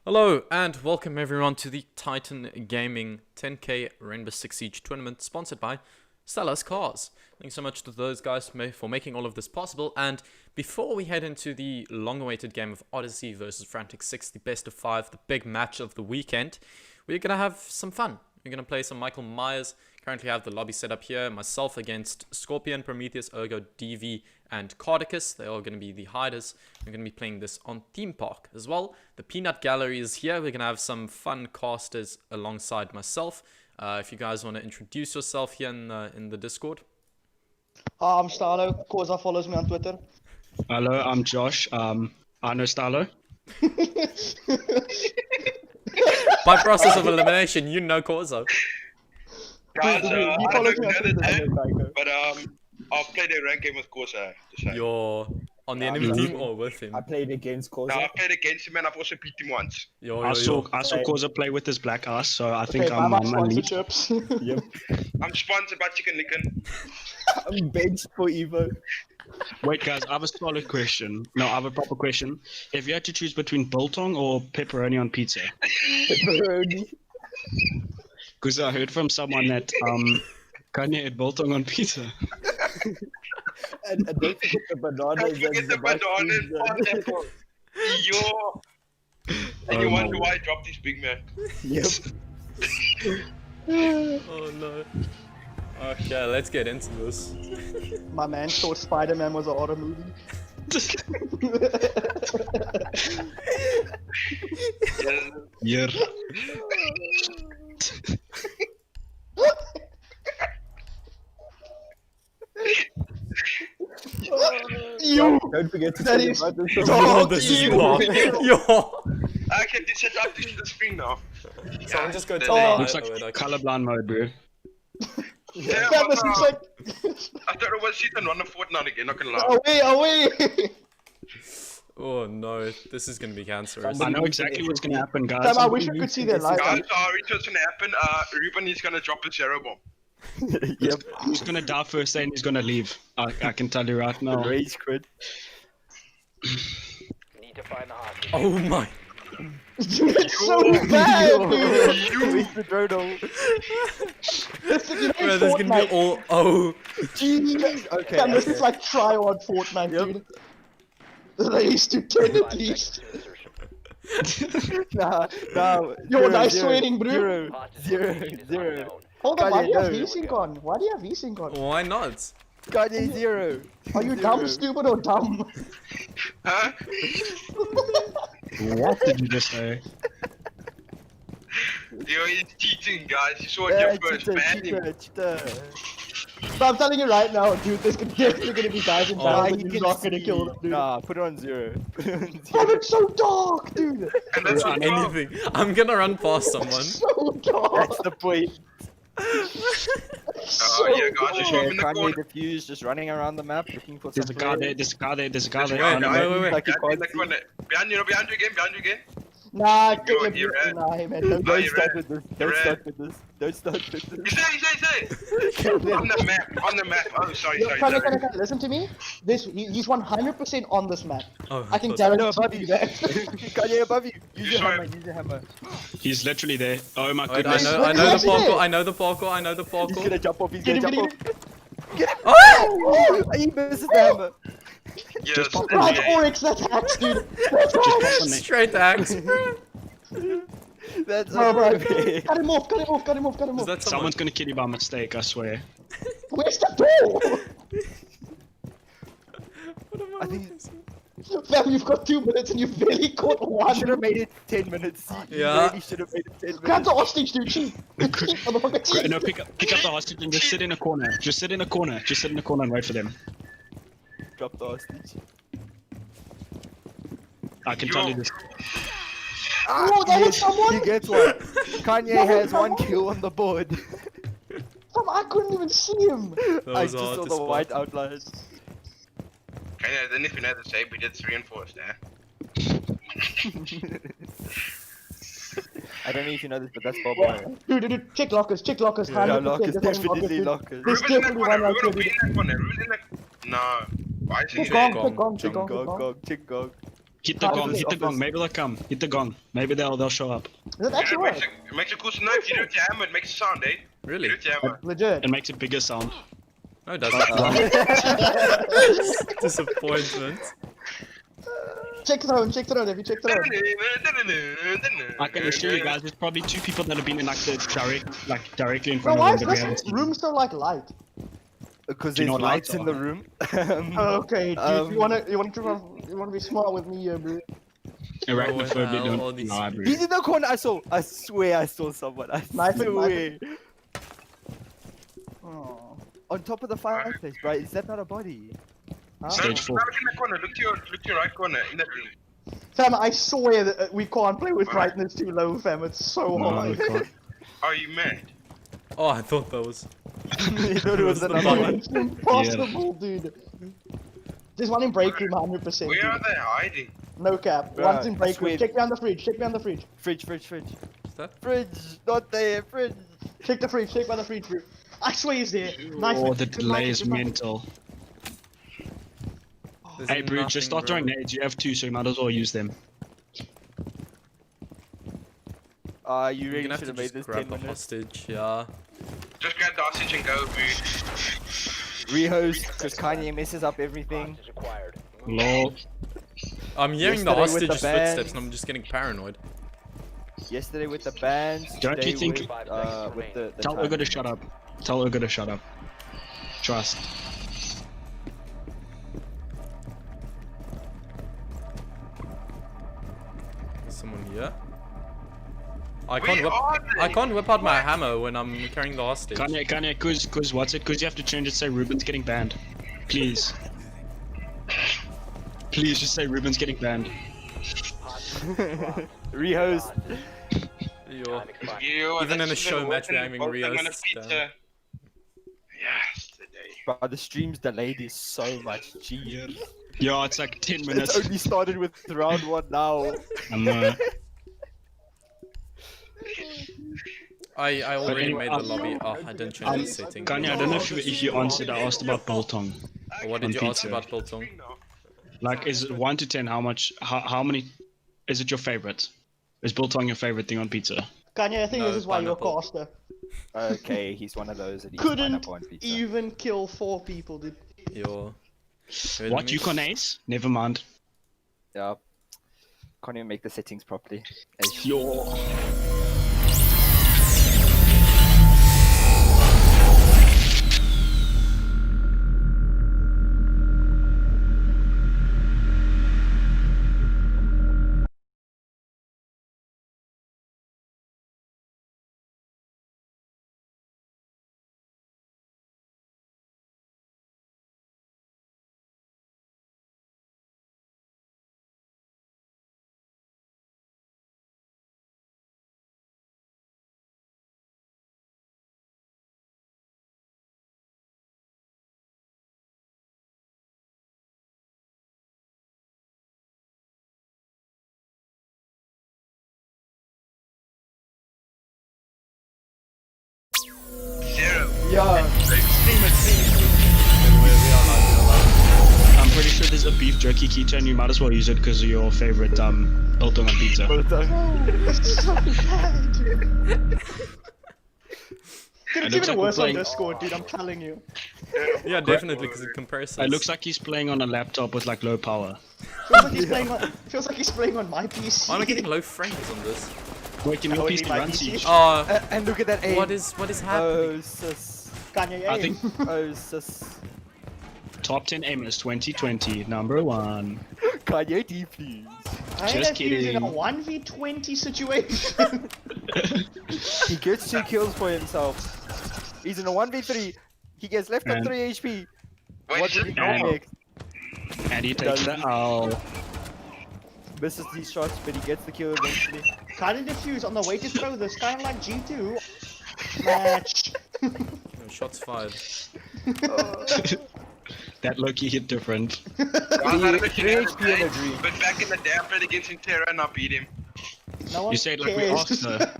Hello and welcome everyone to the Titan Gaming 10k Rainbow Six Siege tournament sponsored by Stellar's Cars. Thanks so much to those guys for making all of this possible. And before we head into the long-awaited game of Odyssey versus Frantic6, the best of 5, the big match of the weekend, we're going to have some fun. We're going to play some Michael Myers. Currently have the lobby set up here. Myself against Scorpion, Prometheus, Ergo, DV, and Cardicus. They are going to be the hiders. We're going to be playing this on Theme Park as well. The Peanut Gallery is here. We're going to have some fun casters alongside myself. If you guys want to introduce yourself here in the Discord. Hi, I'm Starlo. Causa follows me on Twitter. Hello, I'm Josh. I know Starlo. By process of elimination, you know Corzo. Guys, You I don't follow know me on the other Twitter. day, but I'll play the rank game with Corsa. You're on the enemy team or with him? I played against Koza. I've played against him and I've also beat him once. I saw Koza play with his black ass, so I think Okay, I'm my lead. sponsorships. Yep. I'm sponsored by Chicken Licken. I'm benched for Evo. Wait, guys, I have a solid question. No, I have a proper question. If you had to choose between biltong or pepperoni on pizza, Pepperoni. because I heard from someone that Kanye had biltong on pizza. And don't forget the bananas. Don't forget the banana and pineapple. Yo. And you wonder why I dropped this big man. Yep. Oh no. Okay, let's get into this. My man thought Spider-Man was a horror movie. Yeah. You! Don't forget to That say is about this. Yo, this is wrong. Yo. I can set up the screen now. Someone just go the- tell the- Looks like colorblind mode, bro. Yeah, That was but, like... I thought it was season 1 of Fortnite again, not gonna lie. Away! Oh no, this is gonna be cancerous. I know exactly what's gonna happen, guys. Damn, I wish I could see their live. Guys, sorry, what's gonna happen? Ruben is gonna drop a zero bomb. Yep. He's gonna die first and he's gonna leave. I can tell you right now. Rage quit. Need to find the hostage. Oh my. Dude, it's so bad, dude! Release the Drono. You know, Bro, there's gonna be all. Oh. Jeez. Okay. Damn, this is like try-on Fortnite, dude. Raise to 10 at least. Nah. Yo, nice sweating, bro. Zero. Hold on, why do you have Kanye, no. VSync on? Why do you have VSync on? Why not? Kanye 0. Are you dumb, stupid, or dumb? Huh? What did you just say? Yo, he's cheating, guys. You saw it your first ban him. But I'm telling you right now, dude, there's definitely gonna be guys in battle and you're not gonna kill them, dude. Nah, put it on 0. Put it on 0. Bro, it's so dark, dude! And that's what Anything. I'm gonna run past someone. It's so dark! That's the point. Oh, yeah, guys, just Okay, in the Kanye corner. diffused, just running around the map looking for There's a some guy there, players. there's a guy there, there's a guy there. Wait, Oh, no, wait, wait. Like you Behind can't you, see. behind you again. Nah, Yo, get you're right. nah, man, Oh, Don't you're start right. with this. You're Don't right. start with this. Don't start with this. Say. On the map. Oh, sorry. Can listen to me? He's 100% on this map. Oh, I can thought- guarantee No, above you you. that. Kanye above you. Use your Sorry. hammer. Use your hammer. He's literally there. Oh my Wait, goodness. I know the parkour. I know the parkour. I know the He's gonna parkour. jump off. He's Get gonna him, jump get off. Get him. Oh! He misses the hammer. Yes, pop Right, yeah. Oryx, that's hacks, dude. That's Just pop hacks. on there. Straight axe. That's Bro, bro, okay. cut him off. Is Off. that someone? Someone's gonna kill you by mistake, I swear. Where's the door? What am I think- missing? Fam, you've got 2 minutes and you've barely caught You one. should have made it 10 minutes. You Yeah. really should have made it 10 Grab minutes. the hostage, dude. Cheat. Cheat, motherfucker, cheat. No, pick up the hostage and just sit in a corner. Just sit in a corner and wait for them. Drop the hostage. I can tell you this. Oh, that was someone? He gets one. Kanye That was has one someone? kill on the board. Fam, I couldn't even see him. That I was just hard saw to the spot. white outlines. Okay, then if you know the shape, we did 3 and 4, eh? I don't know if you know this, but that's Bob Wire. Dude, check lockers. Yeah, 100%. lockers, There's one definitely dude. lockers. There's Ruben in the definitely corner. one right Ruben here, in dude. the corner. No. Why is he Check there? gong, check gong, check Gong, gong, check gong. Chick gong. Hit the gong, hit the gong. Maybe they'll come. Hit the gong. Maybe they'll show up. Does it actually work? It makes a cool sound. You do it with your hammer, it makes a sound, eh? Really? You do it with your hammer. Legit. It makes a bigger sound. No, it doesn't. Disappointment. Check the road, if you check the road. I can assure you guys, there's probably 2 people that have been in like the directly in front Bro, why of is them that we haven't this seen. room so like light? Because Do you there's know what lights in the lights room. Okay, dude, you wanna be smart with me, bro. Arachnophobia all don't these lie, bro. He's in the corner. I swear I saw someone. I Knife it, swear. Oh. On top of the fireplace, right? Is that not a body? Stage 4. Look in the corner, look to your right corner, in that room. Fam, I swear that we can't play with brightness too low, fam. It's so No, hard. we can't. Are you mad? Oh, I thought that was. You thought it was the another body. one. It's impossible, dude. There's one in break room, 100%. Where are dude. they hiding? No cap. Bruh, One's in I break swear. room. Check behind the fridge. Check behind the fridge. Fridge. Is that? Fridge. Not there. Fridge. Check the fridge. Check by the fridge, bro. I swear he's there. Knife Oh, it. the Good delay knife it, is good knife it. mental. There's Hey, bro, just nothing, start bro. throwing nades. You have 2, so you might as well use them. You You're really gonna have should to have made just this grab 10 the minutes. hostage, yeah. Just grab the hostage and go, bro. Rehost, because Kanye messes up everything. Lol. I'm hearing the Yesterday with the hostage's footsteps bands. and I'm just getting paranoid. Yesterday with the bands. Don't you today think- with the Tell time. Ugo to shut up. Tell Ugo to shut up. Trust. There's someone here. I Where are they? can't whip out my hammer when I'm carrying the hostage. Kanye, cause what's it? Cause you have to change it, say Ruben's getting banned. Please. Please just say Ruben's getting banned. Rehost. Yo. Yo, Even in a that's show the match, we're working having bolt on a Rios pizza. down. Yesterday. But the stream's delayed is so much. Jeez. Yeah, it's like 10 It's minutes. only started with round 1 now. I already anyway, made the lobby. Oh, I didn't change the setting. Kanye, I don't know if you answered. I asked about Boltong. What did you on ask pizza. about Biltong? Like, is it 1 to 10? How many? Is it your favorite? Is Biltong your favorite thing on pizza? Kanye, I think No, this is why you're a pineapple. caster. Okay, he's one of those that eats Couldn't pineapple on pizza. even kill 4 people, dude. Yo. What, Yukon Ace? Never mind. Yeah. Can't even make the settings properly. Yo. Zero. Yeah. I'm pretty sure there's a beef jerky keychain. You might as well use it because of your favorite Biltong on pizza. It's so bad, dude. Dude, It it's looks even like we're worse on playing- Discord, dude, I'm telling you. Yeah, definitely because it compares. It looks like he's playing on a laptop with like low power. Feels like he's playing on my PC. I'm getting low frames on this. Wait, can your Only PC my run PC? Siege? Oh, And look at that aim. what is happening? Oh, sis. Kanye, I aim. think Oh, sis. top 10 aimers 2020, number 1. Kanye D, please. I Just ain't using a kidding. 1v20 situation. He gets 2 kills for himself. He's in a 1v3. He gets left on And- 3 HP. Wait, What shit, did he do and- next? And he takes the L. Misses these shots, but he gets the kill eventually. Kind of diffused on the way to throw this, kind of like G2. Match. No, shots fired. That Loki hit different. I was not a bit 3 HP in a dream. but back in the day I played against Intera and I beat him. No one You said like we cares. asked her.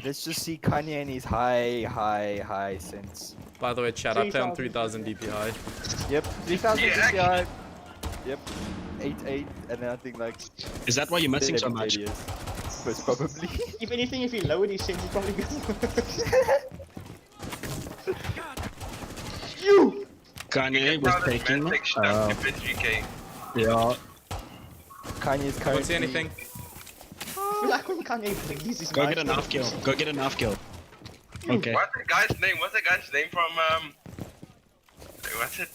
Let's just see Kanye and his high sense. By the way, chat, I play on 3000. 3000 DPI. Yep, 3000 Yeah, DPI. Yep. 8-8, and then I think like Is that why you're missing so 7 much? KDs. Most probably. If anything, if he lowered his sense, he's probably good. You! Kanye was taking. Yeah. Kanye's I don't currently. see anything. I feel like when Kanye bleeds his Go mind. get a knife kill. Go get a knife kill. Okay. What's the guy's name? What's the guy's name from what's it?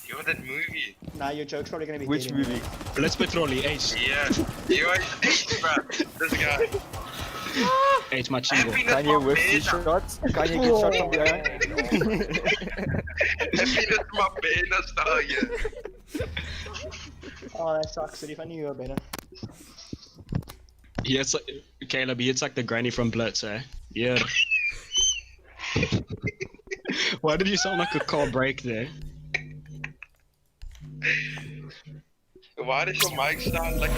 Yo, that movie. Nah, your joke's probably gonna be Which dead movie? Let's play Throlly. Ace. Yeah. Yo, Ace, bro. This guy. Ace Machingo. Happiness Kanye my whiffs his beta. shots. Kanye gets shot from behind. Happiness my beta style, yeah. Oh, that sucks, dude. If I knew you were better. Yeah, it's like, Caleb, it's like the granny from Blitz, eh? Yeah. Why did you sound like a car brake there? Why does your mic sound like...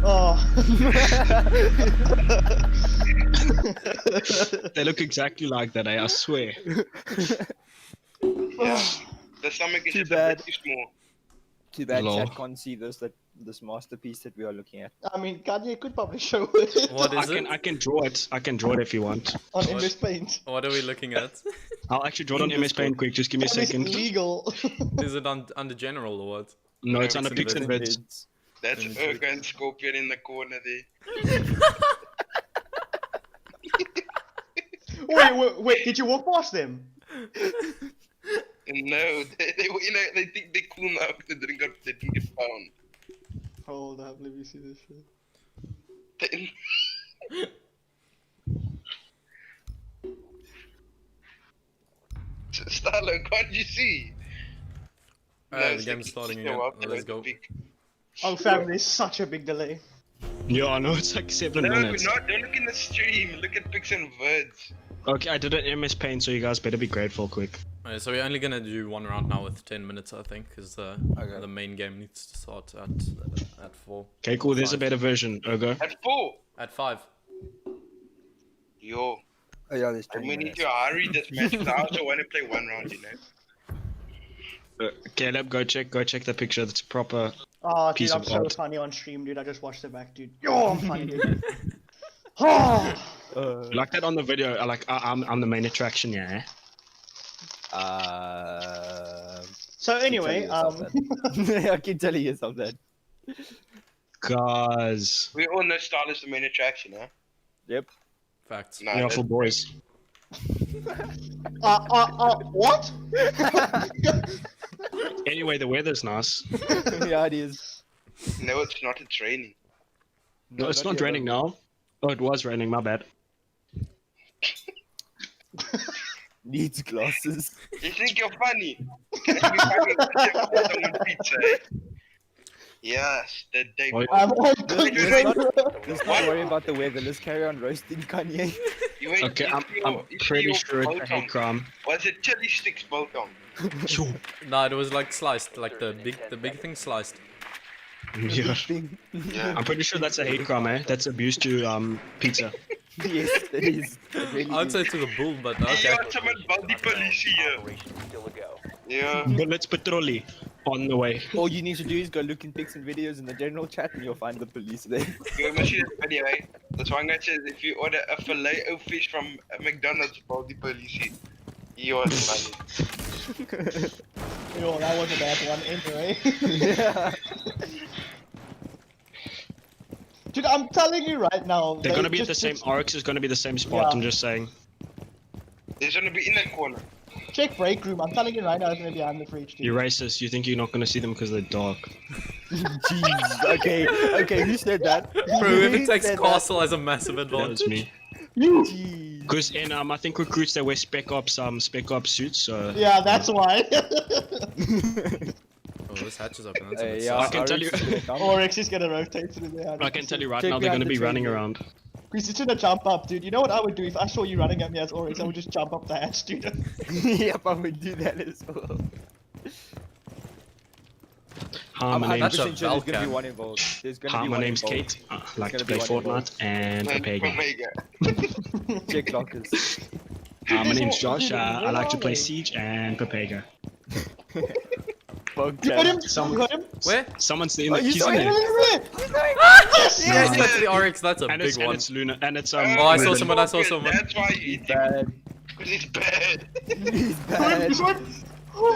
Oh. They look exactly like that, eh? I swear. Yeah. The stomach is Too just a bad. bit too small. Too bad Lol. chat can't see this masterpiece that we are looking at. I mean, Kanye could probably show it What is it? I can draw it. I can draw it if you want. on MS Paint. What are we looking at? I'll actually draw it on MS Paint quick. Just give me a That is second. illegal. Is it under general or what? No, it's under Pixel Pix and Vids. Vids. That's Image Urga and Scorpion in the corner there. Wait, did you walk past them? No, they think they're cool now because they didn't get found. Hold up, let me see this shit. Starlo, can't you see? The game's starting again. Let's go. Oh fam, there's such a big delay. Yeah, I know it's like 7 No, minutes. don't look in the stream. Look at Pix and Vids. Okay, I did it in MS Paint, so you guys better be grateful quick. Alright, so we're only gonna do one round now with 10 minutes, I think, because the main game needs to start at 4. Okay, cool. There's a 5. better version. Ogo. At 4. At 5. Yo, Oh yeah, there's 20 we need minutes. to hurry this match. I also want to play one round, you know. Caleb, go check the picture. That's a proper. Oh, dude, Piece I'm of so art. funny on stream, dude. I just watched it back, dude. Yo, I'm funny, dude. Oh, Like that on the video. I'm the main attraction, yeah. So anyway, I can tell you something. Guys, We all know Star is the main attraction, huh? Yep. Facts. Nah, yeah, for boys. what? Anyway, the weather's nice. Yeah, it is. no, it's not. It's raining. No, it's not raining now. Oh, it was raining. My bad. Needs glasses. You think you're funny? You fucking with pizza, eh? Yes, the day. Oh, I'm all Let's good. not worry about the weather. Let's carry on roasting Kanye. You ain't- Okay, you I'm see your- you see pretty your sure it's a biltong? hate crime. Was it chili sticks biltong? Sure. Nah, it was like sliced, like the big thing sliced. Yeah. Thing. Yeah. I'm pretty sure that's a hate crime, eh? That's abuse to pizza. Yes, it is. It really I'd is. say to the bull, but You okay. got someone Baldi police here. Yeah. Bullets patrolly on the way. All you need to do is go look in pics and videos in the general chat and you'll find the police there. You must see this video, eh? That's one guy says if you order a filet of fish from McDonald's, Baldi police here. You are funny. You know, that was a bad one anyway. Yeah. Dude, I'm telling you right now. They're they gonna be at just the same. put- Oryx is gonna be the same spot. Yeah. I'm just saying. He's gonna be in that corner. Check break room. I'm telling you right now, it's gonna be behind the fridge. Dude. You're racist. You think you're not gonna see them because they're dark. Jeez. Okay, who said that? Bro, Who whoever takes said that? Castle has a massive That was advantage. me. You. Jeez. Because in I think recruits they wear spec ops suits. So Yeah, that's why. Oh, this hatch is open. That's a bit Yeah, I can tell Oryx you- is gonna come. Oryx is gonna rotate through there. I can tell you right Check now they're behind gonna the be running train, around. Chris, it's gonna jump up, dude. You know what I would do if I saw you running at me as Oryx? I would just jump up the hatch, dude. Yep, I would do that as well. Hi, I'm my 100% name's a sure there's gonna be Valkan. one involved. There's gonna Hi, be my one name's involved. Kate. I like gonna to play be one involved. Fortnite and Papega. Omega. Check lockers. Hi, my There's name's no- Josh. I like to play Where Siege and Papega. Fuck You got him? Some- You got him? Where? Someone's in Oh, the you he's saw in him? there. Yes! Yes, that's the Oryx. That's a And big it's one. Luna and it's Oh, I saw Ruben. someone. I saw someone. That's why you eat him. Bad. Because he's bad. He's bad. This one?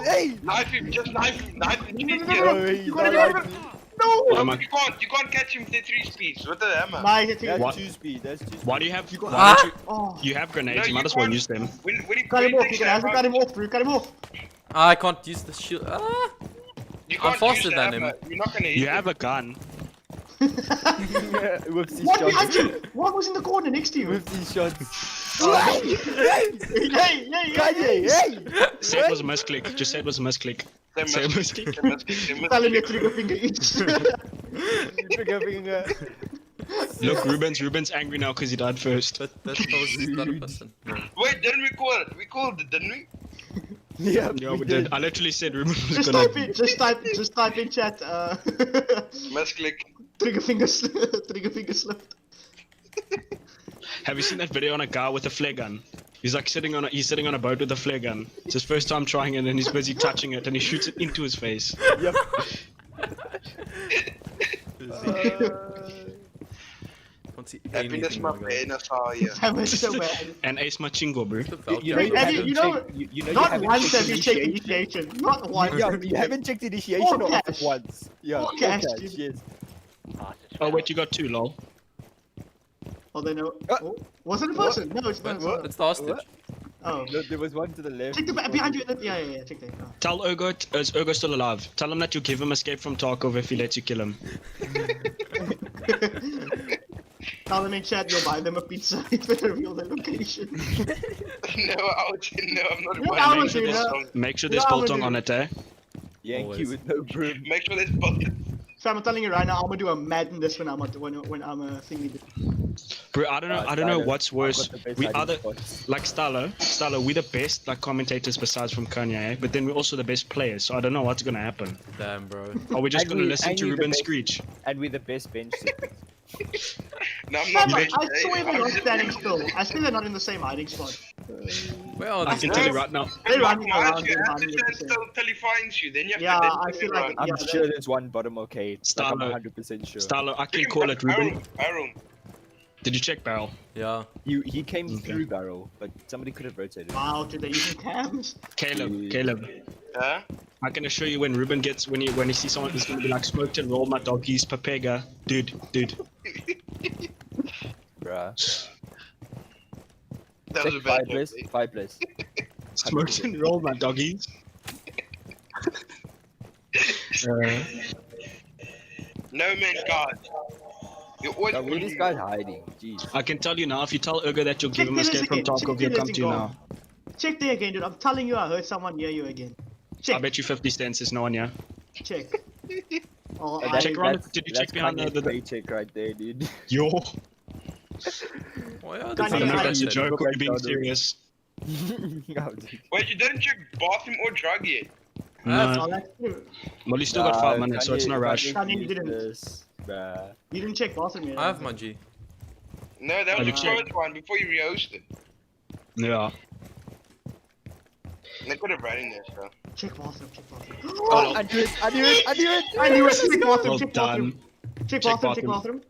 Hey! Knife him, just knife him, knife him. No, no, Yeah. no, Oh, he's You gotta not be like able me. No! Why am I- You can't catch him with the 3 speeds with the hammer. My hitting. That's What? 2-speed. That's 2-speed. Why do you have? Why Ah! don't you? Oh. You have grenades. No, you might you as well can't. use them. When he Cut him off, takes you can the cut him hammer, off, bro. Cut him off. I can't use the shield. Ah! you I'm can't faster use the than him. hammer. You're not gonna hit You him. have a gun. With these What behind shots. you? What was in the corner next to you? With these shots. Hey! Hey! Kanye, hey! Say it was a misclick. Just say it was a misclick. They Say it must was- kick, they must kick, they must Tell him kick. your trigger finger each. Trigger finger. Look, Ruben's angry now because he died first. That was not a person. No. Wait, didn't we call it? We called it, didn't we? Yeah, Yeah, we did. I literally said Ruben was Just gonna. type in, just type in chat. Must click. Trigger finger slipped. Have you seen that video on a guy with a flare gun? He's like sitting on a boat with a flare gun. It's his first time trying it, and he's busy touching it, and he shoots it into his face. Yep. Can't see Happiness, anything my going on. pain, I saw you. That was so bad. And Ace Machingo, bro. The Falcon. You know, you Have you- haven't you know- checked- you know you Not haven't once checked have you checked initiation. initiation. Not once. Yeah, you haven't checked initiation Or or cash. once. Yeah, Or or cash, cash, dude. yes. Oh wait, you got 2, lol. Oh, they know. Uh, Oh, was it a person? No, it's not. It's the hostage. Oh. No, there was one to the left. Check the back behind you. Yeah. Check that. Oh. Tell Urgot, is Urgot still alive? Tell him that you give him escape from Tarkov if he lets you kill him. Tell them in chat you'll buy them a pizza if they reveal their location. No, I would say no, I'm not What buying I it. would do, This no. song. Make sure there's Yeah, I'm biltong gonna on do- it, eh? Yankee Always. with no broom. Make sure there's bucket. Sam, I'm telling you right now, I'm gonna do a Madden this when I'm a thingy. Bro, I don't know. I don't know what's worse. We are the like Stalo. We're the best like commentators besides from Kanye, eh? But then we're also the best players. So I don't know what's gonna happen. Damn, bro. Are we just And gonna we- listen and to we're the Ruben best- screech? And we're the best bench sitters. No, I'm Sam, not. I Hey, saw him I'm not just- standing still. I still they're not in the same hiding spot. Where are I these can guys? tell you right now. They're Mark running Mars, around you in have to stand 100%. still till he finds you. Then you have Yeah, to. I feel like I'm yeah, sure there's one bottom okay. Like, I'm Stalo. 100% sure. Stalo, I can call it Ruben. Aaron. Did you check barrel? Yeah. He came Okay. through barrel, but somebody could have rotated. Wow, dude, they're using cams. Caleb. Huh? I can assure you when Ruben gets when he sees someone who's gonna be like smoked and roll my doggies, Papega, dude. Bruh. That was a bad joke. Fireplace. Smoked and roll my doggies. No man's God. You're always Now, where are these guys hiding? Jeez. I can tell you now, if you tell Urgo that you'll give him a Check escape from this again, Tarkov, check he'll this come to you again. now. Check there again, dude. I'm telling you, I heard someone near you again. Check. I bet you 50 cents is no one here. Check. Oh, And I, check around. Did you check behind the paycheck right there, dude? Yo, Why are Can't they I don't know if that's a connected? joke or back you being down, dude. serious. No, dude. Wait, you didn't check bathroom or drug yet? No. oh, that's true. Well, you still got 5 Nah, minutes, so it's no Kanye- rush. Kanye use didn't. this, bruh. You didn't check bathroom yet. I have my G. No, that was you the checked? first one before you rehosted. Yeah. They could have ran in there, so. Check bathroom, check bathroom. Oh, I knew it! I knew it! I knew it! I knew it! Check bathroom, well check done. bathroom. Check Check bathroom, check bathroom. bathroom.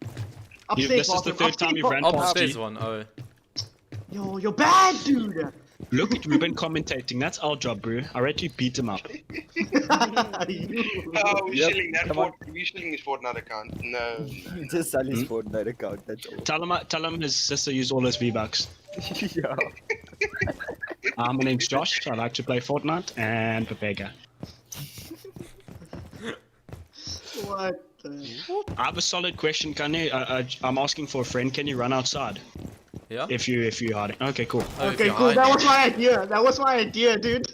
Upstairs This is the bathroom. third time upstairs you've ran bathroom. past Upstairs G. one. Oh. Yo, you're bad, dude. Look at Ruben commentating. That's our job, bro. I read you beat him up. You- Oh, we're Yep, shilling that come on. we're shilling his Fortnite account. No. Just sell his Fortnite account, that's all. Tell him his sister used all his V-Bucks. Yeah. My name's Josh. I like to play Fortnite and Papega. What the? I have a solid question, Kanye. I'm asking for a friend. Can you run outside? Yeah. If you hiding. Okay, cool. Oh, if Okay, you're cool. That hiding. was my idea. That was my idea, dude.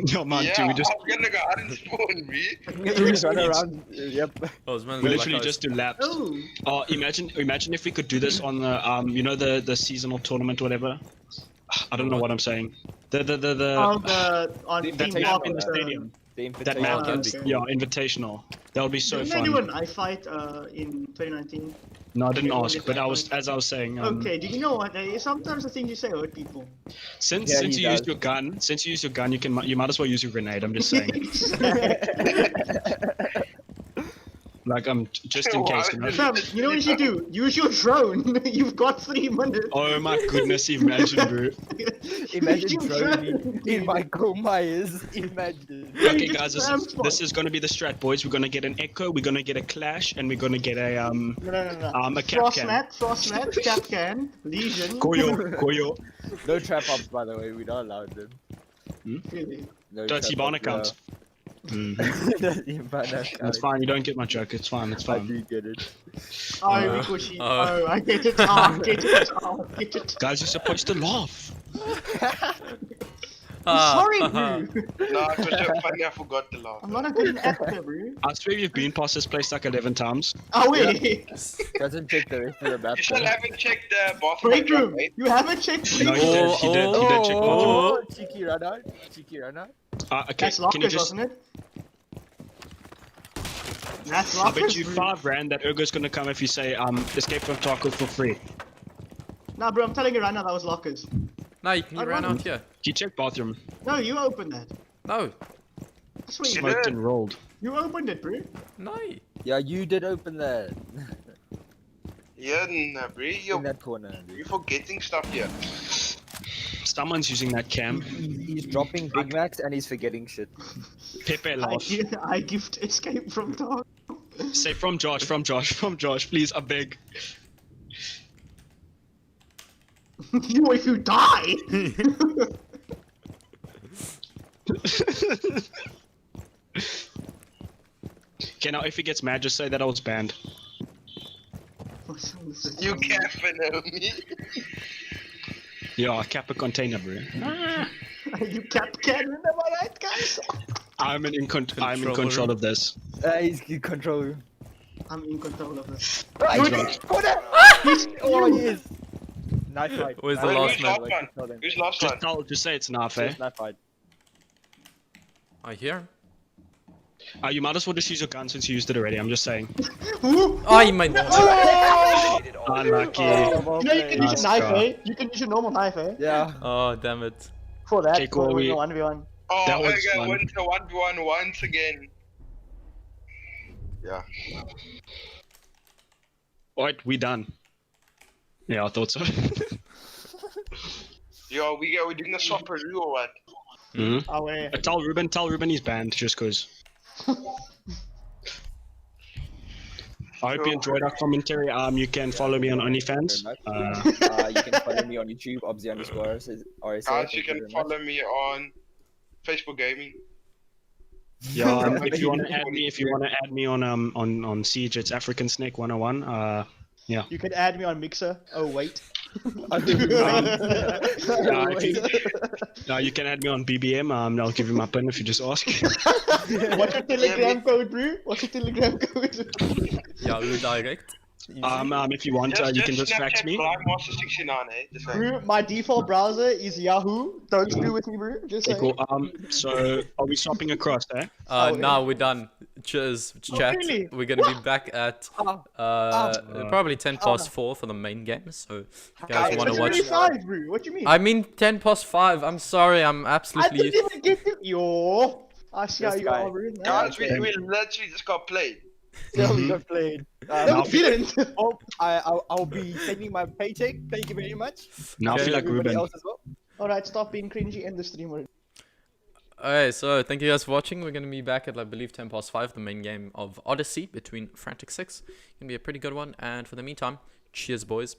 Yo, man, Yeah, dude, we just I was gonna go out and spawn, me. Just run around. Yep. Oh, it's man, we like literally I was- just do laps. Oh. Imagine if we could do this on the you know the seasonal tournament, whatever. I don't know what I'm saying. The On the on that Team map Rock, in the stadium. The That map, Oh, that's, okay. yeah, invitational. That would be so Didn't they do fun. an iFight in 2019? No, I didn't Okay, ask, but as I was saying, Okay, do you know what? Sometimes the things you say hurt people. since Yeah, since he you used does. your gun, you might as well use your grenade. I'm just saying, like just in case, you know. Fam, you know what you should do? Use your drone. You've got 3 minutes. Oh my goodness, imagine, bro. Imagine Use your drone in my Myers. Imagine. Okay, just guys, spam this is gonna be the strat, boys. We're gonna get an echo, we're gonna get a clash, and we're gonna get a No. a cap cam. Frostmat, Capcan, Legion. Koyo. No trap ups, by the way. We don't allow them. Really? No Dirty ban account. Dirty ban It's account. fine. You don't get my joke. It's fine. It's I fine. do get it. Oh, Rikushi. uh. Oh, I get it. Oh, I get it. Oh, I get it. Guys, you're supposed to laugh. Sorry, bro. No, it was so funny, I forgot to laugh. I'm not a good actor, bro. I swear you've been past this place like 11 times. Oh, wait. Doesn't check the rest of the map. You still haven't checked the bathroom. Break room. right? You haven't checked No, break he room. did. He did check bathroom. Oh, cheeky run out. Cheeky run out. Okay, That's can you lockers, just? wasn't it? That's I lockers. bet you bro. 5 rand that Urgo's gonna come if you say escape from Taco for free. Nah, bro, I'm telling you right now, that was lockers. No, you I ran run. out here. He checked bathroom, No, you opened that. No. Sweet. You smoked did. and rolled. You opened it, bro. No. Yeah, you did open that. Yeah, no, bro. In You're that corner. Dude. forgetting stuff here. Someone's using that cam. He's dropping Big Macs and he's forgetting shit. Pepe laugh. I gift escape from dark. Say from Josh, please, I beg. You, if you die. Okay, now if he gets mad, just say that I was banned. You can't know me. Yeah, cap a container, bro. You kept Ken, am I right, guys? I'm in control of this. He's in control. I'm in control of this. Right. Oh, yes. Knife fight. Where's the Wait, last who's man? last one? Who's last one? Just say it's enough, eh? Knife fight. I hear. You might as well just use your gun since you used it already. I'm just saying. Who? Oh, you might not. Unlucky. Oh, You know you can use Nice your knife, try. eh? You can use your normal knife, eh? Yeah. Oh, damn it. For that, Okay, cool, for we- the 1v1. Oh, That was okay, fun. went to 1v1 once again. Yeah. Alright, we done. Yeah, I thought so. Yo, we doing a swapperoo or what? Mhm. Oh, wait. Tell Ruben he's banned just cause. I hope you enjoyed our commentary. You can follow me on OnlyFans. You can follow me on YouTube, obzy_RSA. Guys, you can follow me on Facebook Gaming. Yeah, if you want to add me on Siege, it's African Snake 101. Yeah. You can add me on Mixer. Oh, wait. You can add me on BBM. I'll give you my pin if you just ask. What's your Telegram code, bro? What's your Telegram code? Yeah, redirect. If you want, you can just fax Snapchat me. Master69, eh? Just saying. Bro, my default browser is Yahoo. Don't screw with me, bro. Just Okay, saying. cool. So are we swapping across, eh? Now we're done. Cheers, chat. really? We're gonna be back at probably 4:10 for the main game. So if you guys want to watch. 25, bro. What do you mean? I mean 5:10. I'm sorry. I'm I absolutely. didn't even get to. Yo. I see how This you guy. are, bro. Guys, we literally just got played. Yeah, we got played. No, we didn't. I'll be sending my paycheck. Thank you very much. Now I feel like Everybody Ruben. else as well. Alright, stop being cringy. End the stream already. Alright, so thank you guys for watching. We're gonna be back at I believe 5:10, the main game of Odyssey between Frantic6. Gonna be a pretty good one. And for the meantime, cheers, boys.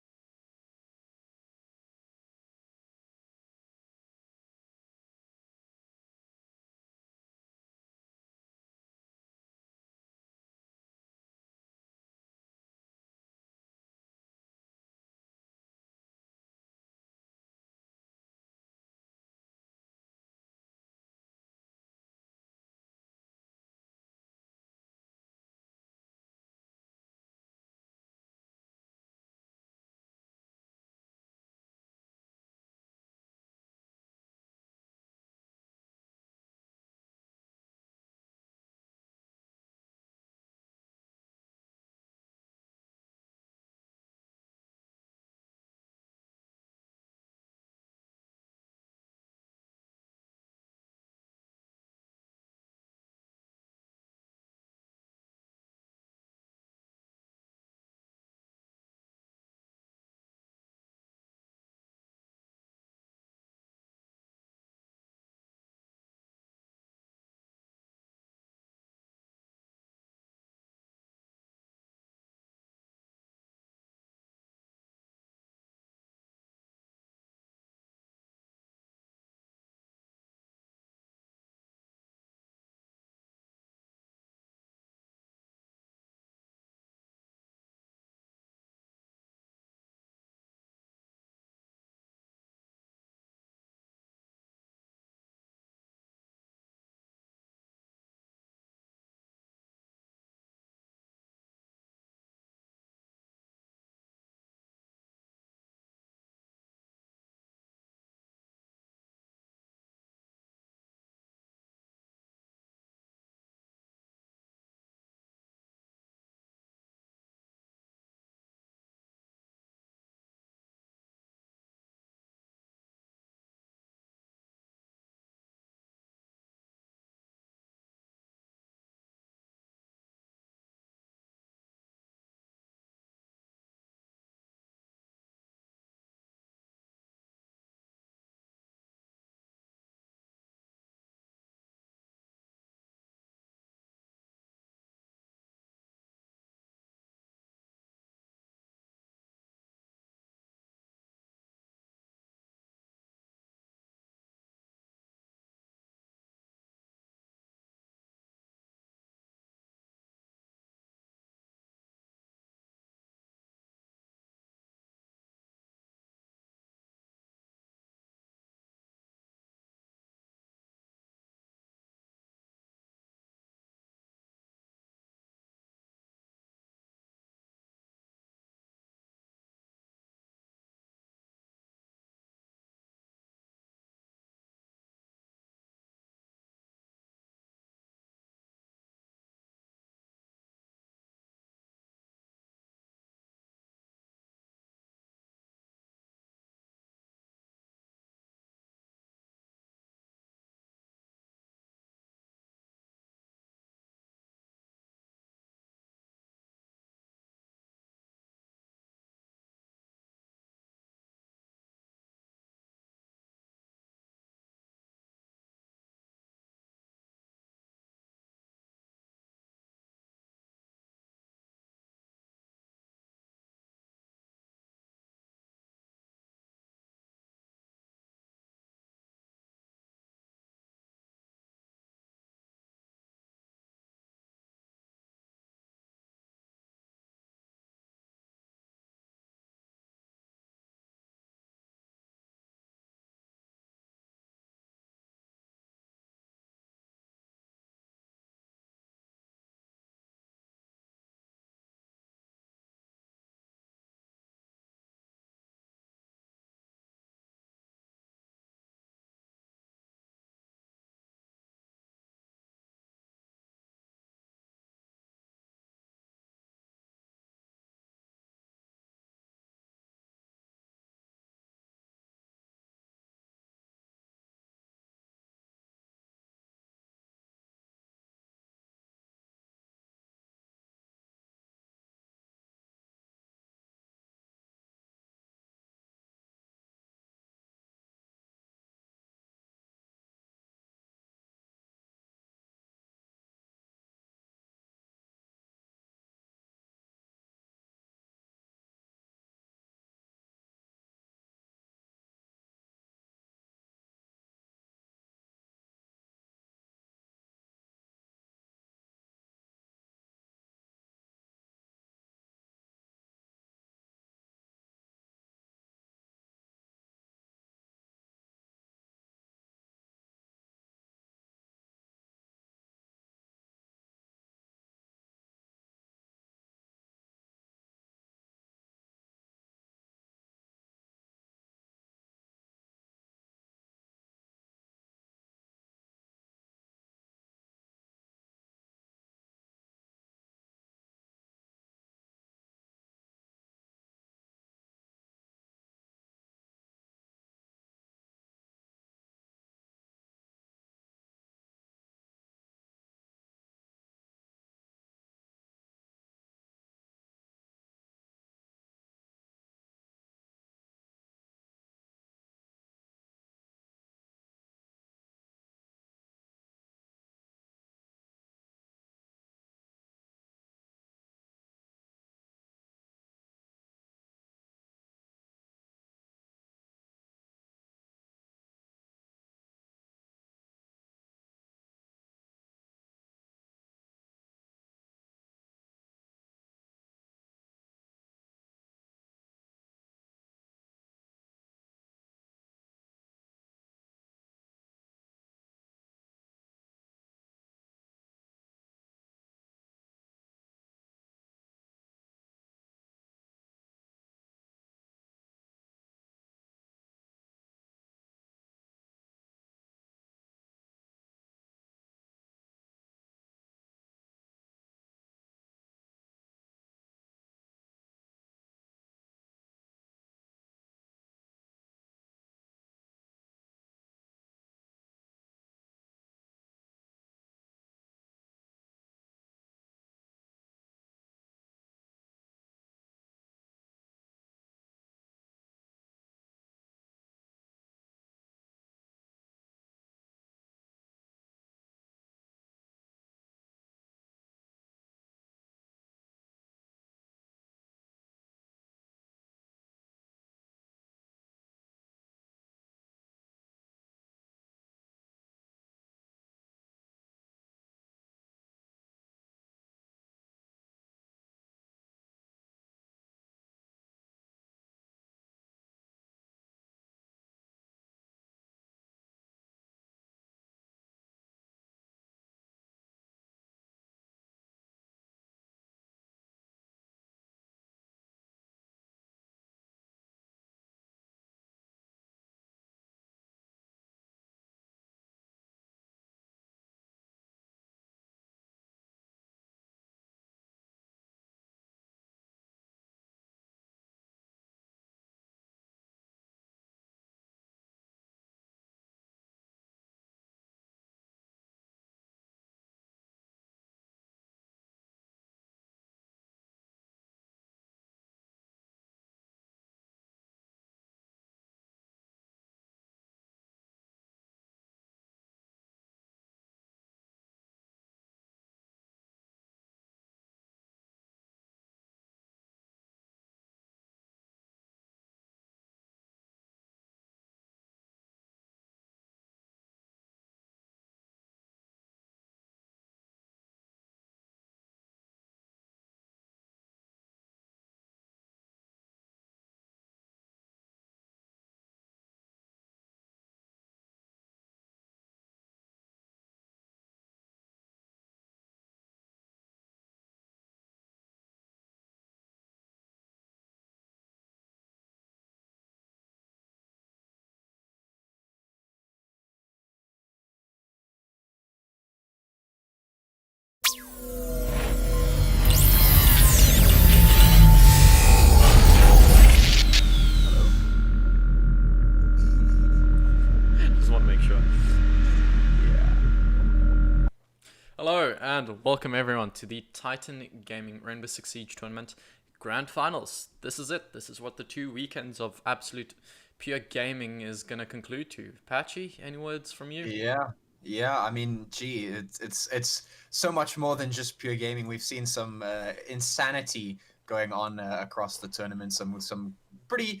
Hello and welcome everyone to the Titan Gaming Rainbow Six Siege Tournament Grand Finals. This is it. This is what the 2 weekends of absolute pure gaming is going to conclude to. Patchy, any words from you? Yeah. I mean, gee, it's so much more than just pure gaming. We've seen some insanity going on across the tournament. Some pretty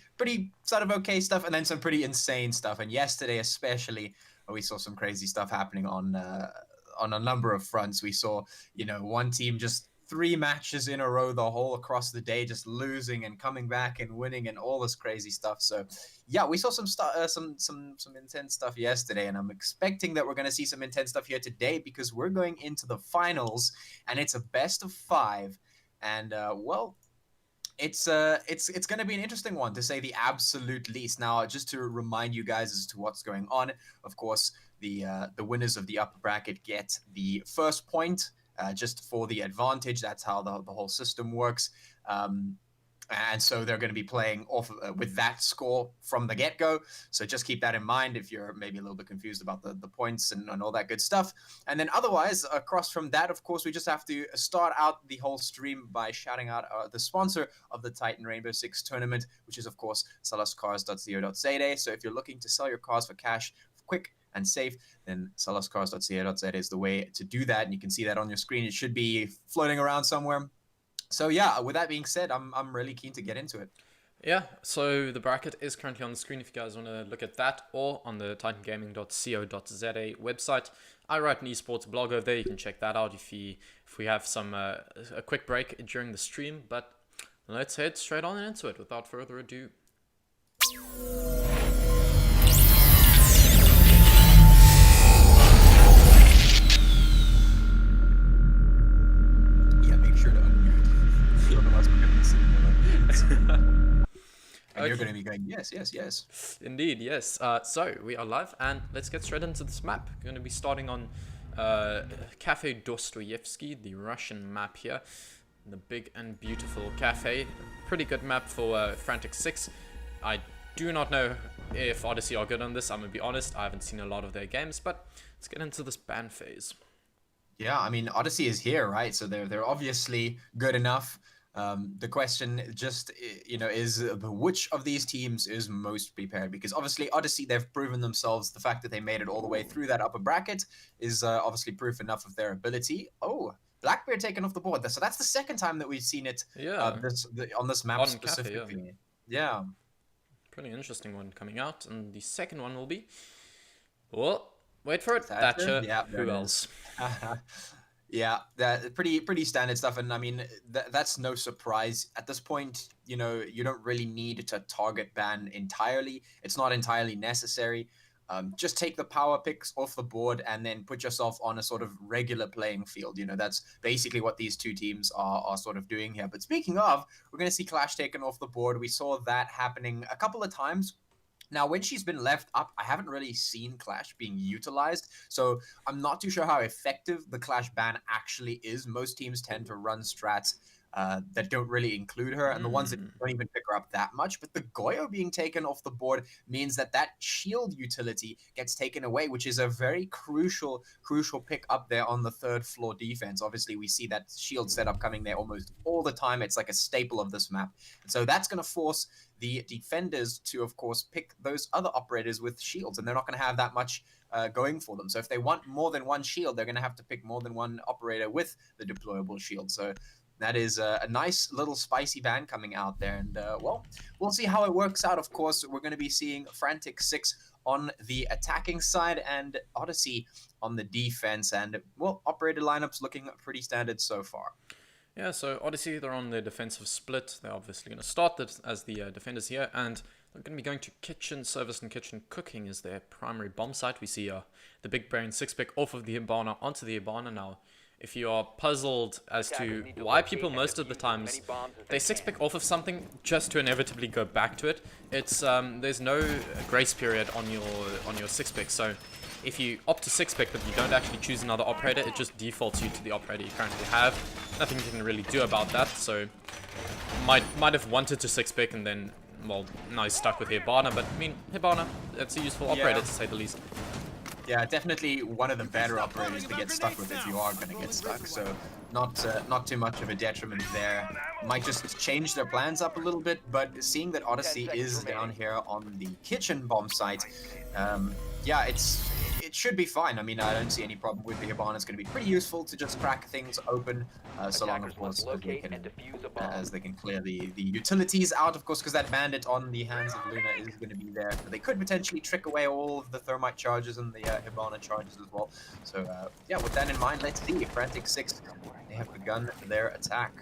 sort of okay stuff, and then some pretty insane stuff. And yesterday, especially, we saw some crazy stuff happening on a number of fronts. We saw, one team just 3 matches in a row the whole across the day, just losing and coming back and winning and all this crazy stuff. So yeah, we saw some intense stuff yesterday, and I'm expecting that we're going to see some intense stuff here today, because we're going into the finals and it's a best of 5. And well, it's going to be an interesting one, to say the absolute least. Now, just to remind you guys as to what's going on, of course, the winners of the upper bracket get the first point, just for the advantage. That's how the whole system works. And so they're going to be playing off with that score from the get-go. So just keep that in mind if you're maybe a little bit confused about the points and all that good stuff. And then otherwise, across from that, of course, we just have to start out the whole stream by shouting out the sponsor of the Titan Rainbow Six tournament, which is, of course, selluscars.co.za. So if you're looking to sell your cars for cash, quick and safe, then selluscars.co.za is the way to do that. And you can see that on your screen. It should be floating around somewhere. So yeah, with that being said, I'm really keen to get into it. Yeah, so the bracket is currently on the screen if you guys want to look at that, or on the titangaming.co.za website. I write an esports blog over there. You can check that out if we have some a quick break during the stream. But let's head straight on into it without further ado. And you're going to be going, yes. Indeed, yes. So we are live, and let's get straight into this map. We're going to be starting on Cafe Dostoevsky, the Russian map here. The big and beautiful cafe. Pretty good map for Frantic6. I do not know if Odyssey are good on this. I'm going to be honest. I haven't seen a lot of their games, but let's get into this ban phase. Yeah, I mean, Odyssey is here, right? So they're obviously good enough. The question just, is which of these teams is most prepared? Because obviously Odyssey, they've proven themselves. The fact that they made it all the way through that upper bracket is obviously proof enough of their ability. Oh, Blackbeard taken off the board. So that's the second time that we've seen it on this map specifically. Cafe, yeah. Pretty interesting one coming out. And the second one will be, well, wait for it, Thatcher. Thatcher. Yeah, Who else? Yeah, that pretty standard stuff, and I mean that's no surprise at this point. You don't really need to target ban entirely. It's not entirely necessary. Just take the power picks off the board and then put yourself on a sort of regular playing field. That's basically what these two teams are sort of doing here. But speaking of, we're going to see Clash taken off the board. We saw that happening a couple of times. Now, when she's been left up, I haven't really seen Clash being utilized, so I'm not too sure how effective the Clash ban actually is. Most teams tend to run strats that don't really include her, and the ones that don't even pick her up that much. But the Goyo being taken off the board means that shield utility gets taken away, which is a very crucial pick up there on the 3rd floor defense. Obviously, we see that shield setup coming there almost all the time. It's like a staple of this map. And so that's going to force the defenders to, of course, pick those other operators with shields, and they're not going to have that much going for them. So if they want more than one shield, they're going to have to pick more than one operator with the deployable shield. So that is a nice little spicy ban coming out there. And, well, we'll see how it works out. Of course, we're going to be seeing Frantic6 on the attacking side and Odyssey on the defense. And, well, operator lineups looking pretty standard so far. Yeah, so Odyssey, they're on the defensive split. They're obviously going to start it as the defenders here. And they're going to be going to kitchen service and kitchen cooking as their primary bomb site. We see the big brain 6-pick off of the Hibana onto the Hibana now. If you are puzzled as to why people most of the times they 6-pick off of something just to inevitably go back to it, it's there's no grace period on your 6-pick. So if you opt to 6-pick but you don't actually choose another operator, it just defaults you to the operator you currently have. Nothing you can really do about that. So might have wanted to 6-pick and then, well, now he's stuck with Hibana. But I mean, Hibana, it's a useful operator to say the least. Yeah, definitely one of the better operators to get stuck with if you are going to get stuck. So not too much of a detriment there. Might just change their plans up a little bit, but seeing that Odyssey is down here on the kitchen bomb site, yeah, it should be fine. I mean, I don't see any problem with the Hibana. It's going to be pretty useful to just crack things open, so long, of course, as they can clear the utilities out, of course, because that bandit on the hands of Luna is going to be there. But they could potentially trick away all of the thermite charges and the Hibana charges as well. So, yeah, with that in mind, let's see. Frantic6, they have begun their attack.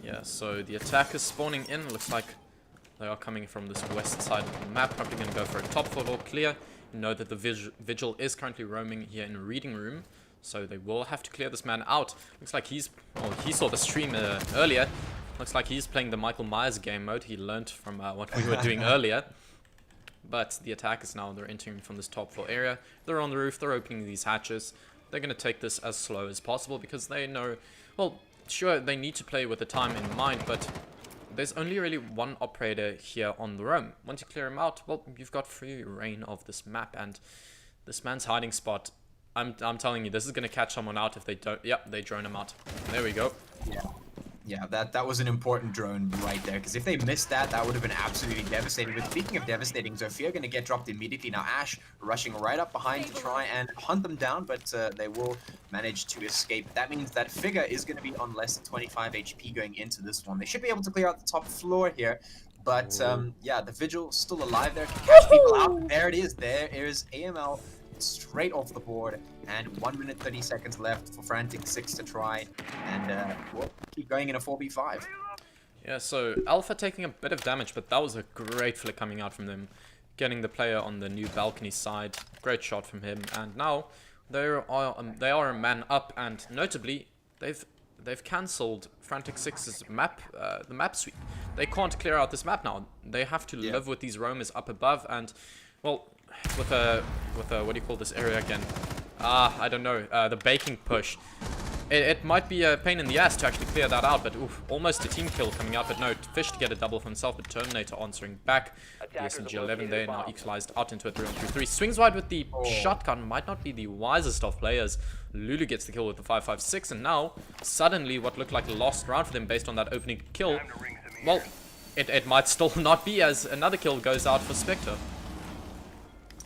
Yeah, so the attack is spawning in. Looks like they are coming from this west side of the map. Probably going to go for a top floor clear. You know that the Vigil is currently roaming here in a reading room, so they will have to clear this man out. Looks like he saw the stream earlier. Looks like he's playing the Michael Myers game mode. He learned from what we were doing earlier. But the attack is now, they're entering from this top floor area. They're on the roof, they're opening these hatches. They're going to take this as slow as possible because they know, well, sure, they need to play with the time in mind, but there's only really one operator here on the roam. Once you clear him out, well, you've got free reign of this map, and this man's hiding spot, I'm telling you, this is going to catch someone out if they don't. Yep, they drone him out. There we go. Yeah, that was an important drone right there, because if they missed that, that would have been absolutely devastating. But speaking of devastating, Zofia going to get dropped immediately. Now Ash rushing right up behind to try and hunt them down, but they will manage to escape. That means that Figure is going to be on less than 25 HP going into this one. They should be able to clear out the top floor here. But yeah, the Vigil still alive there, can catch people out. There it is. There is AML straight off the board, and 1 minute 30 seconds left for Frantic6 to try and we'll keep going in a 4v5. Yeah, so Alpha taking a bit of damage, but that was a great flick coming out from them, getting the player on the new balcony side. Great shot from him, and now they are a man up, and notably they've cancelled Frantic6's map, the map sweep. They can't clear out this map now. They have to live with these roamers up above, and well, with a what do you call this area again? I don't know. The baking push. It might be a pain in the ass to actually clear that out, but oof, almost a team kill coming out. But no, Fish to get a double for himself, but Terminator answering back. The SMG-11 there now equalized out into a 3-on-3. Swings wide with the shotgun. Might not be the wisest of players. Lulu gets the kill with the 5.56, and now suddenly what looked like a lost round for them based on that opening kill. Well, it might still not be, as another kill goes out for Spectre.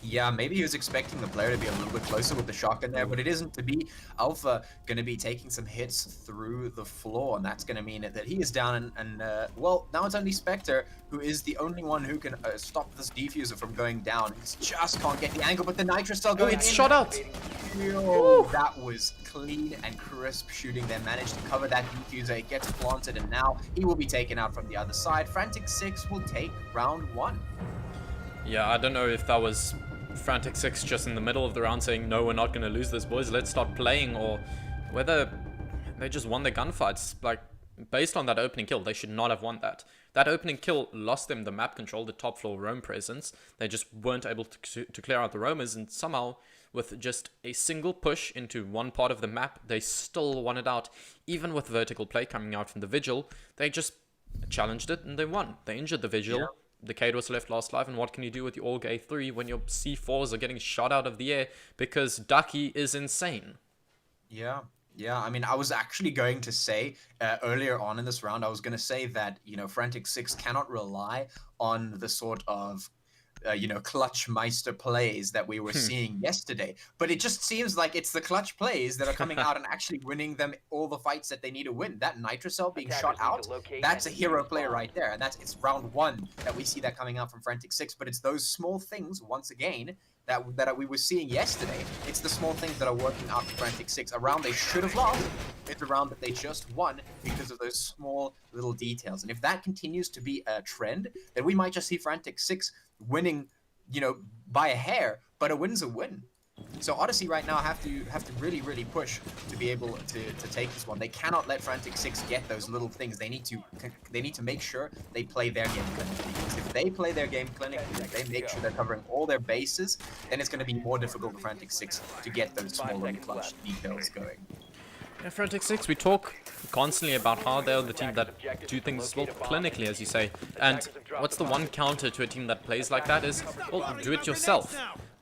Yeah, maybe he was expecting the player to be a little bit closer with the shotgun there, but it isn't to be. Alpha going to be taking some hits through the floor, and that's going to mean that he is down, and well, now it's only Spectre who is the only one who can stop this defuser from going down. He just can't get the angle, but the nitro cell going it's shot out. Oh, that was clean and crisp shooting. They managed to cover that defuser. It gets planted, and now he will be taken out from the other side. Frantic6 will take round 1. Yeah, I don't know if that was Frantic6 just in the middle of the round saying, no, we're not going to lose this, boys, let's start playing, or whether they just won the gunfights. Like, based on that opening kill, they should not have won that. That opening kill lost them the map control, the top floor roam presence. They just weren't able to clear out the roamers, and somehow, with just a single push into one part of the map, they still won it out. Even with vertical play coming out from the Vigil, they just challenged it and they won. They injured the Vigil. Yeah. The Cade was left last life, and what can you do with your Org A3 when your C4s are getting shot out of the air because Ducky is insane? Yeah, I mean, I was actually going to say earlier on in this round, I was going to say that, you know, Frantic6 cannot rely on the sort of you know, clutch meister plays that we were seeing yesterday. But it just seems like it's the clutch plays that are coming out and actually winning them all the fights that they need to win. That Nitrocell being shot out, that's a hero player right there. And it's round 1 that we see that coming out from Frantic6. But it's those small things, once again, that we were seeing yesterday. It's the small things that are working out for Frantic6. A round they should have lost. It's a round that they just won because of those small little details. And if that continues to be a trend, then we might just see Frantic6 winning, you know, by a hair, but a win's a win. So Odyssey right now have to really, really push to be able to take this one. They cannot let Frantic6 get those little things. They need to make sure they play their game clinically. Because if they play their game clinically, if they make sure they're covering all their bases, then it's going to be more difficult for Frantic6 to get those small little clutch details going. Yeah, Frantic6, we talk constantly about how they're the team that do things well clinically, as you say. And what's the one counter to a team that plays like that is, well, do it yourself.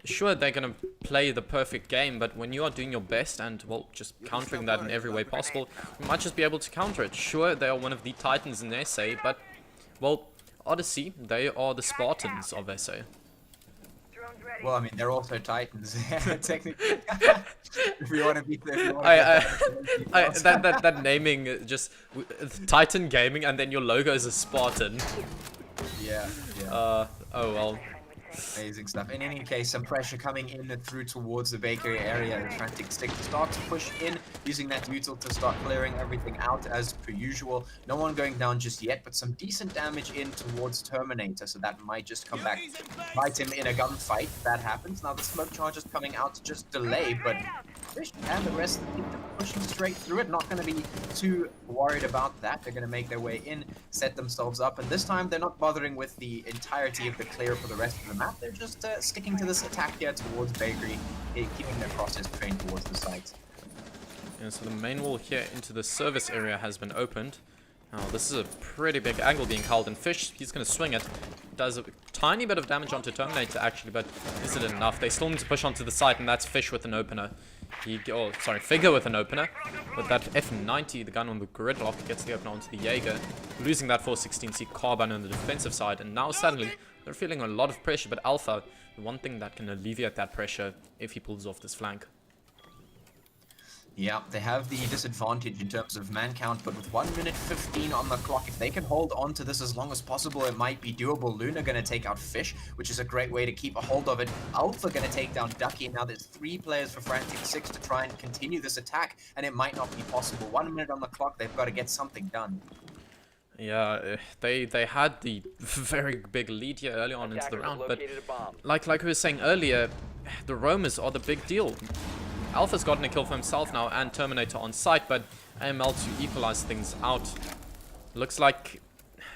sure, they're gonna play the perfect game, but when you are doing your best and, well, just countering that in every way possible, you might just be able to counter it. Sure, they are one of the titans in SA, but, well, Odyssey, they are the Spartans of SA. Well, I mean, they're also Titans, technically. If we want to be clear, That naming, just Titan Gaming, and then your logo is a Spartan. yeah. Oh well. Amazing stuff. In any case, some pressure coming in and through towards the bakery area. Frantic6 start to push in, using that util to start clearing everything out as per usual. No one going down just yet, but some decent damage in towards Terminator, so that might just come back, bite him in a gunfight if that happens. Now the smoke charge is coming out to just delay, but Fish and the rest of the team are pushing straight through it. Not going to be too worried about that. They're going to make their way in, set themselves up, and this time they're not bothering with the entirety of the clear for the rest of the map. They're just sticking to this attack here towards Bakery, keeping their crosses trained towards the site. Yeah, so the main wall here into the service area has been opened. Now this is a pretty big angle being held, and Fish, he's going to swing it. Does a tiny bit of damage onto Terminator actually, but is it enough? They still need to push onto the site, and that's Fish with an opener. Figure with an opener. With that F90, the gun on the gridlock gets the opener onto the Jaeger, losing that 416C carbine on the defensive side, and now suddenly they're feeling a lot of pressure, but Alpha, the one thing that can alleviate that pressure if he pulls off this flank. Yeah, they have the disadvantage in terms of man count, but with 1 minute 15 on the clock, if they can hold on to this as long as possible, it might be doable. Luna going to take out Fish, which is a great way to keep a hold of it. Alpha going to take down Ducky, and now there's 3 players for Frantic6 to try and continue this attack, and it might not be possible. 1 minute on the clock, they've got to get something done. Yeah, they had the very big lead here early on into the round, but like we were saying earlier, the roamers are the big deal. Alpha's gotten a kill for himself now and Terminator on site, but AML to equalize things out. Looks like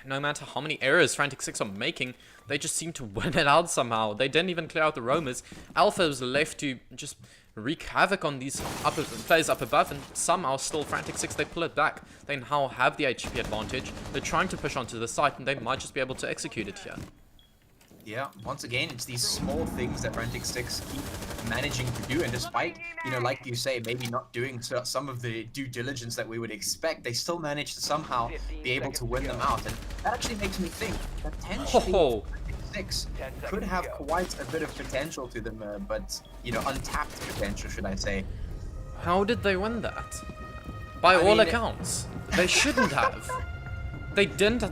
no matter how many errors Frantic6 are making, they just seem to win it out somehow. They didn't even clear out the roamers. Alpha was left to just wreak havoc on these players up above, and somehow still Frantic6, they pull it back. They now have the HP advantage. They're trying to push onto the site, and they might just be able to execute it here. Yeah, once again, it's these small things that Frantic6 keep managing to do, and despite, you know, like you say, maybe not doing some of the due diligence that we would expect, they still manage to somehow be able to win them out, and that actually makes me think that potentially Frantic6 could have quite a bit of potential to them, but, you know, untapped potential, should I say. How did they win that? By all accounts, they shouldn't have. They didn't.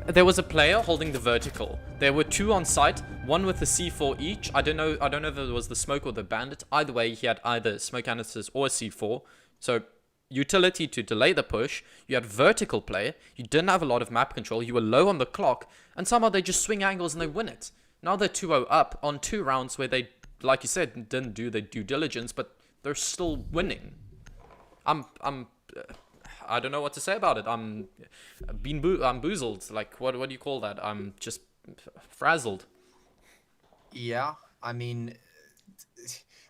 There was a player holding the vertical. There were 2 on site, one with the C4 each. I don't know if it was the smoke or the bandit. Either way, he had either smoke canisters or a C4. So utility to delay the push. You had vertical play. You didn't have a lot of map control. You were low on the clock, and somehow they just swing angles and they win it. Now they're 2-0 up on 2 rounds where they, like you said, didn't do their due diligence, but they're still winning. I don't know what to say about it. I'm boozled. Like, what do you call that? I'm just frazzled. Yeah, I mean,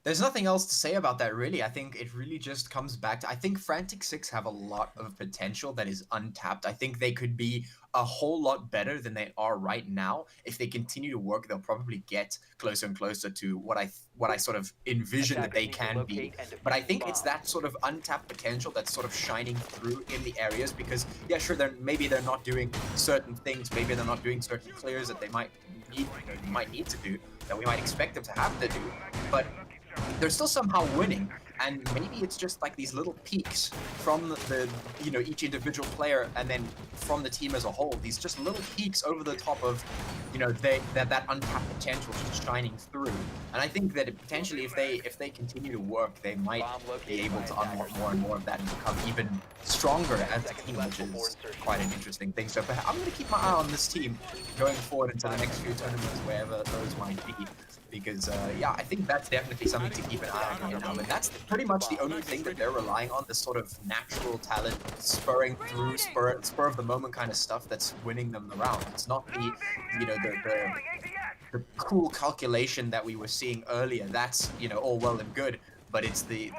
there's nothing else to say about that, really. I think it really just comes back to, I think Frantic6 have a lot of potential that is untapped. I think they could be a whole lot better than they are right now. If they continue to work, they'll probably get closer and closer to what I sort of envision that they can be. But I think it's that sort of untapped potential that's sort of shining through in the areas, because, yeah, sure, maybe they're not doing certain things, maybe they're not doing certain clears that they might need to do, that we might expect them to have to do, but they're still somehow winning. And maybe it's just like these little peaks from the you know, each individual player, and then from the team as a whole, these just little peaks over the top of, you know, that untapped potential just shining through. And I think that potentially if they continue to work, they might be able to unlock more and more of that and become even stronger as a team, which is quite an interesting thing. So I'm going to keep my eye on this team going forward into the next few tournaments, wherever those might be. Because, yeah, I think that's definitely something to keep an eye on right now. And that's pretty much the only thing that they're relying on, this sort of natural talent, spurring through, spur of the moment kind of stuff that's winning them the round. It's not the, you know, the cool calculation that we were seeing earlier. That's, you know, all well and good. But it's the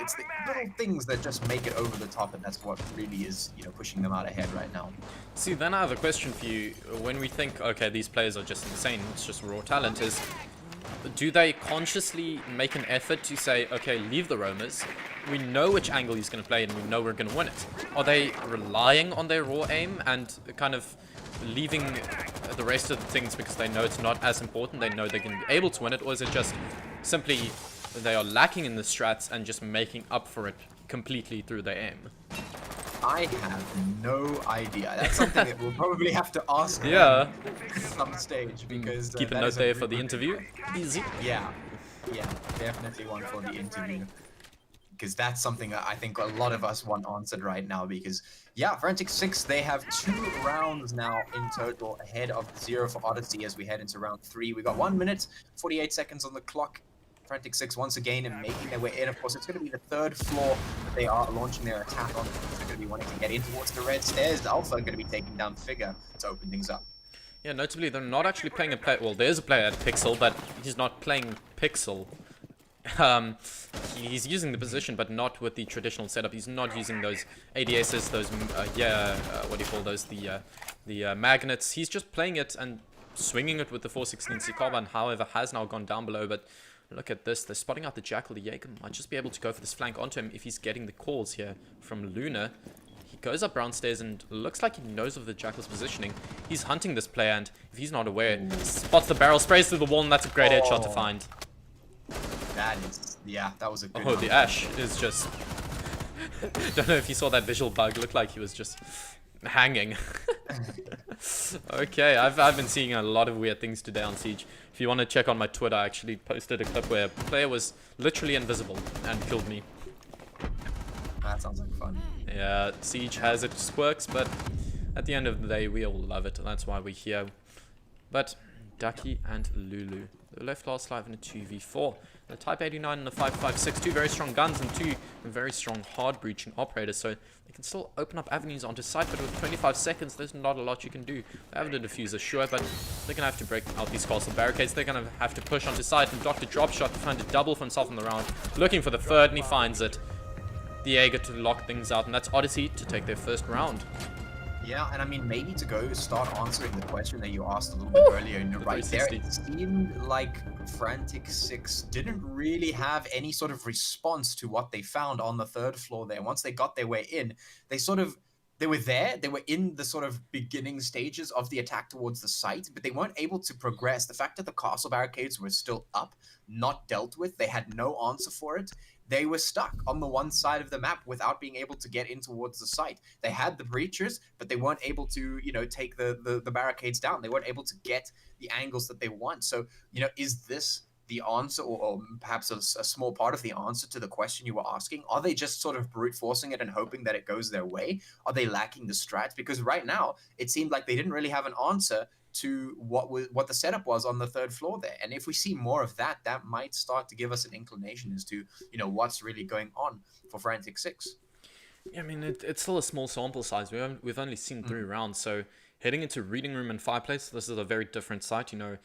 little things that just make it over the top, and that's what really is, you know, pushing them out ahead right now. See, then I have a question for you. When we think, okay, these players are just insane, it's just raw talent, is do they consciously make an effort to say, okay, leave the roamers, we know which angle he's going to play and we know we're going to win it? Are they relying on their raw aim and kind of leaving the rest of the things because they know it's not as important, they know they're going to be able to win it? Or is it just simply they are lacking in the strats and just making up for it completely through their aim? I have no idea. That's something that we'll probably have to ask Yeah. at some stage, because Keep a that note is there for really the interview. Easy. Yeah, definitely one for the interview. Because that's something that I think a lot of us want answered right now. Because, yeah, Frantic6, they have 2 rounds now in total ahead of 0 for Odyssey as we head into round 3. We got 1 minute, 48 seconds on the clock. Frantic6 once again and making their way in. Of course, it's going to be the 3rd floor that they are launching their attack on. They're going to be wanting to get in towards the red stairs. Alpha are going to be taking down Figure to open things up. Yeah, notably, they're not actually playing a player. Well, there's a player at Pixel, but he's not playing Pixel. He's using the position, but not with the traditional setup. He's not using those ADSs, those what do you call those? The magnets. He's just playing it and swinging it with the 416C carbine. However, has now gone down below. But look at this. They're spotting out the Jackal. The Jaeger might just be able to go for this flank onto him if he's getting the calls here from Luna. He goes up brown stairs and looks like he knows of the Jackal's positioning. He's hunting this player, and if he's not aware, spots the barrel, sprays through the wall, and that's a great headshot to find. That is, yeah, that was a good Oh, one. the Ash is just... Don't know if you saw that visual bug. Looked like he was just hanging. Okay, I've been seeing a lot of weird things today on Siege. If you want to check on my Twitter, I actually posted a clip where a player was literally invisible and killed me. That sounds like fun. Yeah, Siege has its quirks, but at the end of the day, we all love it, and that's why we're here. But Ducky and Lulu, the left last live in a 2v4. The Type 89 and the 5.56, 2 very strong guns and 2 very strong hard breaching operators, so they can still open up avenues onto site, but with 25 seconds, there's not a lot you can do. They have the diffuser, sure, but they're going to have to break out these castle barricades. They're going to have to push onto site, and Dr. Dropshot to find a double for himself in the round, looking for the 3rd, and he finds it. The Jaeger to lock things out, and that's Odyssey to take their 1st round. Yeah, and I mean, maybe to go start answering the question that you asked a little bit earlier in the right there, it seemed like Frantic6 didn't really have any sort of response to what they found on the 3rd floor there. Once they got their way in, they were there, they were in the sort of beginning stages of the attack towards the site, but they weren't able to progress. The fact that the castle barricades were still up, not dealt with, they had no answer for it. They were stuck on the one side of the map without being able to get in towards the site. They had the breachers, but they weren't able to, you know, take the barricades down. They weren't able to get the angles that they want. So, you know, is this the answer, or perhaps a small part of the answer to the question you were asking? Are they just sort of brute forcing it and hoping that it goes their way? Are they lacking the strats? Because right now, it seemed like they didn't really have an answer to what the setup was on the 3rd floor there. And if we see more of that, that might start to give us an inclination as to, you know, what's really going on for Frantic6. Yeah, I mean, it's still a small sample size. We've only seen 3 rounds, so heading into Reading Room and Fireplace, this is a very different site, you know.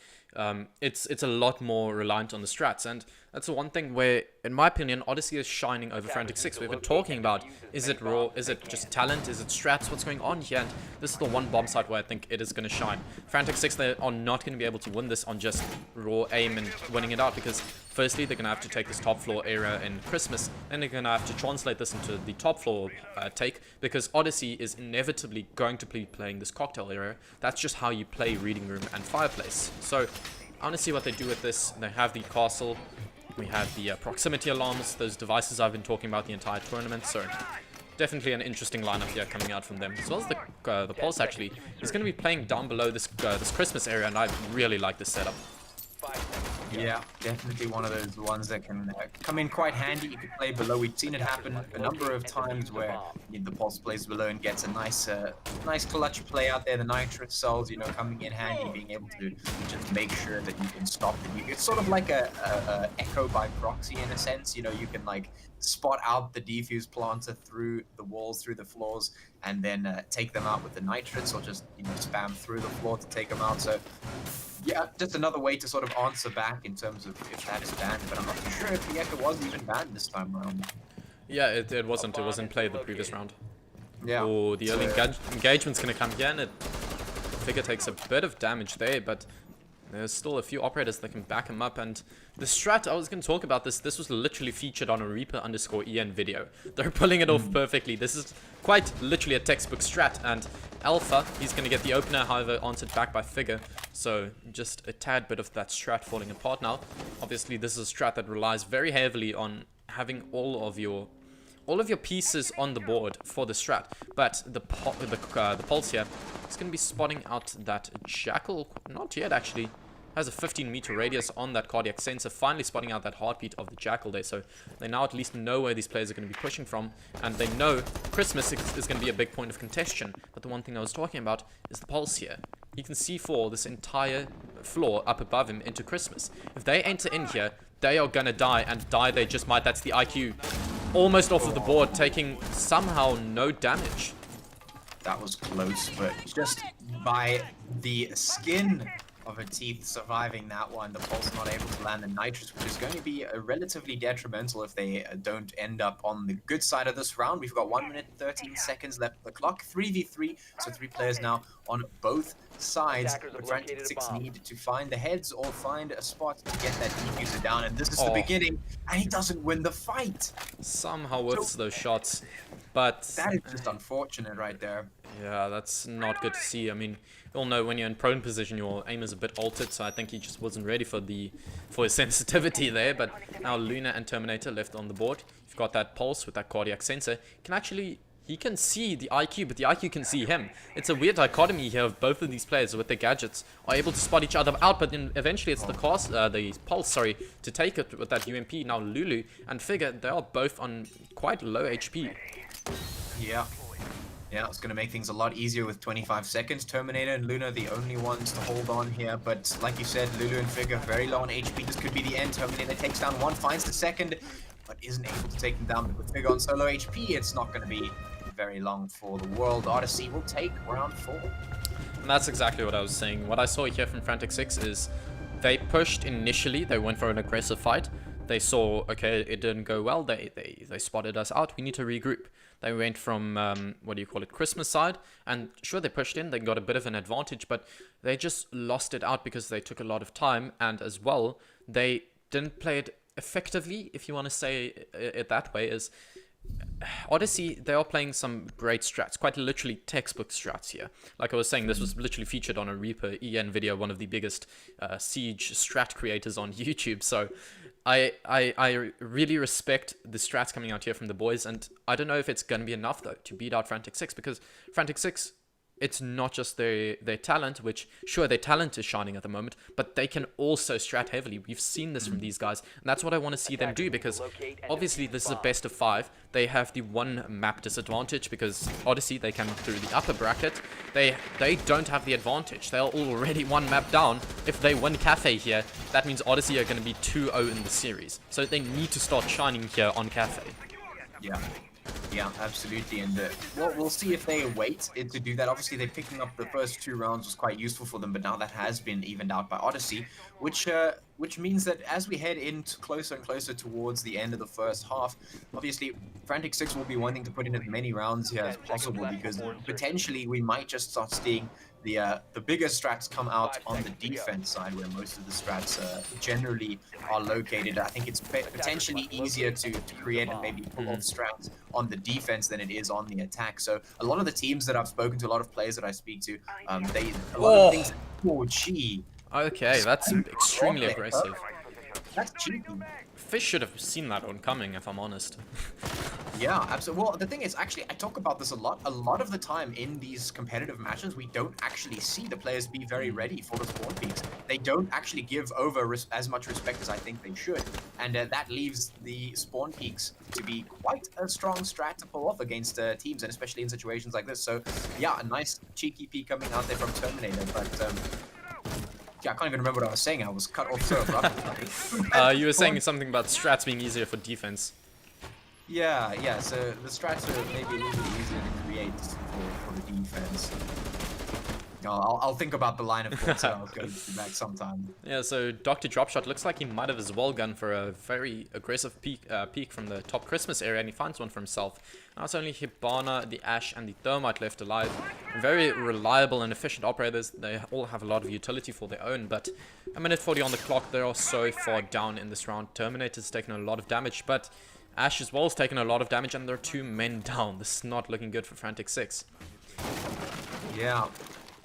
It's a lot more reliant on the strats, and that's the one thing where, in my opinion, Odyssey is shining over Frantic6. We've been talking about, is it raw, is it just talent, is it strats, what's going on here? And this is the one bomb site where I think it is going to shine. Frantic6, they are not going to be able to win this on just raw aim and winning it out, because firstly, they're going to have to take this top floor area in Christmas, then they're going to have to translate this into the top floor take, because Odyssey is inevitably going to be playing this cocktail area. That's just how you play Reading Room and Fireplace. So I want to see what they do with this. They have the castle, we have the proximity alarms, those devices I've been talking about the entire tournament, so definitely an interesting lineup here coming out from them. As well as the Pulse, actually, is going to be playing down below this Christmas area, and I really like this setup. Yeah, definitely one of those ones that can come in quite handy. You could play below. We've seen it happen a number of times where the Pulse plays below and gets a nice clutch play out there. The Nitrous cells, you know, coming in handy, being able to just make sure that you can stop them. It's sort of like a echo by proxy in a sense. You know, you can like spot out the defuse planter through the walls, through the floors, and then take them out with the Nitrates, or just, you know, spam through the floor to take them out. So yeah, just another way to sort of answer back in terms of if that is banned, but I'm not too sure if the Echo was even banned this time around. Yeah, it wasn't. It was in play the previous round. Yeah. Oh, the early engagement's going to come here, and Figure takes a bit of damage there, but There's still a few operators that can back him up, and the strat, I was going to talk about this, this was literally featured on a Reaper_EN video. They're pulling it off perfectly. This is quite literally a textbook strat, and Alpha, he's going to get the opener, however, answered back by Figure, so just a tad bit of that strat falling apart now. Obviously, this is a strat that relies very heavily on having all of your pieces on the board for the strat, but the Pulse here is going to be spotting out that Jackal, not yet actually, has a 15-meter radius on that cardiac sensor, finally spotting out that heartbeat of the Jackal there, so they now at least know where these players are going to be pushing from, and they know Christmas is going to be a big point of contention. But the one thing I was talking about is the Pulse here. You can see for this entire floor up above him into Christmas. If they enter in here, they are going to die, and die they just might. That's the IQ. Almost off of the board, taking somehow no damage. That was close, but just by the skin of her teeth surviving that one, the Pulse not able to land the nitrous, which is going to be relatively detrimental if they don't end up on the good side of this round. We've got 1 minute 13 seconds left on the clock, 3v3, so 3 players now on both sides. But Frantic6 need to find the heads or find a spot to get that defuser down, and this is the beginning, and he doesn't win the fight. Somehow whiffs those shots, but that is just unfortunate right there. Yeah, that's not good to see. I mean, you all know when you're in prone position, your aim is a bit altered, so I think he just wasn't ready for his sensitivity there. But now Luna and Terminator left on the board. You've got that Pulse with that cardiac sensor. He can see the IQ, but the IQ can see him. It's a weird dichotomy here of both of these players with their gadgets are able to spot each other out, but then eventually it's the Pulse, to take it with that UMP. Now Lulu and Figure, they are both on quite low HP. Yeah. Yeah, it's going to make things a lot easier with 25 seconds. Terminator and Luna the only ones to hold on here, but like you said, Lulu and Figure very low on HP. This could be the end. Terminator takes down one, finds the second, but isn't able to take him down. But with Figure on solo HP, it's not going to be very long for the world. Odyssey will take round 4. And that's exactly what I was saying. What I saw here from Frantic6 is they pushed initially, they went for an aggressive fight. They saw, okay, it didn't go well, they spotted us out, we need to regroup. They went from, Christmas side, and sure, they pushed in, they got a bit of an advantage, but they just lost it out because they took a lot of time, and as well, they didn't play it effectively, if you want to say it that way, is Odyssey, they are playing some great strats, quite literally textbook strats here. Like I was saying, this was literally featured on a Reaper_EN video, one of the biggest Siege strat creators on YouTube, so I really respect the strats coming out here from the boys, and I don't know if it's going to be enough, though, to beat out Frantic6, because Frantic6, it's not just their talent, which, sure, their talent is shining at the moment, but they can also strat heavily. We've seen this from these guys, and that's what I want to see them do, because obviously this is a best of 5. They have the 1 map disadvantage, because Odyssey, they come through the upper bracket. They don't have the advantage. They're already 1 map down. If they win Cafe here, that means Odyssey are going to be 2-0 in the series. So they need to start shining here on Cafe. Yeah, absolutely, and we'll see if they wait to do that. Obviously, they picking up the first 2 rounds was quite useful for them, but now that has been evened out by Odyssey, which means that as we head into closer and closer towards the end of the first half, obviously, Frantic6 will be wanting to put in as many rounds here as possible, because potentially we might just start seeing the bigger strats come out on the defense side, where most of the strats generally are located. I think it's potentially easier to create and maybe pull off strats on the defense than it is on the attack. So a lot of the teams that I've spoken to, a lot of players that I speak to, a lot of things. Oh, gee. Okay, that's extremely aggressive. That's cheeky. Fish should have seen that one coming, if I'm honest. Yeah, absolutely. Well, the thing is, actually, I talk about this a lot. A lot of the time in these competitive matches, we don't actually see the players be very ready for the spawn peaks. They don't actually give over as much respect as I think they should. And that leaves the spawn peaks to be quite a strong strat to pull off against teams, and especially in situations like this. So, yeah, a nice cheeky peek coming out there from Terminator, but... yeah, I can't even remember what I was saying. I was cut off so abruptly. You were saying something about strats being easier for defense. Yeah, so the strats are maybe a little bit easier to create for the defense. I'll think about the line of thoughts that I was going to back sometime. Yeah, so Dr. Dropshot looks like he might have as well gone for a very aggressive peek from the top Christmas area, and he finds one for himself. Now it's only Hibana, the Ash, and the Thermite left alive. Very reliable and efficient operators. They all have a lot of utility for their own, but a minute 40 on the clock. They are so far down in this round. Terminator's taken a lot of damage, but Ash as well has taken a lot of damage, and there are 2 men down. This is not looking good for Frantic6. Yeah.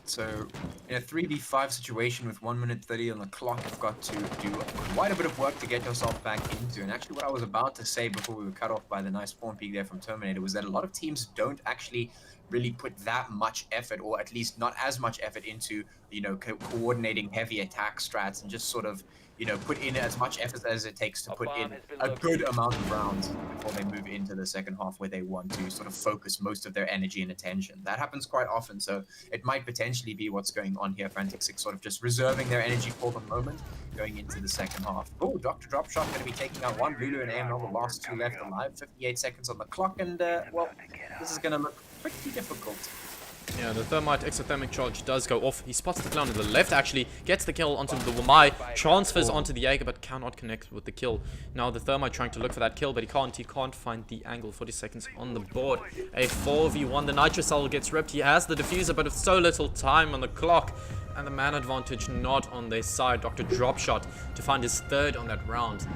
So, in a 3v5 situation with 1 minute 30 on the clock, you've got to do quite a bit of work to get yourself back into. And actually, what I was about to say before we were cut off by the nice spawn peek there from Terminator was that a lot of teams don't actually really put that much effort, or at least not as much effort into, you know, coordinating heavy attack strats and just sort of, you know, put in as much effort as it takes to put in a good amount of rounds before they move into the second half, where they want to sort of focus most of their energy and attention. That happens quite often, so it might potentially be what's going on here. Frantic6 sort of just reserving their energy for the moment, going into the second half. Oh, Dr. Dropshot going to be taking out one. Lulu and AML, the last 2 left alive. 58 seconds on the clock, and, well, this is going to look pretty difficult. Yeah, the Thermite exothermic charge does go off. He spots the clown on the left, actually, gets the kill onto the Wamai, transfers onto the Jaeger, but cannot connect with the kill. Now the Thermite trying to look for that kill, but he can't find the angle. 40 seconds on the board. A 4v1, the Nitrocell gets ripped. He has the diffuser, but with so little time on the clock, and the man advantage not on their side. Dr. Dropshot to find his 3rd on that round.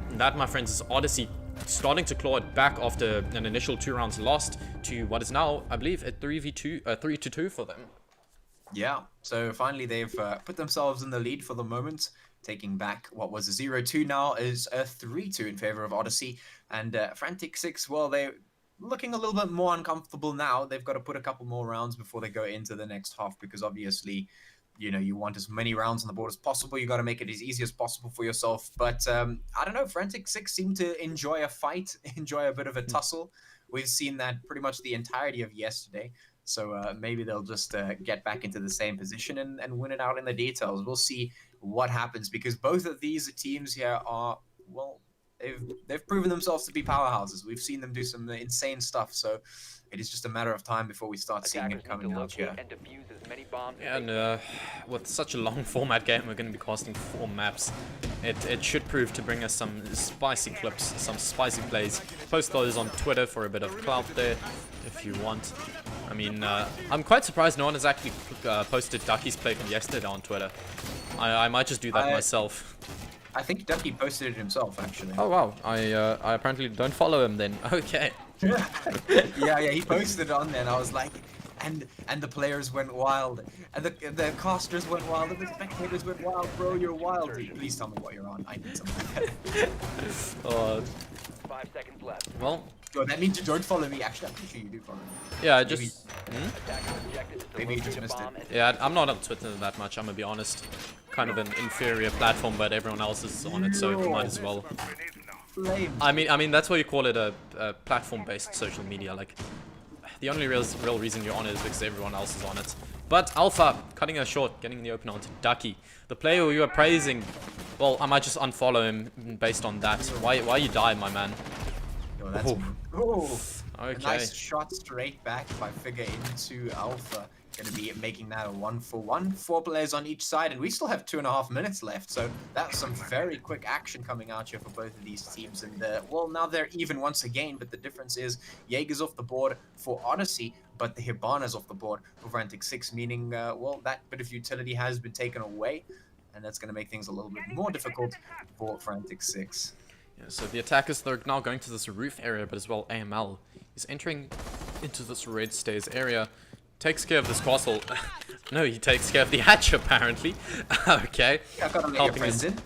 And that, my friends, is Odyssey starting to claw it back after an initial 2 rounds lost to what is now, I believe, a 3-2 for them. Yeah, so finally they've put themselves in the lead for the moment, taking back what was a 0-2 now is a 3-2 in favor of Odyssey. And Frantic6, well, they're looking a little bit more uncomfortable now. They've got to put a couple more rounds before they go into the next half, because obviously, you know, you want as many rounds on the board as possible. You got to make it as easy as possible for yourself. But I don't know, Frantic6 seem to enjoy a fight, enjoy a bit of a tussle. We've seen that pretty much the entirety of yesterday. So maybe they'll just get back into the same position and win it out in the details. We'll see what happens, because both of these teams here are, well, they've proven themselves to be powerhouses. We've seen them do some insane stuff. So it is just a matter of time before we start seeing it coming out here. Yeah, and with such a long format game, we're going to be casting 4 maps. It should prove to bring us some spicy clips, some spicy plays. Post those on Twitter for a bit of clout there, if you want. I mean, I'm quite surprised no one has actually posted Ducky's play from yesterday on Twitter. I might just do that myself. I think Ducky posted it himself, actually. Oh wow, I apparently don't follow him then. Okay. yeah, he posted it on there, and I was like, and the players went wild, and the casters went wild, and the spectators went wild. Bro, you're wild. Please tell me what you're on. I need something. 5 seconds left. Well, yo, that means you don't follow me. Actually, I'm pretty sure you do follow me. Yeah, I just. Maybe you just missed it. Yeah, I'm not on Twitter that much. I'm gonna be honest. Kind of an inferior platform, but everyone else is on it, so might as well. I mean that's why you call it a platform-based social media. Like, the only real reason you're on it is because everyone else is on it. But Alpha cutting her short, getting the opener onto Ducky, the player who you are praising. Well, I might just unfollow him based on that. Why you die, my man? Yo, that's okay. A nice shot straight back by Figure into Alpha. Going to be making that a 1-for-1. 4 players on each side, and we still have 2.5 minutes left. So that's some very quick action coming out here for both of these teams. And well, now they're even once again, but the difference is Jaeger's off the board for Odyssey, but the Hibana's off the board for Frantic6, meaning, well, that bit of utility has been taken away, and that's going to make things a little bit more difficult for Frantic6. Yeah, so the attackers, they're now going to this roof area, but as well AML is entering into this red stairs area. Takes care of this castle. No, he takes care of the hatch, apparently. Okay. Yeah,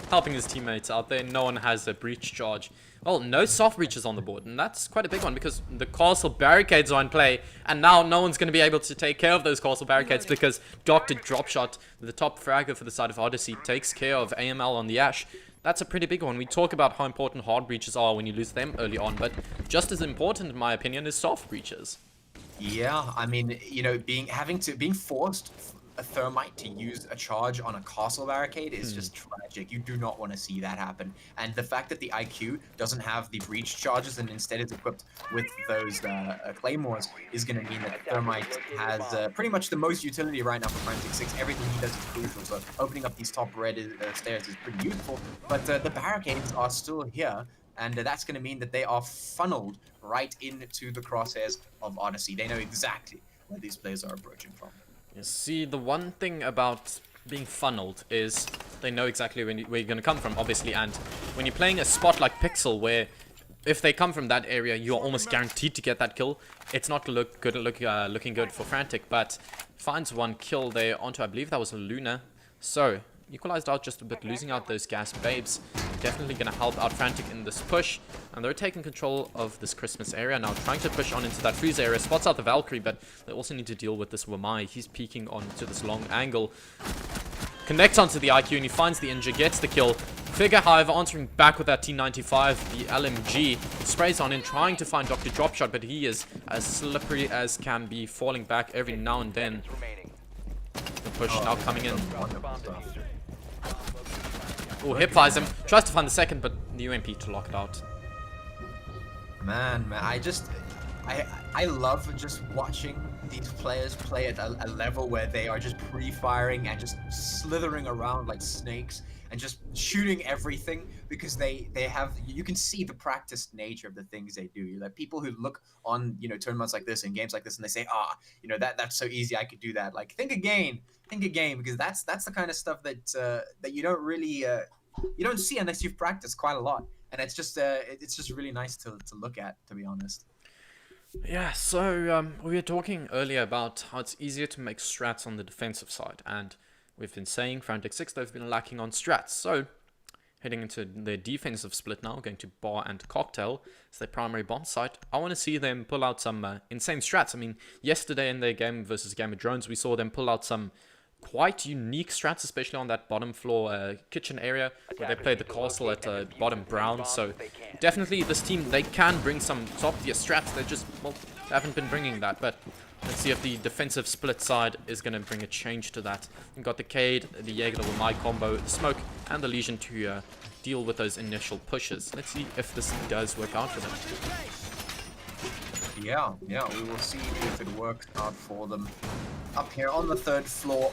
helping his teammates out there. No one has a breach charge. Well, no soft breaches on the board, and that's quite a big one, because the castle barricades are in play, and now no one's going to be able to take care of those castle barricades, because Dr. Dropshot, the top fragger for the side of Odyssey, takes care of AML on the Ash. That's a pretty big one. We talk about how important hard breaches are when you lose them early on, but just as important, in my opinion, is soft breaches. Yeah, I mean, you know, being forced a thermite to use a charge on a castle barricade is just tragic. You do not want to see that happen. And the fact that the IQ doesn't have the breach charges and instead is equipped with those claymores is going to mean that the thermite has pretty much the most utility right now for Frantic6. Everything he does is crucial. So opening up these top red stairs is pretty useful. But the barricades are still here. And that's going to mean that they are funneled right into the crosshairs of Odyssey. They know exactly where these players are approaching from. You see, the one thing about being funneled is they know exactly where you're going to come from, obviously. And when you're playing a spot like Pixel, where if they come from that area, you're almost guaranteed to get that kill. It's not looking good for Frantic, but finds one kill there onto, I believe that was Luna. So equalized out just a bit, losing out those gas babes. Definitely going to help out Frantic in this push. And they're taking control of this Christmas area now, trying to push on into that freeze area. Spots out the Valkyrie, but they also need to deal with this Wamai. He's peeking onto this long angle. Connects onto the IQ and he finds the injure, gets the kill. Figure, however, answering back with that T95, the LMG. Sprays on in, trying to find Dr. Dropshot, but he is as slippery as can be, falling back every now and then. The push now coming in. Oh, hip fires him. Tries to find the second, but the UMP to lock it out. Man, I love just watching these players play at a level where they are just pre-firing and just slithering around like snakes and just shooting everything because they have, you can see the practiced nature of the things they do. Like people who look on, you know, tournaments like this and games like this and they say, you know, that's so easy, I could do that. Like think again, because that's the kind of stuff that that you don't really you don't see unless you've practiced quite a lot. And it's just really nice to look at, to be honest. Yeah, so we were talking earlier about how it's easier to make strats on the defensive side, and we've been saying Frantic6, they've been lacking on strats. So heading into their defensive split now, going to Bar and Cocktail as their primary bomb site. I want to see them pull out some insane strats. I mean, yesterday in their game versus Game of Drones, we saw them pull out some quite unique strats, especially on that bottom floor kitchen area where they played the castle at bottom brown. So definitely this team, they can bring some top tier strats. They just, well, they haven't been bringing that. But let's see if the defensive split side is going to bring a change to that. We've got the Cade, the Jaeger with my combo, the Smoke, and the Legion to deal with those initial pushes. Let's see if this does work out for them. Yeah, we will see if it works out for them. Up here on the third floor,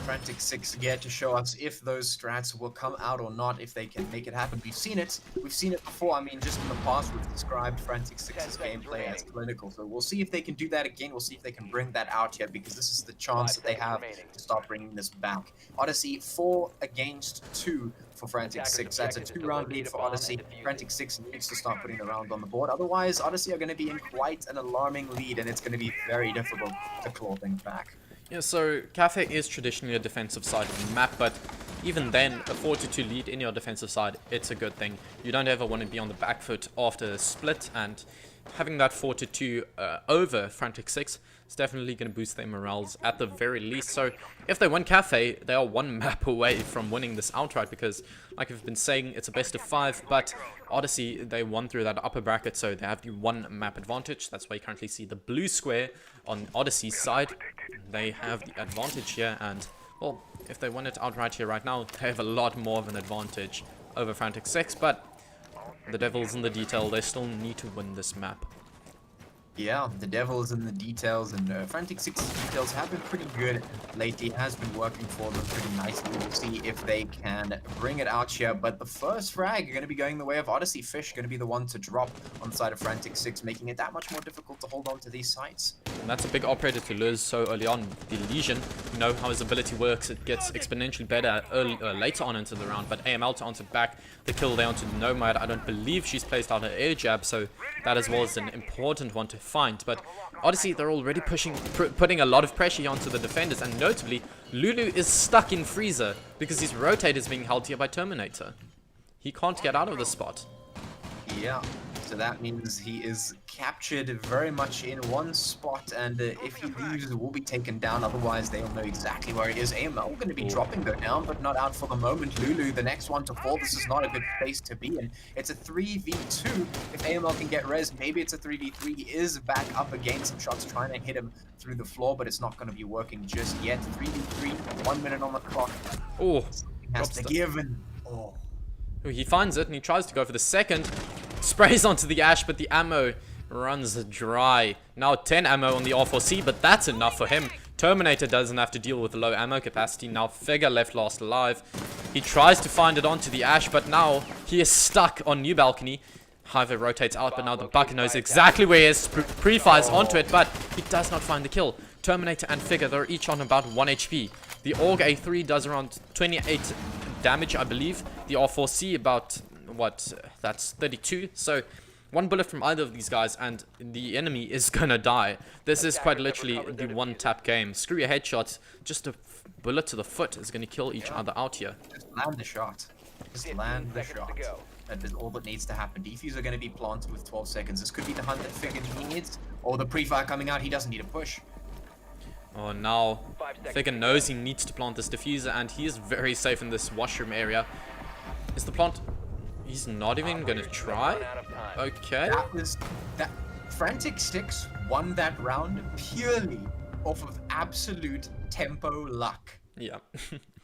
Frantic6 get to show us if those strats will come out or not, if they can make it happen. We've seen it before. I mean, just in the past, we've described Frantic6's gameplay as clinical. So we'll see if they can do that again. We'll see if they can bring that out here, because this is the chance that they have to start bringing this back. Odyssey 4 against 2 for Frantic6. That's a 2-round lead for Odyssey. Frantic6 needs to start putting the round on the board. Otherwise, Odyssey are going to be in quite an alarming lead, and it's going to be very difficult to claw things back. Yeah, so Cafe is traditionally a defensive side of the map, but even then, a 4-2 lead in your defensive side, it's a good thing. You don't ever want to be on the back foot after a split, and having that 4-2 over Frantic6 is definitely going to boost their morales at the very least. So if they win Cafe, they are one map away from winning this outright, because like I've been saying, it's a best of 5, but Odyssey, they won through that upper bracket, so they have the 1 map advantage. That's why you currently see the blue square on Odyssey's side. They have the advantage here, and well, if they win it outright here right now, they have a lot more of an advantage over Frantic6, but the devil's in the detail. They still need to win this map. Yeah, the devil's in the details, and Frantic6's details have been pretty good lately. It has been working for them pretty nicely. We'll see if they can bring it out here, but the first frag are going to be going the way of Odyssey. Fish going to be the one to drop on the side of Frantic6, making it that much more difficult to hold on to these sites. And that's a big operator to lose so early on. The Legion, you know how his ability works. It gets exponentially better later on into the round, but AML to answer back the kill there onto Nomad. I don't believe she's placed out her air jab, so that as well is an important one to find. But Odyssey, they're already putting a lot of pressure onto the defenders, and notably Lulu is stuck in freezer because his rotate is being held here by Terminator. He can't get out of the spot. Yeah, So that means he is captured very much in one spot, and if he leaves, will be taken down. Otherwise, they'll know exactly where he is. AML going to be dropping though down, but not out for the moment. Lulu, the next one to fall. This is not a good place to be in. It's a 3v2. If AML can get res, maybe it's a 3v3. He is back up again. Some shots trying to hit him through the floor, but it's not going to be working just yet. 3v3, 1 minute on the clock. Oh, Has to give and he finds it and he tries to go for the second. Sprays onto the ash, but the ammo runs dry. Now 10 ammo on the R4C, but that's enough for him. Terminator doesn't have to deal with the low ammo capacity. Now Figure left last alive. He tries to find it onto the ash, but now he is stuck on New Balcony. Hiver rotates out, but now the Bucker knows exactly where he is. Pre-fires onto it, but he does not find the kill. Terminator and Figure, they're each on about 1 HP. The AUG A3 does around 28 damage, I believe. The R4C about, what, that's 32. So 1 bullet from either of these guys and the enemy is gonna die. This is quite literally the one-tap game. Screw your headshot, just a bullet to the foot is gonna kill each other out here. just land the shot. Just land the shot. That is all that needs to happen. Defuse are going to be planted with 12 seconds. This could be the hunt that Figure needs, or the pre-fire coming out. He doesn't need a push. Oh, now Figure knows he needs to plant this diffuser, and he is very safe in this washroom area. Is the plant... He's not even going to try? Okay. That Frantic6 won that round purely off of absolute tempo luck. Yeah.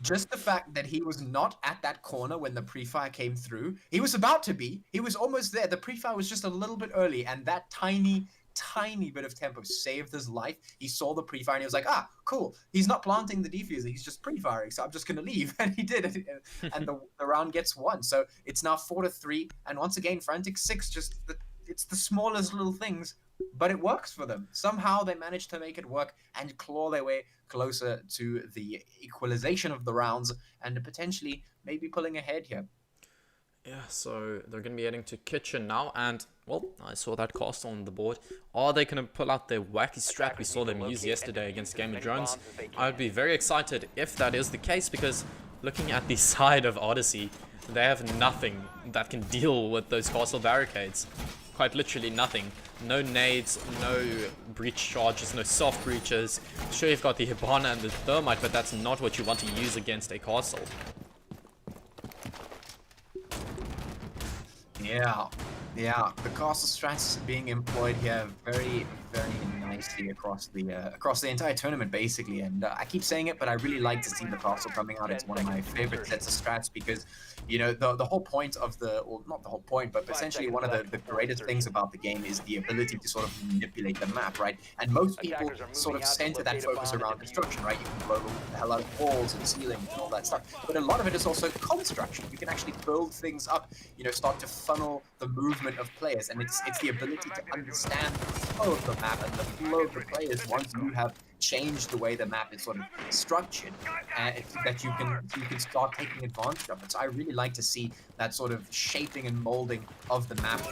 Just the fact that he was not at that corner when the pre-fire came through. He was about to be. He was almost there. The pre-fire was just a little bit early, and that tiny bit of tempo saved his life. He saw the pre-fire and he was like, ah, cool. He's not planting the defuser. He's just pre-firing, so I'm just going to leave. And he did. And the round gets won. So it's now 4-3. And once again, Frantic6 just... It's the smallest little things, but it works for them. Somehow they managed to make it work and claw their way closer to the equalization of the rounds and potentially maybe pulling ahead here. Yeah, so they're going to be heading to kitchen now, and, well, I saw that cost on the board. Are they going to pull out their wacky strat we saw them use yesterday against Game of Drones? I would be very excited if that is the case, because looking at the side of Odyssey, they have nothing that can deal with those castle barricades. Quite literally nothing. No nades, no breach charges, no soft breaches. Sure, you've got the Hibana and the Thermite, but that's not what you want to use against a castle. Yeah, the castle strats being employed here very nicely across the entire tournament, basically. And I keep saying it, but I really like to see the castle coming out. It's one of my favorite sets of strats because, you know, the whole point of well, not the whole point, but essentially one of the greatest things about the game is the ability to sort of manipulate the map, right? And most people sort of center that focus around destruction, right? You can blow the hell out of walls and ceilings and all that stuff. But a lot of it is also construction. You can actually build things up, you know, start to funnel the movement of players, and it's the ability to understand the flow of the map and the flow of the players once you have changed the way the map is sort of structured, that you can start taking advantage of it. So I really like to see that sort of shaping and molding of the map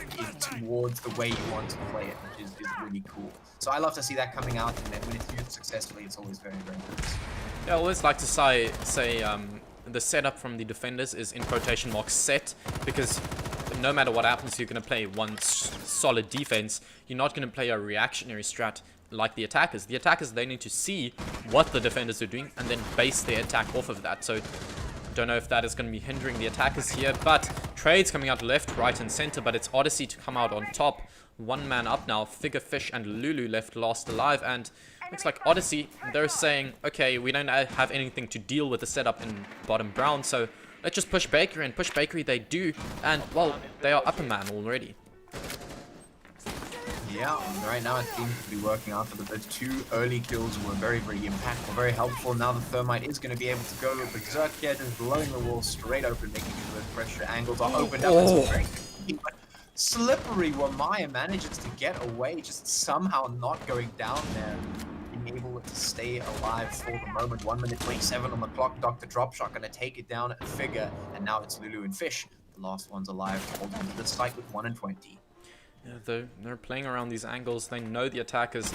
towards the way you want to play it, which is really cool. So I love to see that coming out, and then when it's used successfully, it's always very nice. Yeah, I always like to say the setup from the defenders is in quotation marks set, because no matter what happens, you're going to play one solid defense. You're not going to play a reactionary strat like the attackers. The attackers, they need to see what the defenders are doing and then base their attack off of that. So don't know if that is going to be hindering the attackers here, but trades coming out left, right and center, but it's Odyssey to come out on top. One man up now. Figure, Fish and Lulu left last alive, and looks like Odyssey, they're saying, okay, we don't have anything to deal with the setup in bottom brown, so let's just push Bakery, and push Bakery they do, and, well, they are up a man already. Yeah, right now it seems to be working out, but the two early kills were very impactful, very helpful. Now the Thermite is going to be able to go berserk here, just blowing the wall straight open, making sure those pressure angles are opened up. But slippery Wamaya manages to get away, just somehow not going down there. Being able to stay alive for the moment. 1 minute 27 on the clock. Dr. Dropshot going to take it down at Figure, and now it's Lulu and Fish. The last one's alive, holding to the site with 1 and 20. Yeah, they're playing around these angles. They know the attackers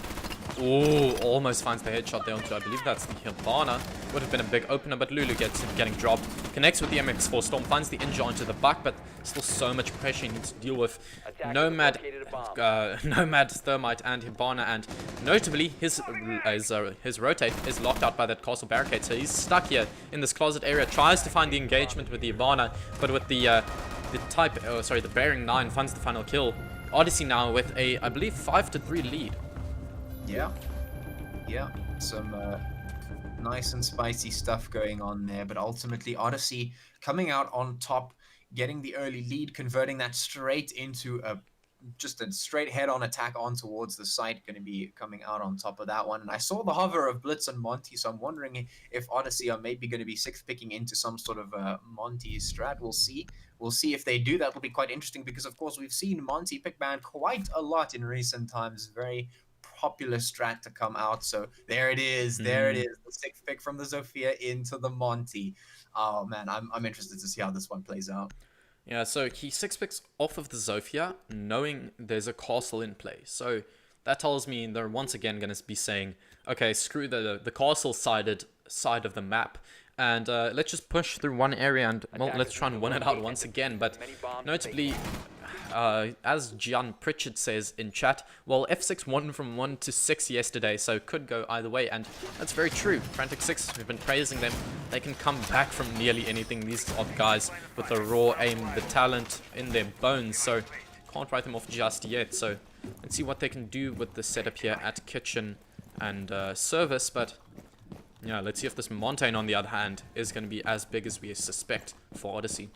Oh, almost finds the headshot there onto, I believe that's the Hibana. Would have been a big opener, but Lulu gets him getting dropped. Connects with the MX4 Storm, finds the injure onto the back, but still so much pressure he needs to deal with. Nomad, Nomad, Thermite, and Hibana, and notably, his rotate is locked out by that castle barricade, so he's stuck here in this closet area, tries to find the engagement with the Hibana, but with the bearing 9 finds the final kill. Odyssey now with a, I believe, 5-3 lead. Yeah, some nice and spicy stuff going on there, but ultimately Odyssey coming out on top, getting the early lead, converting that straight into just a straight head-on attack on towards the site, going to be coming out on top of that one. And I saw the hover of Blitz and Monty, so I'm wondering if Odyssey are maybe going to be sixth picking into some sort of Monty strat. We'll see. We'll see if they do. That will be quite interesting because, of course, we've seen Monty pick ban quite a lot in recent times. Very popular strat to come out. So there it is. There it is. The sixth pick from the Zofia into the Monty. Oh, man, I'm interested to see how this one plays out. Yeah, so he 6 picks off of the Zofia, knowing there's a castle in play. So that tells me they're once again going to be saying, okay, screw the castle-sided side of the map, and let's just push through one area and, well, let's try and win it out once again. But notably, as Gian Pritchard says in chat, well, F6 won from 1 to 6 yesterday, so could go either way, and that's very true. Frantic6, we've been praising them. They can come back from nearly anything. These are the guys with the raw aim, the talent in their bones, so can't write them off just yet. So let's see what they can do with the setup here at Kitchen and Service, but yeah, let's see if this Montaigne, on the other hand, is going to be as big as we suspect for Odyssey.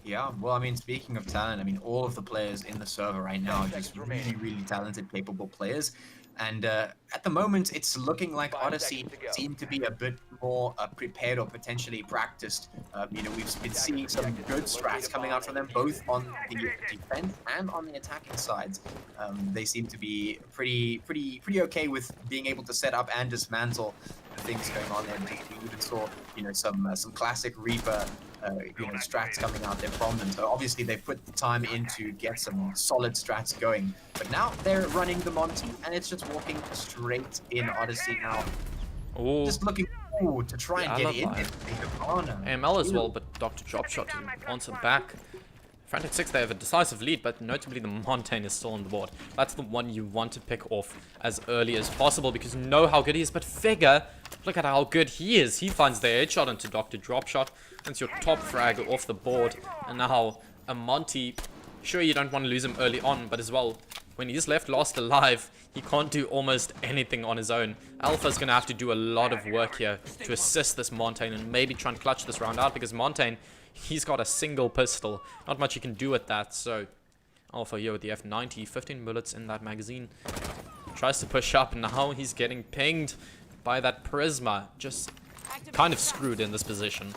Yeah, well, I mean, speaking of talent, I mean, all of the players in the server right now are just really, really talented, capable players. And at the moment, it's looking like Odyssey seem to be a bit more prepared or potentially practiced. You know, we've been seeing some good strats coming out from them, both on the defense and on the attacking sides. They seem to be pretty okay with being able to set up and dismantle the things going on there. We even saw, you know, some classic Reaper strats coming out there from them. So obviously they've put the time in to get some solid strats going. But now they're running the Monty, and it's just walking straight in Odyssey now. Oh, Just looking to try and get in. AML as well, but Dr. Dropshot to answer back. Frantic6, they have a decisive lead, but notably the Montaigne is still on the board. That's the one you want to pick off as early as possible because you know how good he is. But Figure, look at how good he is. He finds the headshot into Dr. Dropshot. That's your top frag off the board. And now a Monty, sure you don't want to lose him early on, but as well, when he's left last alive, he can't do almost anything on his own. Alpha's going to have to do a lot of work here to assist this Montaigne and maybe try and clutch this round out because Montaigne, he's got a single pistol. Not much you can do with that, so Alpha here with the F90, 15 bullets in that magazine. Tries to push up, and now he's getting pinged by that Prisma. Just kind of screwed in this position.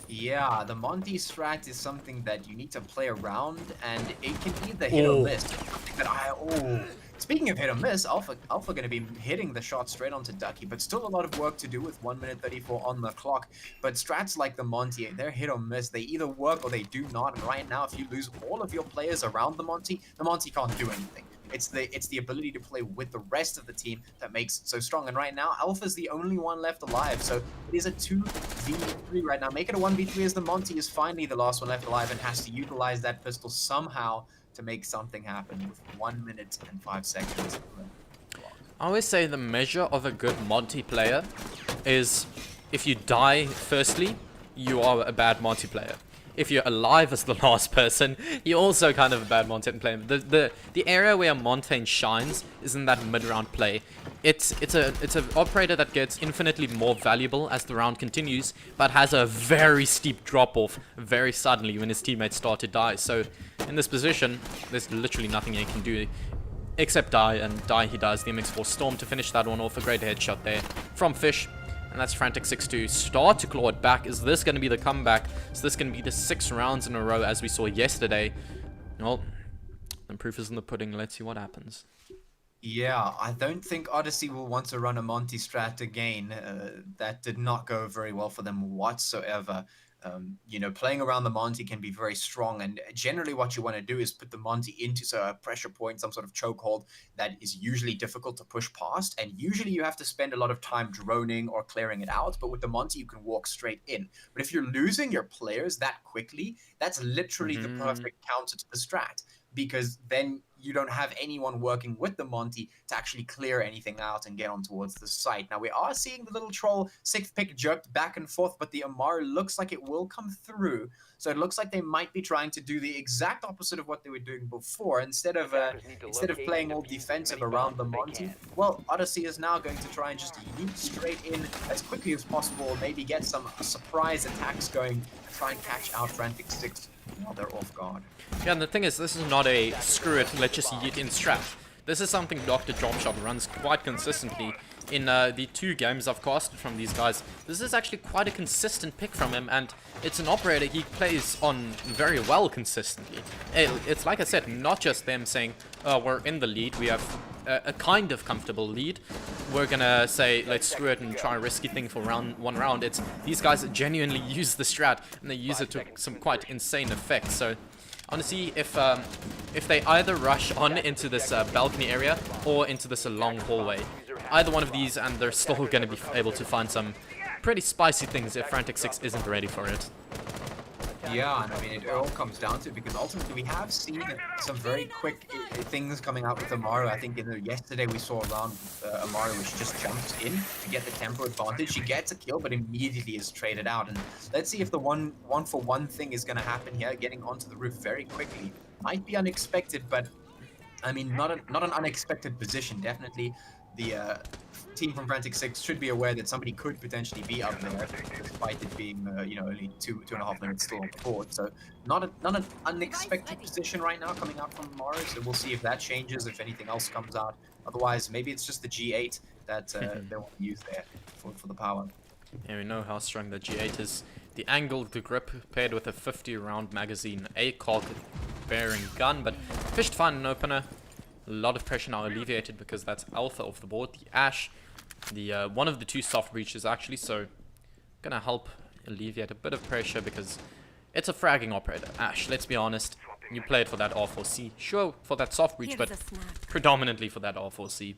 Yeah, the Monty strat is something that you need to play around, and it can either hit or miss. Speaking of hit or miss, Alpha going to be hitting the shot straight onto Ducky, but still a lot of work to do with 1 minute 34 on the clock. But strats like the Monty, they're hit or miss. They either work or they do not. And right now, if you lose all of your players around the Monty can't do anything. It's the ability to play with the rest of the team that makes it so strong. And right now, Alpha's the only one left alive. So it is a 2v3 right now. Make it a 1v3 as the Monty is finally the last one left alive and has to utilize that pistol somehow to make something happen with 1 minute and 5 seconds. I always say the measure of a good Monty player is if you die firstly, you are a bad Monty player. If you're alive as the last person, you're also kind of a bad Montaigne player. The area where Montaigne shines is in that mid-round play. It's an operator that gets infinitely more valuable as the round continues, but has a very steep drop-off very suddenly when his teammates start to die. So in this position, there's literally nothing he can do except die, and die he does. The MX4 Storm to finish that one off. A great headshot there from Fish. And that's Frantic6 to start to claw it back. Is this going to be the comeback? Is this going to be the 6 rounds in a row as we saw yesterday? Well, the proof is in the pudding. Let's see what happens. Yeah, I don't think Odyssey will want to run a Monty strat again. That did not go very well for them whatsoever. You know, playing around the Monty can be very strong, and generally what you want to do is put the Monty into a pressure point, some sort of chokehold that is usually difficult to push past, and usually you have to spend a lot of time droning or clearing it out, but with the Monty you can walk straight in. But if you're losing your players that quickly, that's literally the perfect counter to the strat, because then you don't have anyone working with the Monty to actually clear anything out and get on towards the site. Now, we are seeing the little troll 6th pick jerked back and forth, but the Amaru looks like it will come through. So it looks like they might be trying to do the exact opposite of what they were doing before. Instead of playing all defensive around the Monty, well, Odyssey is now going to try and just yeet straight in as quickly as possible, maybe get some surprise attacks going to try and catch out Frantic6 while they're off guard. Yeah, and the thing is, this is not a screw it, let's just yeet in strat. This is something Dr. Dropshot runs quite consistently. In the 2 games I've casted from these guys, this is actually quite a consistent pick from him, and it's an operator he plays on very well consistently. It's like I said, not just them saying, oh, we're in the lead, we have a kind of comfortable lead, we're gonna say, let's screw it and try a risky thing for one round. It's these guys genuinely use the strat, and they use it to some quite insane effects. So I want to see if they either rush on into this balcony area or into this long hallway. Either one of these, and they're still going to be able to find some pretty spicy things if Frantic6 isn't ready for it. Yeah, and I mean, it all comes down to it, because ultimately we have seen some very quick things coming out with Amaru. I think yesterday we saw a round Amaru which just jumps in to get the tempo advantage. She gets a kill, but immediately is traded out. And let's see if the one-for-one thing is going to happen here, getting onto the roof very quickly. Might be unexpected, but I mean, not an unexpected position. Definitely the team from Frantic6 should be aware that somebody could potentially be up there, despite it being you know, only two and a half minutes still on the board. So not an unexpected position right now coming out from Amaru. So we'll see if that changes, if anything else comes out. Otherwise, maybe it's just the G8 that they want to use there for the power. Yeah, we know how strong the G8 is. The angle, the grip paired with a 50-round magazine, a cog bearing gun, but fished fine in opener. A lot of pressure now alleviated because that's alpha off the board. The Ash, the one of the 2 soft breaches actually, so gonna help alleviate a bit of pressure because it's a fragging operator. Ash, let's be honest, you play it for that R4C. Sure, for that soft breach, but predominantly for that R4C.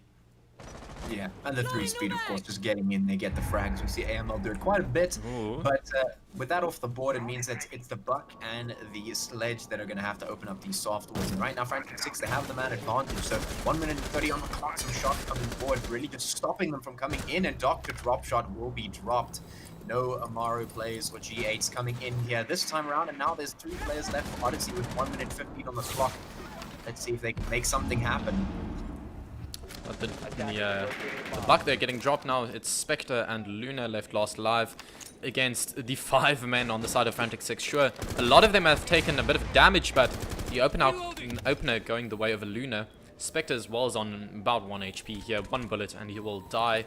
Yeah, and the 3-speed, of course, just getting in, they get the frags. We see AML do it quite a bit, but with that off the board, it means that it's the Buck and the Sledge that are going to have to open up these soft walls. And right now, Frantic6, they have the man advantage, so 1 minute and 30 on the clock, some shots coming forward, really just stopping them from coming in, and Dr. Dropshot will be dropped. No Amaru plays or G8s coming in here this time around, and now there's 3 players left for Odyssey with 1 minute 15 on the clock. Let's see if they can make something happen. But the Buck, they're getting dropped now. It's Spectre and Luna left last alive against the 5 men on the side of Frantic6. Sure, a lot of them have taken a bit of damage, but the opener going the way of a Luna. Spectre as well is on about 1 HP here, 1 bullet, and he will die.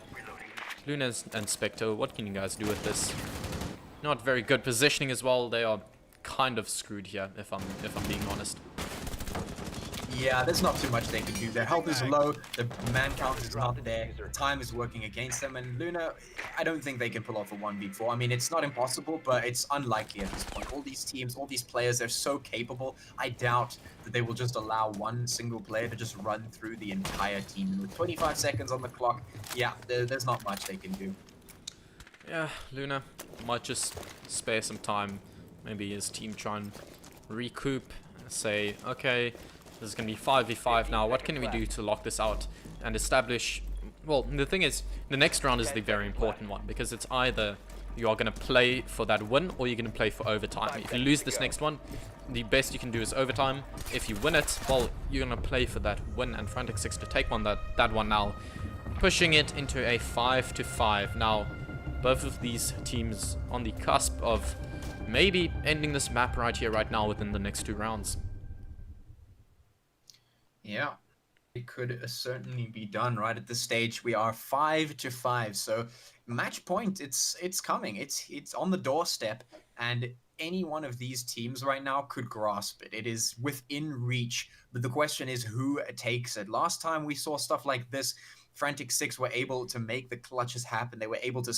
Luna and Spectre, what can you guys do with this? Not very good positioning as well. They are kind of screwed here, if I'm being honest. Yeah, there's not too much they can do. Their health is low, the man count is not there, time is working against them, and Luna, I don't think they can pull off a 1v4. I mean, it's not impossible, but it's unlikely at this point. All these teams, all these players, they're so capable. I doubt that they will just allow one single player to just run through the entire team. And with 25 seconds on the clock, yeah, there's not much they can do. Yeah, Luna might just spare some time. Maybe his team try and recoup, say, okay, this is going to be 5v5 now. What can we do to lock this out and establish... Well, the thing is, the next round is the very important one, because it's either you are going to play for that win or you're going to play for overtime. If you lose this next one, the best you can do is overtime. If you win it, well, you're going to play for that win, and Frantic6 to take that one now, pushing it into a 5-5. Now, both of these teams on the cusp of maybe ending this map right here, right now, within the next 2 rounds. Yeah, it could certainly be done right at this stage. We are 5-5, so match point, it's coming. It's on the doorstep, and any one of these teams right now could grasp it. It is within reach, but the question is who takes it. Last time we saw stuff like this, Frantic6 were able to make the clutches happen. They were able to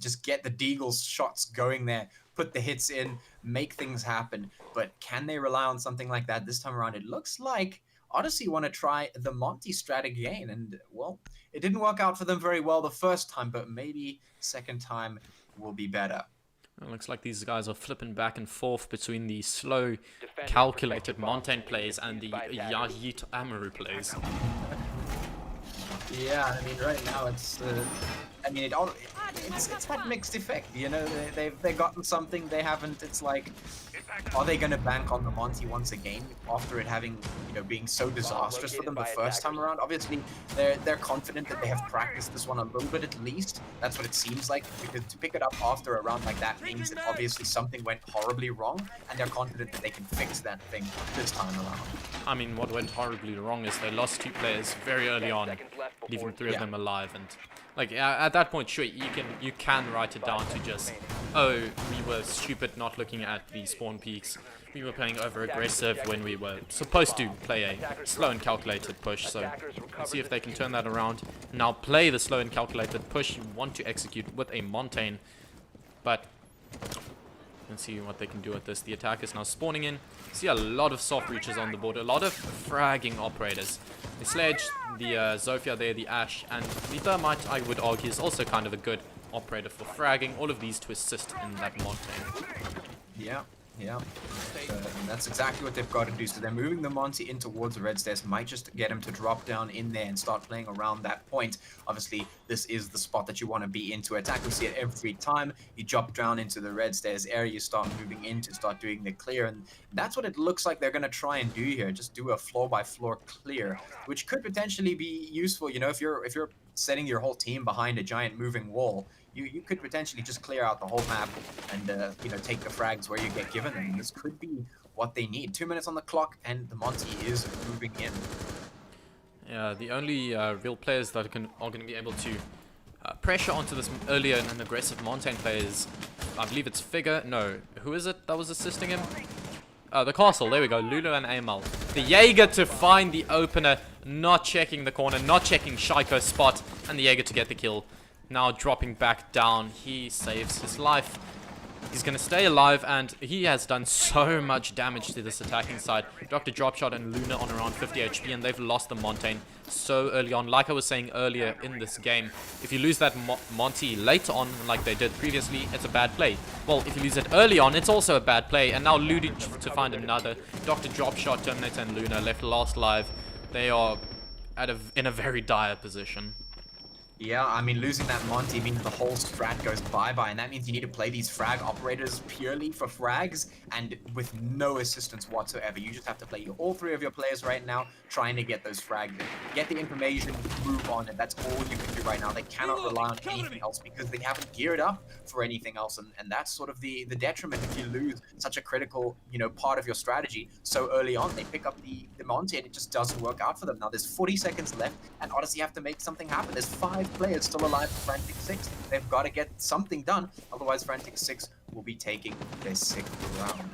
just get the Deagle's shots going there, put the hits in, make things happen. But can they rely on something like that this time around? It looks like Odyssey want to try the Monty strat again, and well, it didn't work out for them very well the first time, but maybe second time will be better. It looks like these guys are flipping back and forth between the slow, calculated Montaigne plays and the Yahit Amaru plays. Yeah, I mean, right now it's it's that mixed effect, you know. They've gotten something, they haven't. It's like, are they going to bank on the Monty once again after it having, being so disastrous for them the first time around? Obviously, they're confident that they have practiced this one a little bit at least. That's what it seems like, because to pick it up after a round like that means that obviously something went horribly wrong, and they're confident that they can fix that thing this time around. I mean, what went horribly wrong is they lost 2 players very early on, leaving 3 of them alive, and like at that point, sure, you can write it down to just, oh, we were stupid not looking at the spawn peaks. We were playing over aggressive when we were supposed to play a slow and calculated push. So let's see if they can turn that around. Now play the slow and calculated push you want to execute with a Montaigne, but let's see what they can do with this. The attack is now spawning in. See a lot of soft reaches on the board, a lot of fragging operators. The Sledge, the Zofia there, the Ash, and the Thermite, I would argue, is also kind of a good operator for fragging. All of these to assist in that Montaigne. Yeah. And that's exactly what they've got to do. So they're moving the Monty in towards the red stairs. Might just get him to drop down in there and start playing around that point. Obviously, this is the spot that you want to be in to attack. We see it every time. You drop down into the red stairs area, you start moving in to start doing the clear. And that's what it looks like they're going to try and do here. Just do a floor-by-floor clear, which could potentially be useful. If you're setting your whole team behind a giant moving wall, you could potentially just clear out the whole map and take the frags where you get given them. This could be what they need. 2 minutes on the clock, and the Monty is moving in. Yeah, the only real players that are going to be able to pressure onto this earlier and aggressive Montaigne players, I believe it's Figure. No, who is it that was assisting him? The Castle, there we go, Lulu and Amal. The Jaeger to find the opener, not checking the corner, not checking Shaiko's spot, and the Jaeger to get the kill. Now dropping back down, he saves his life. He's going to stay alive, and he has done so much damage to this attacking side. Dr. Dropshot and Luna on around 50 HP, and they've lost the Montaigne so early on. Like I was saying earlier in this game, if you lose that Monty later on, like they did previously, it's a bad play. Well, if you lose it early on, it's also a bad play. And now Ludi to find another. Dr. Dropshot, Terminator, and Luna left last live. They are in a very dire position. Yeah, I mean, losing that Monty means the whole strat goes bye-bye, and that means you need to play these frag operators purely for frags and with no assistance whatsoever. You just have to play all 3 of your players right now, trying to get those frags in. Get the information, move on, and that's all you can do right now. They cannot rely on anything else because they haven't geared up for anything else, and that's sort of the detriment if you lose such a critical, part of your strategy so early on. They pick up the Monty, and it just doesn't work out for them. Now, there's 40 seconds left, and Odyssey have to make something happen. There's 5 players still alive for Frantic6. They've got to get something done, otherwise Frantic6 will be taking their 6th round.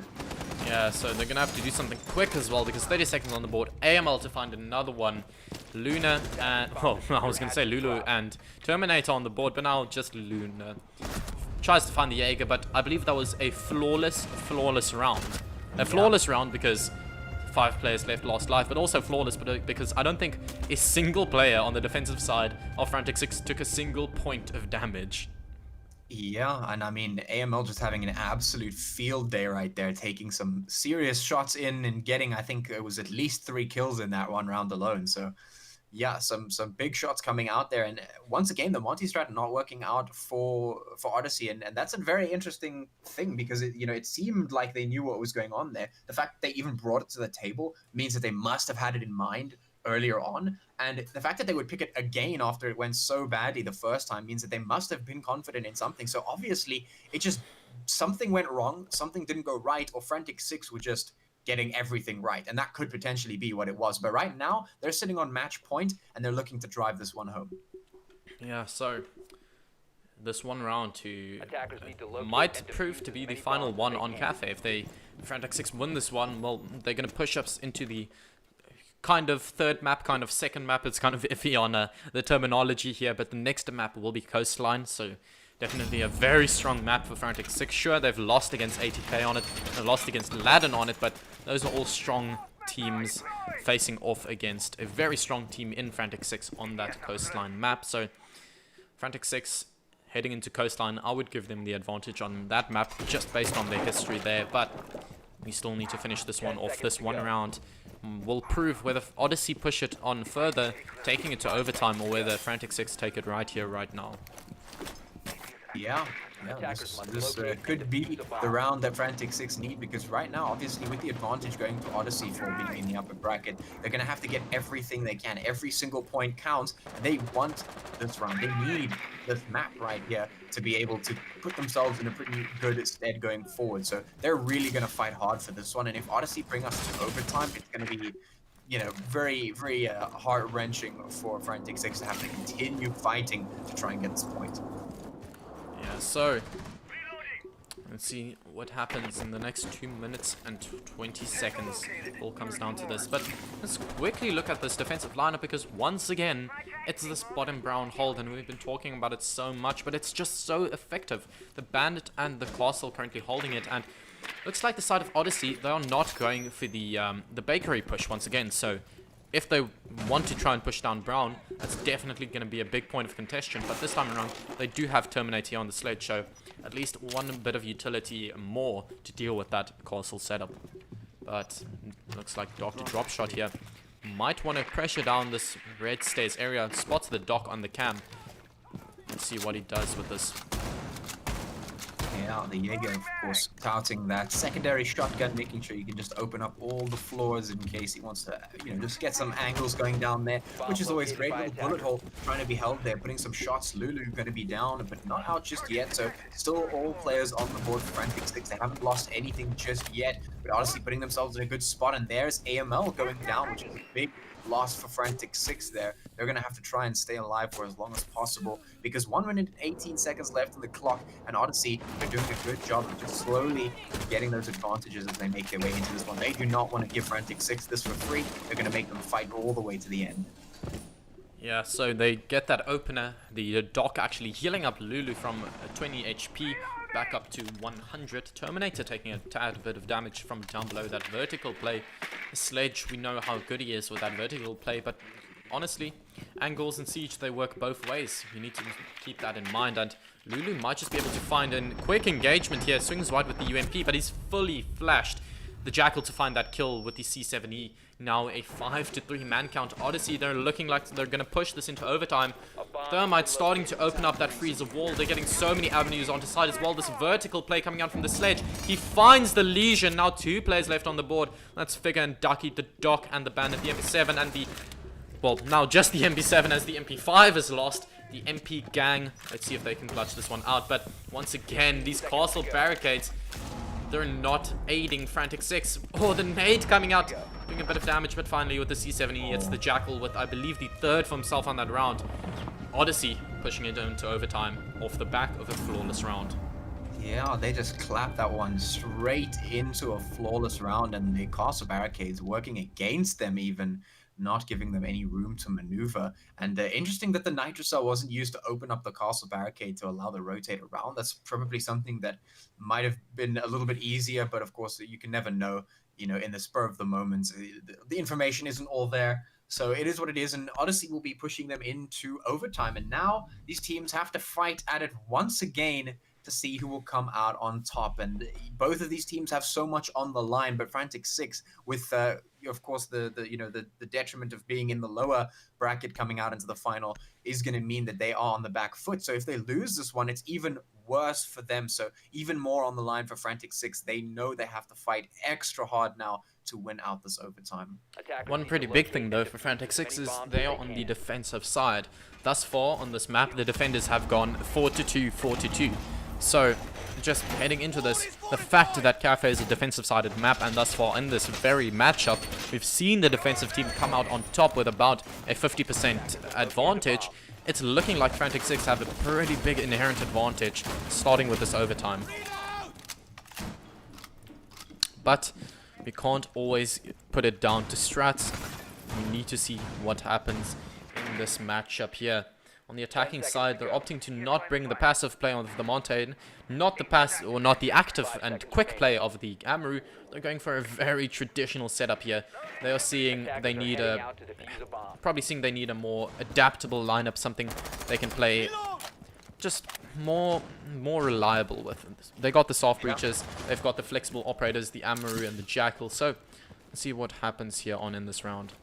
Yeah, so they're gonna have to do something quick as well, because 30 seconds on the board. AML to find another one. Luna and, well, I was gonna say Lulu and Terminator on the board, but now just Luna. Tries to find the Jaeger, but I believe that was a flawless round. A flawless round because 5 players left lost life, but also flawless because I don't think a single player on the defensive side of Frantic6 took a single point of damage. Yeah, and I mean, AML just having an absolute field day right there, taking some serious shots in and getting, I think it was at least 3 kills in that one round alone. So yeah, some big shots coming out there, and once again the Monty strat not working out for Odyssey, and that's a very interesting thing because it seemed like they knew what was going on there. The fact that they even brought it to the table means that they must have had it in mind earlier on, and the fact that they would pick it again after it went so badly the first time means that they must have been confident in something. So obviously something went wrong, something didn't go right, or Frantic6 were just getting everything right, and that could potentially be what it was. But right now they're sitting on match point and they're looking to drive this one home. Yeah, so this one round might prove to be the final one on Cafe. If Frantic6 win this one, well, they're gonna push us into the kind of third map, kind of second map. It's kind of iffy on the terminology here, but the next map will be Coastline, so Definitely a very strong map for Frantic6. Sure, they've lost against 80k on it, and lost against Aladdin on it, but those are all strong teams facing off against a very strong team in Frantic6 on that Coastline map. So Frantic6 heading into Coastline, I would give them the advantage on that map just based on their history there, but we still need to finish this one off. This one round will prove whether Odyssey push it on further, taking it to overtime, or whether Frantic6 take it right here, right now. Yeah, this could be the round that Frantic6 need, because right now, obviously, with the advantage going to Odyssey for being in the upper bracket, they're going to have to get everything they can. Every single point counts. They want this round. They need this map right here to be able to put themselves in a pretty good stead going forward. So they're really going to fight hard for this one. And if Odyssey bring us to overtime, it's going to be, you know, very, very heart-wrenching for Frantic6 to have to continue fighting to try and get this point. Yeah, so let's see what happens in the next 2 minutes and 20 seconds. It all comes down to this. But let's quickly look at this defensive lineup, because once again, it's this bottom brown hold, and we've been talking about it so much, but it's just so effective. The Bandit and the Castle currently holding it, and looks like the side of Odyssey, they are not going for the bakery push once again. So if they want to try and push down Brown, that's definitely going to be a big point of contention. But this time around, they do have Terminate here on the sledge, so at least one bit of utility more to deal with that castle setup. But looks like Dr. Dropshot here might want to pressure down this red stairs area. Spots the Doc on the cam. Let's see what he does with this. Yeah, the Jaeger, of course, touting that secondary shotgun, making sure you can just open up all the floors in case he wants to, you know, just get some angles going down there, which is always great. Little bullet hole trying to be held there, putting some shots. Lulu going to be down, but not out just yet. So still all players on the board for Frantic6. They haven't lost anything just yet, but honestly putting themselves in a good spot. And there's AML going down, which is a big loss for Frantic6 there. They're going to have to try and stay alive for as long as possible, because 1 minute and 18 seconds left on the clock, and Odyssey are doing a good job of just slowly getting those advantages as they make their way into this one. They do not want to give Frantic6 this for free. They're going to make them fight all the way to the end. Yeah, so they get that opener. The Doc actually healing up Lulu from 20 HP back up to 100. Terminator taking a tad bit of damage from down below that vertical play. Sledge, we know how good he is with that vertical play, but honestly, angles and siege, they work both ways. You need to keep that in mind, and Lulu might just be able to find a quick engagement here. Swings wide with the UMP, but he's fully flashed. The Jackal to find that kill with the C7E. Now a 5-3 man count. Odyssey, they're looking like they're going to push this into overtime. Thermite starting to open up that freezer wall. They're getting so many avenues onto side as well. This vertical play coming out from the sledge. He finds the Legion. Now 2 players left on the board. That's Figure and Ducky, the Doc and the Bandit, the MP7 and the... Well, now just the MP7 as the MP5 is lost. The MP gang, let's see if they can clutch this one out. But once again, these castle barricades, they're not aiding Frantic6. Oh, the nade coming out, doing a bit of damage, but finally with the C7E, it's the Jackal with, I believe, the 3rd for himself on that round. Odyssey pushing it into overtime off the back of a flawless round. Yeah, they just clapped that one straight into a flawless round, and the castle barricades working against them even, not giving them any room to maneuver. And interesting that the Nitrocell wasn't used to open up the castle barricade to allow the rotate around. That's probably something that might have been a little bit easier, but of course you can never know, you know, in the spur of the moment. The information isn't all there. So it is what it is, and Odyssey will be pushing them into overtime. And now these teams have to fight at it once again to see who will come out on top. And both of these teams have so much on the line, but Frantic6 with of course the detriment of being in the lower bracket coming out into the final is going to mean that they are on the back foot. So if they lose this one, it's even worse for them. So even more on the line for Frantic6. They know they have to fight extra hard now to win out this overtime. One pretty big thing though for Frantic6 is they are on the defensive side. Thus far on this map, the defenders have gone 4-2, 4-2. So, just heading into this, the fact that Cafe is a defensive-sided map, and thus far in this very matchup, we've seen the defensive team come out on top with about a 50% advantage. It's looking like Frantic6 have a pretty big inherent advantage, starting with this overtime. But we can't always put it down to strats. We need to see what happens in this matchup here. On the attacking side, they're opting to not bring the passive play of the Montane, not the active and quick play of the Amaru. They're going for a very traditional setup here. They are seeing they need a more adaptable lineup, something they can play just more reliable with. They got the soft breaches, they've got the flexible operators, the Amaru and the Jackal. So let's see what happens here on in this round.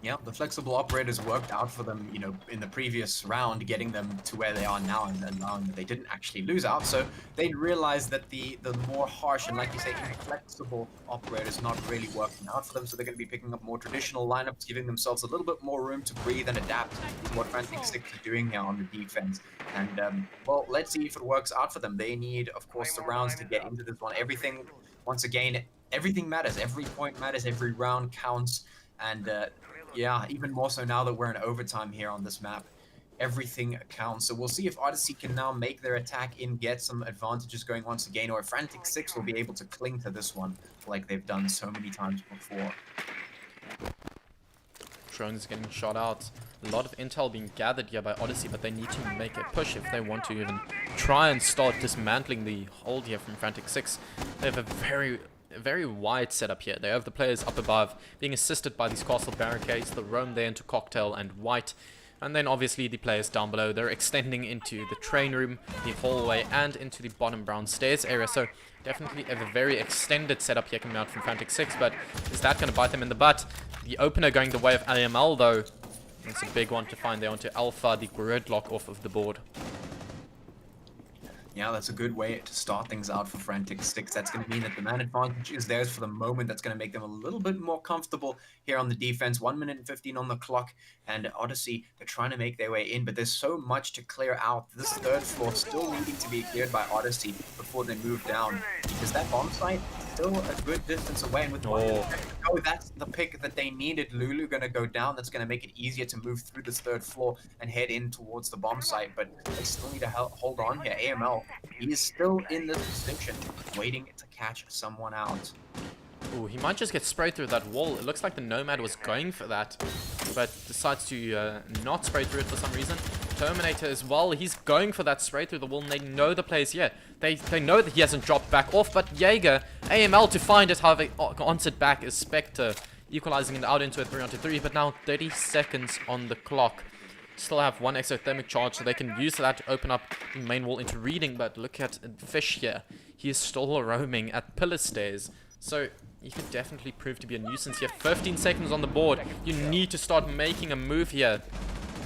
Yeah, the flexible operators worked out for them, you know, in the previous round, getting them to where they are now and allowing that they didn't actually lose out. So they realized that the more harsh and, like you say, inflexible operators not really working out for them. So they're going to be picking up more traditional lineups, giving themselves a little bit more room to breathe and adapt to what Frantic6 are doing here on the defense. And, well, let's see if it works out for them. They need, of course, the rounds to get into this one. Everything, once again, everything matters. Every point matters. Every round counts. And, yeah, even more so now that we're in overtime here on this map. Everything counts. So we'll see if Odyssey can now make their attack in, get some advantages going once again, or if Frantic6 will be able to cling to this one like they've done so many times before. Drones getting shot out. A lot of intel being gathered here by Odyssey, but they need to make a push if they want to even try and start dismantling the hold here from Frantic6. They have a very wide setup here. They have the players up above being assisted by these castle barricades. They'll roam there into Cocktail and White. And then obviously the players down below, they're extending into the train room, the hallway, and into the bottom brown stairs area. So definitely a very extended setup here coming out from Frantic6, but is that going to bite them in the butt? The opener going the way of AML though. That's a big one to find there onto Alpha, the gridlock off of the board. Yeah, that's a good way to start things out for Frantic6. That's going to mean that the man advantage is theirs for the moment. That's going to make them a little bit more comfortable here on the defense. 1 minute and 15 on the clock. And Odyssey, they're trying to make their way in, but there's so much to clear out. This third floor still needing to be cleared by Odyssey before they move down. Because that bomb site is still a good distance away. And with that's the pick that they needed. Lulu going to go down. That's going to make it easier to move through this third floor and head in towards the bomb site. But they still need to hold on here. AML, he is still in this position, waiting to catch someone out. Ooh, he might just get sprayed through that wall. It looks like the Nomad was going for that, but decides to not spray through it for some reason. Terminator as well, he's going for that spray through the wall, and they know the players here. They know that he hasn't dropped back off, but Jaeger, AML to find it, however, answered back is Spectre, equalizing it out into a 3-on-3, but now 30 seconds on the clock. Still have one exothermic charge, so they can use that to open up the main wall into reading, but look at Fish here. He is still roaming at pillar stairs, so he could definitely prove to be a nuisance here. 15 seconds on the board. You need to start making a move here.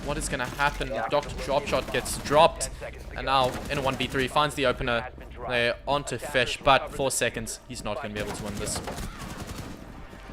What is going to happen? Dr. Dropshot gets dropped, and now in a 1v3 finds the opener. They're onto Fish, but 4 seconds. He's not going to be able to win this.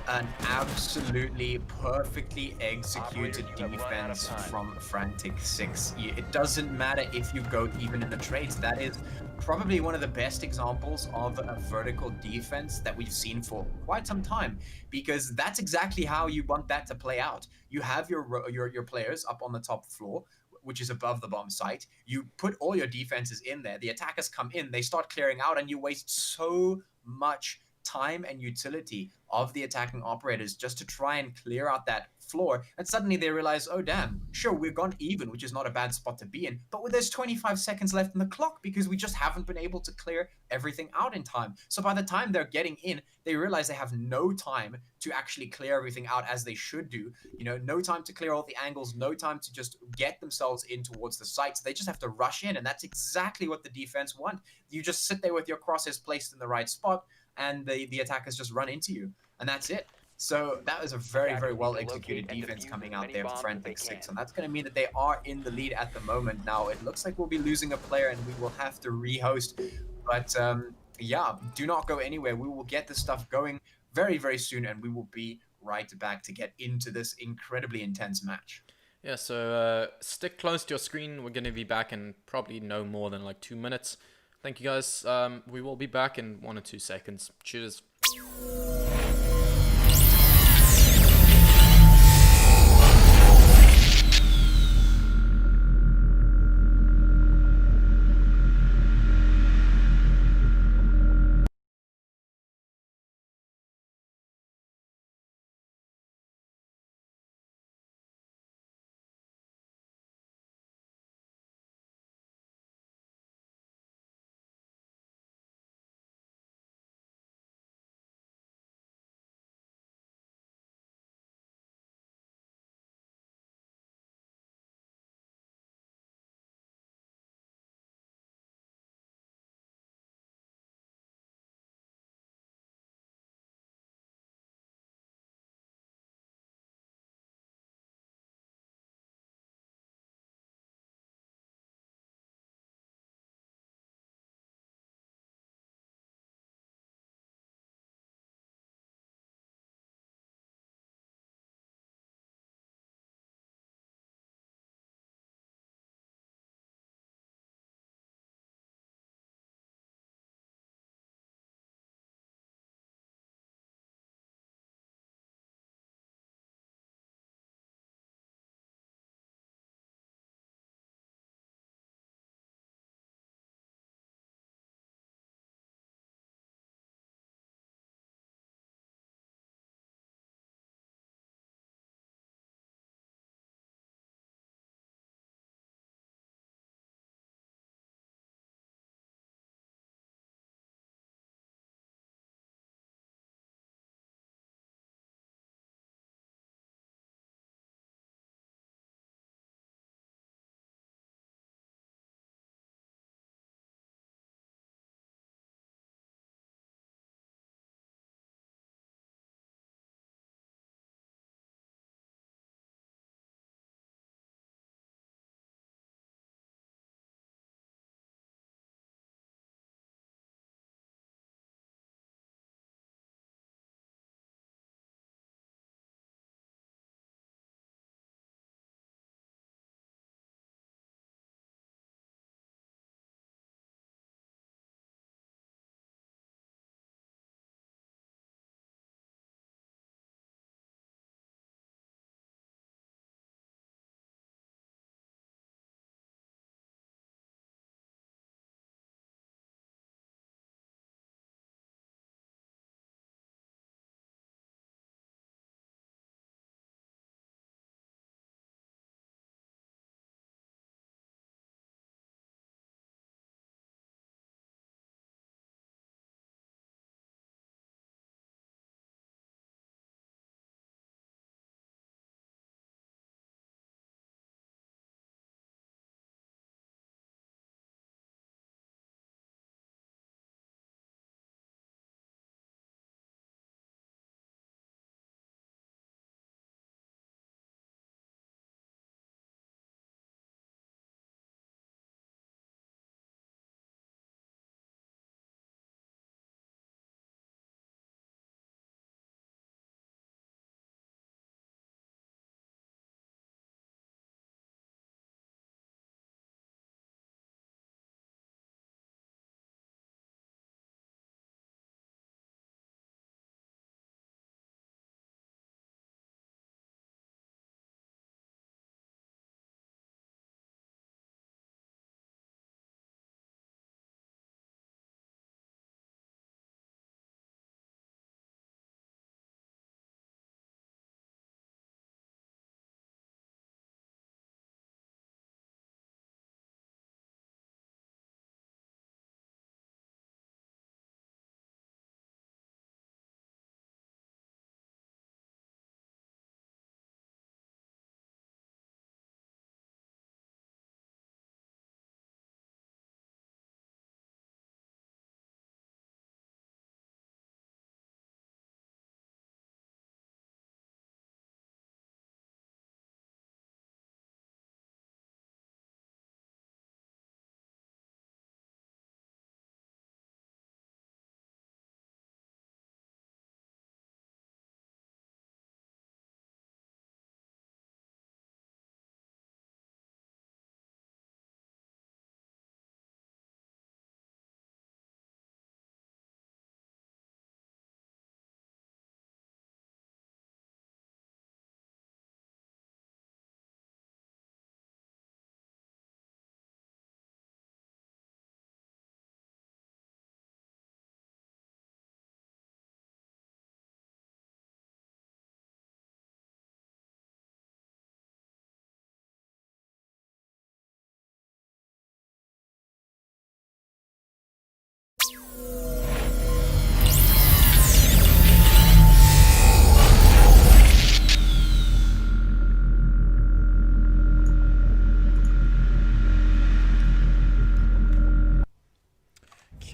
An absolutely perfectly executed defense from Frantic6. It doesn't matter if you go even in the trades. That is probably one of the best examples of a vertical defense that we've seen for quite some time, because that's exactly how you want that to play out. You have your players up on the top floor, which is above the bomb site. You put all your defenses in there. The attackers come in, they start clearing out, and you waste so much time and utility of the attacking operators just to try and clear out that floor. And suddenly they realize, oh damn, sure, we've gone even, which is not a bad spot to be in, but there's 25 seconds left in the clock because we just haven't been able to clear everything out in time. So by the time they're getting in, they realize they have no time to actually clear everything out as they should do. You know, no time to clear all the angles, no time to just get themselves in towards the sites. They just have to rush in, and that's exactly what the defense want. You just sit there with your crosshairs placed in the right spot, and the attackers just run into you, and that's it. So that was a very, very well executed defense coming out there for Frantic6, and that's going to mean that they are in the lead at the moment. Now it looks like we'll be losing a player, and we will have to rehost. But yeah, do not go anywhere. We will get this stuff going very, very soon, and we will be right back to get into this incredibly intense match. Yeah, so stick close to your screen. We're going to be back in probably no more than like 2 minutes. Thank you guys. We will be back in 1 or 2 seconds. Cheers.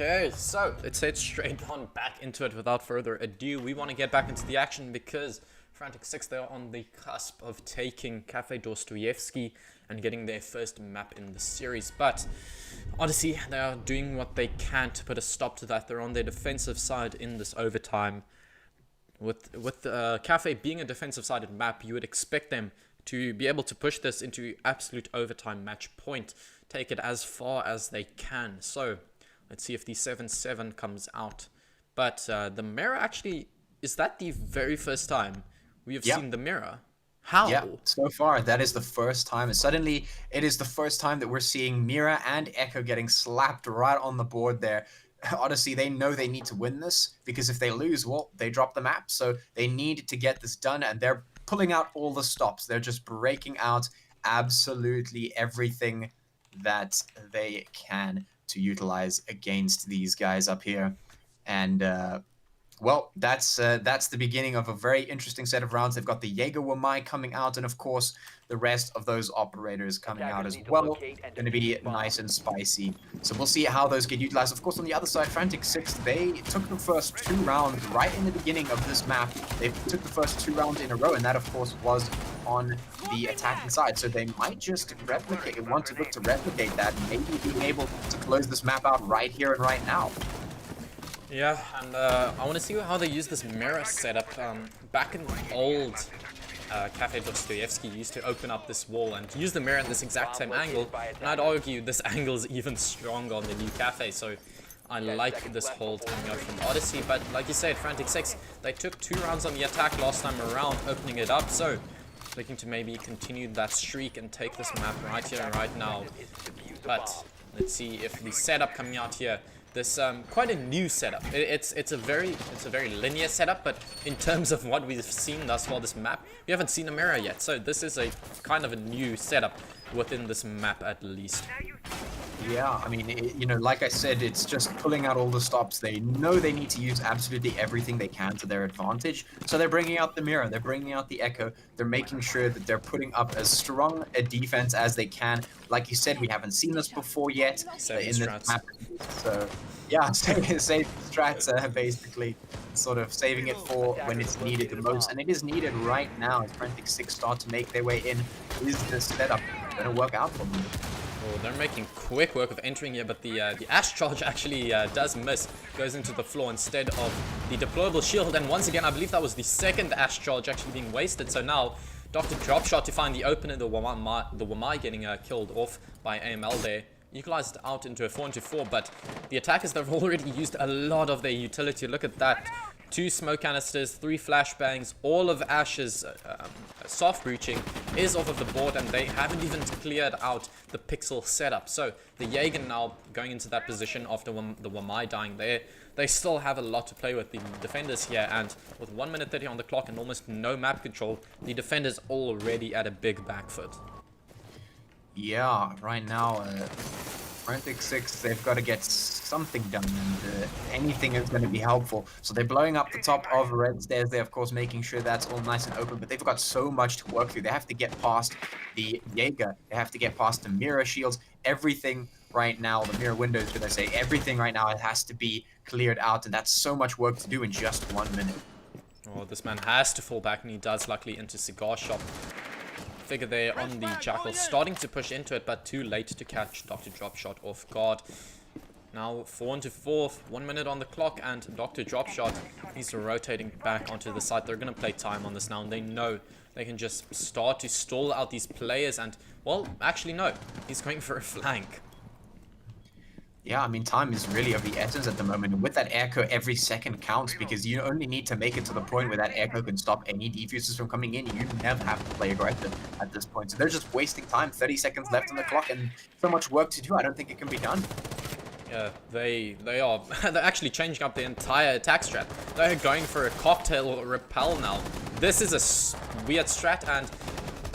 Okay, so let's head straight on back into it without further ado. We want to get back into the action because Frantic6, they're on the cusp of taking Cafe Dostoevsky and getting their first map in the series. But Odyssey, they are doing what they can to put a stop to that. They're on their defensive side in this overtime. With Cafe being a defensive-sided map, you would expect them to be able to push this into absolute overtime match point. Take it as far as they can. So let's see if the 7-7 comes out. But the mirror actually, is that the very first time we have seen the mirror? How? Yeah, so far that is the first time. And suddenly it is the first time that we're seeing Mira and Echo getting slapped right on the board there. Odyssey, they know they need to win this because if they lose, well, they drop the map. So they need to get this done, and they're pulling out all the stops. They're just breaking out absolutely everything that they can to utilize against these guys up here. And well, that's the beginning of a very interesting set of rounds. They've got the Jaeger Wamai coming out, and of course the rest of those operators coming out as well. Going to be nice and spicy. So we'll see how those get utilized. Of course, on the other side, Frantic6, they took the first 2 rounds right in the beginning of this map. They took the first 2 rounds in a row, and that, of course, was on the attacking side. So they might just want to look to replicate that, and maybe being able to close this map out right here and right now. Yeah, and I want to see how they use this mirror setup. Back in the old Cafe Dostoevsky used to open up this wall and use the mirror at this exact same angle, and I'd argue this angle is even stronger on the new Cafe, so I like this hold coming out from Odyssey. But like you said, Frantic6, they took 2 rounds on the attack last time around, opening it up, so looking to maybe continue that streak and take this map right here and right now. But let's see if the setup coming out here, this quite a new setup. It's a very linear setup, but in terms of what we've seen thus far this map, we haven't seen a mirror yet. So this is a kind of a new setup within this map at least. Yeah, I mean, you know, like I said, it's just pulling out all the stops. They know they need to use absolutely everything they can to their advantage. So they're bringing out the mirror, they're bringing out the echo, they're making sure that they're putting up as strong a defense as they can. Like you said, we haven't seen this before yet in this map. So yeah, save strats, basically sort of saving it for when it's needed the most. And it is needed right now as Frantic6 start to make their way in. Is this setup going to work out for them? Oh, they're making quick work of entering here, but the Ash Charge actually does miss. Goes into the floor instead of the deployable shield. And once again, I believe that was the second Ash Charge actually being wasted. So now, Dr. Dropshot to find the opener, the Wamai getting killed off by AML there. Equalized out into a 4-4, but the attackers, they've already used a lot of their utility. Look at that. 2 smoke canisters, 3 flashbangs, all of Ash's soft breaching is off of the board, and they haven't even cleared out the pixel setup. So the Jaeger now going into that position after the Wamai dying there. They still have a lot to play with, the defenders here, and with 1 minute 30 on the clock and almost no map control, the defenders already at a big back foot. Yeah, right now, Frantic6, they've got to get something done, and anything is going to be helpful. So they're blowing up the top of red stairs. They're, of course, making sure that's all nice and open, but they've got so much to work through. They have to get past the Jaeger. They have to get past the mirror shields. Everything right now, the mirror windows, should I say, everything right now, it has to be cleared out, and that's so much work to do in just 1 minute. Oh, this man has to fall back, and he does, luckily, into Cigar Shop. Figure there on the Jackal, starting to push into it, but too late to catch Dr. Dropshot off guard. Now 4-4, 1 minute on the clock, and Dr. Dropshot, he's rotating back onto the side. They're going to play time on this now, and they know they can just start to stall out these players, and, well, actually no, he's going for a flank. Yeah, I mean, time is really of the essence at the moment. And with that echo, every second counts because you only need to make it to the point where that echo can stop any defusers from coming in. You never have to play aggressive at this point. So they're just wasting time. 30 seconds left on the clock and so much work to do. I don't think it can be done. Yeah, they are. They're actually changing up the entire attack strat. They're going for a cocktail repel now. This is a weird strat, and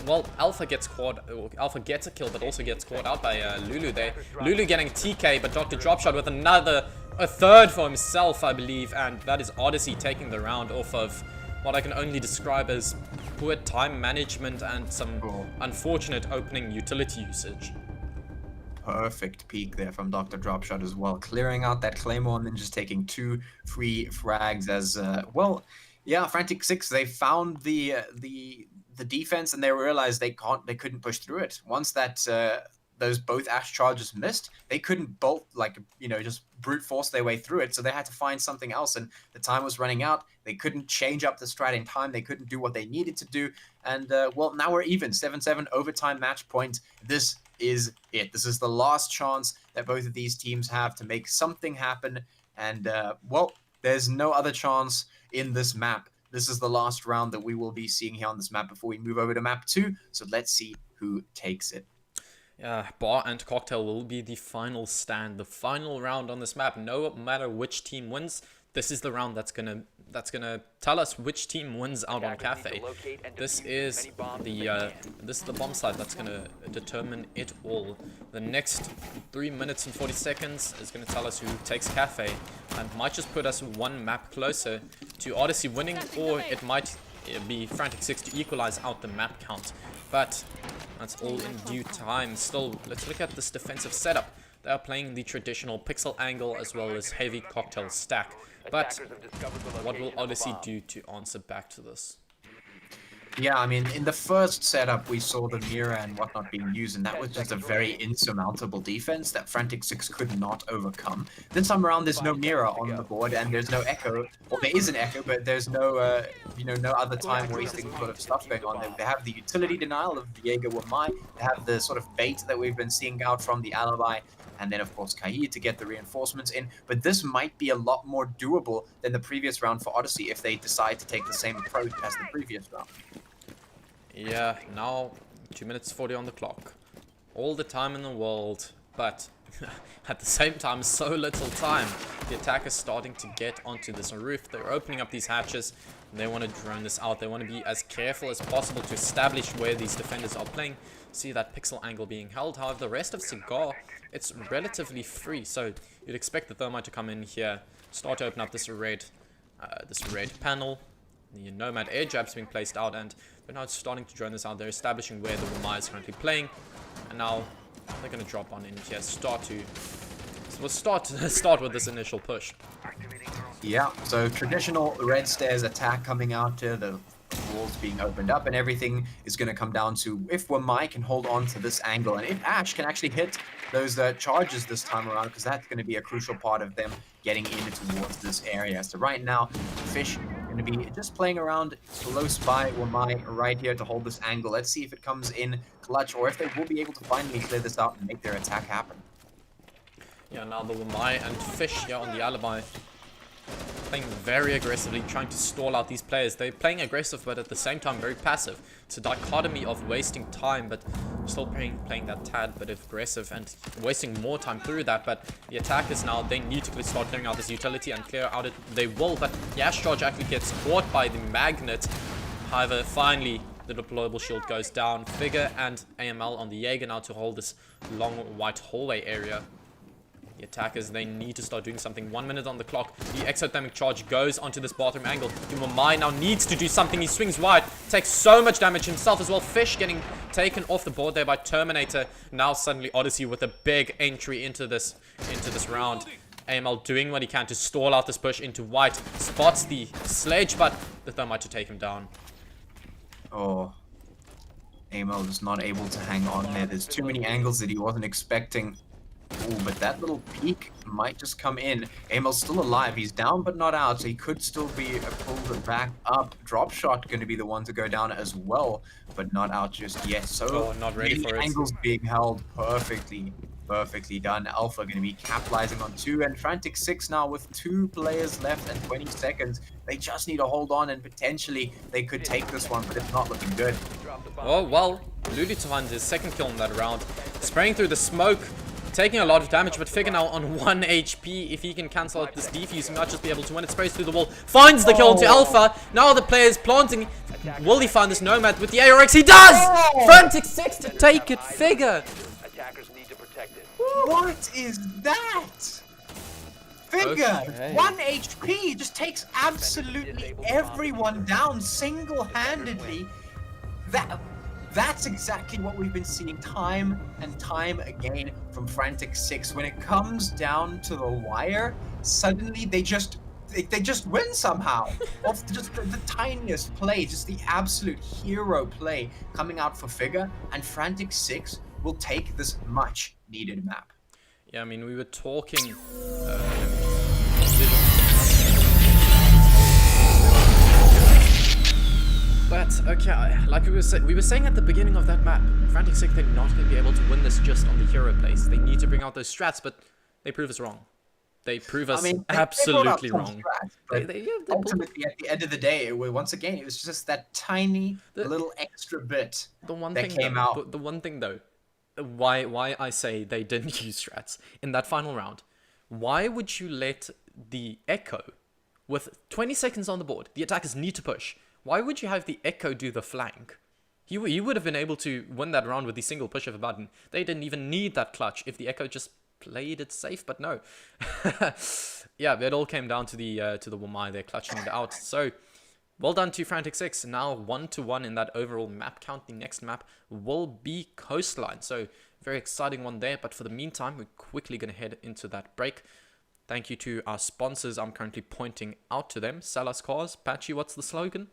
well, Alpha gets a kill, but also gets caught out by Lulu there. Lulu getting TK, but Dr. Dropshot with a third for himself, I believe, and that is Odyssey taking the round off of what I can only describe as poor time management and some unfortunate opening utility usage. perfect peek there from Dr. Dropshot as well, clearing out that Claymore and then just taking 2 free frags as well. Yeah, Frantic6, they found the defense and they realized they couldn't push through it. Once that those both Ash charges missed, they couldn't bolt, like, you know, just brute force their way through it, so they had to find something else, and the time was running out. They couldn't change up the strat in time, they couldn't do what they needed to do, and well, now we're even, 7-7 overtime match point. This is it. This is the last chance that both of these teams have to make something happen, and well, there's no other chance in this map. This is the last round that we will be seeing here on this map before we move over to map 2, so let's see who takes it. Bar and Cocktail will be the final stand, the final round on this map. No matter which team wins, this is the round that's gonna tell us which team wins out on Cafe. This is the bomb site that's gonna determine it all. The next 3 minutes and 40 seconds is gonna tell us who takes Cafe, and might just put us one map closer to Odyssey winning, or it might be Frantic6 to equalize out the map count. But that's all in due time. Still, let's look at this defensive setup. They are playing the traditional pixel angle as well as heavy cocktail stack. But what will Odyssey do to answer back to this? Yeah, I mean, in the first setup, we saw the mirror and whatnot being used, and that was just a very insurmountable defense that Frantic6 could not overcome. This time around, there's no mirror on the board, and there's no echo. Or there is an echo, but there's no, you know, no other time wasting sort of stuff going on there. They have the utility denial of Diego Wamai. They have the sort of bait that we've been seeing out from the Alibi. And then, of course, Kahi to get the reinforcements in. But this might be a lot more doable than the previous round for Odyssey if they decide to take the same approach as the previous round. Yeah, now 2 minutes 40 on the clock. All the time in the world, but at the same time, so little time. The attack is starting to get onto this roof. They're opening up these hatches. And they want to drone this out. They want to be as careful as possible to establish where these defenders are playing. See that pixel angle being held. However, the rest of Cigar, it's relatively free. So you'd expect the Thermite to come in here, start to open up this red panel. The Nomad air jab's being placed out, and they're now starting to drone this out. They're establishing where the Wamai is currently playing, and now they're going to drop on in here. We'll start with this initial push. Yeah, so traditional red stairs attack coming out to the walls being opened up, and everything is going to come down to if Wamai can hold on to this angle, and if Ash can actually hit those charges this time around, because that's going to be a crucial part of them getting in towards this area. So right now, Fish going to be just playing around close by Wamai right here to hold this angle. Let's see if it comes in clutch, or if they will be able to finally clear this out and make their attack happen. Yeah, now the Wamai and Fish here on the Alibi, playing very aggressively, trying to stall out these players. They're playing aggressive, but at the same time very passive. It's a dichotomy of wasting time, but still playing that tad bit aggressive and wasting more time through that. But the attackers now, they need to start clearing out this utility, and clear out it they will. But the Ash charge actually gets caught by the magnet. However, finally the deployable shield goes down. Figure and AML on the Jaeger now to hold this long white hallway area. The attackers, they need to start doing something. 1 minute on the clock. The exothermic charge goes onto this bathroom angle. Wamai now needs to do something. He swings wide. Takes so much damage himself as well. Fish getting taken off the board there by Terminator. Now suddenly Odyssey with a big entry into this round. AML doing what he can to stall out this push into white. Spots the sledge, but the Thermite to take him down. Oh. AML is not able to hang on there. There's too many angles that he wasn't expecting. Ooh, but that little peek might just come in. Amel's still alive. He's down but not out, so he could still be pulled back up. Drop shot going to be the one to go down as well, but not out just yet. So not ready for it. Angles being held perfectly done. Alpha going to be capitalizing on 2, and Frantic6 now with 2 players left and 20 seconds. They just need to hold on, and potentially they could take this one, but it's not looking good. Oh, well, Lulu to find his second kill in that round. Spraying through the smoke. Taking a lot of damage, but Figure now on 1 HP. If he can cancel out this defuse, he might just be able to win it. Sprays through the wall. Finds the kill into Alpha. Now the player is planting. Will he find this Nomad with the ARX? He does! Frantic6 to take it. Figure. What is that? Figure! Okay. 1 HP just takes absolutely everyone down single-handedly. That's exactly what we've been seeing time and time again from Frantic6. When it comes down to the wire, suddenly they just win somehow. Off just the tiniest play, just the absolute hero play coming out for Figure, and Frantic6 will take this much needed map. Yeah, I mean, we were talking. But okay, like we were saying at the beginning of that map, Frantic6, they're not going to be able to win this just on the hero plays. They need to bring out those strats, but they prove us wrong. They prove us absolutely wrong. Ultimately, at the end of the day, once again, it was just that tiny little extra bit that came out. The one thing though, why I say they didn't use strats in that final round, why would you let the Echo, with 20 seconds on the board, the attackers need to push, why would you have the Echo do the flank? He would have been able to win that round with the single push of a button. They didn't even need that clutch if the Echo just played it safe, but no. Yeah, it all came down to the Wamai there clutching it out. So, well done to Frantic6. Now 1-1 in that overall map count. The next map will be Coastline. So, very exciting one there. But for the meantime, we're quickly going to head into that break. Thank you to our sponsors. I'm currently pointing out to them. Sell us cars. Patchy, what's the slogan?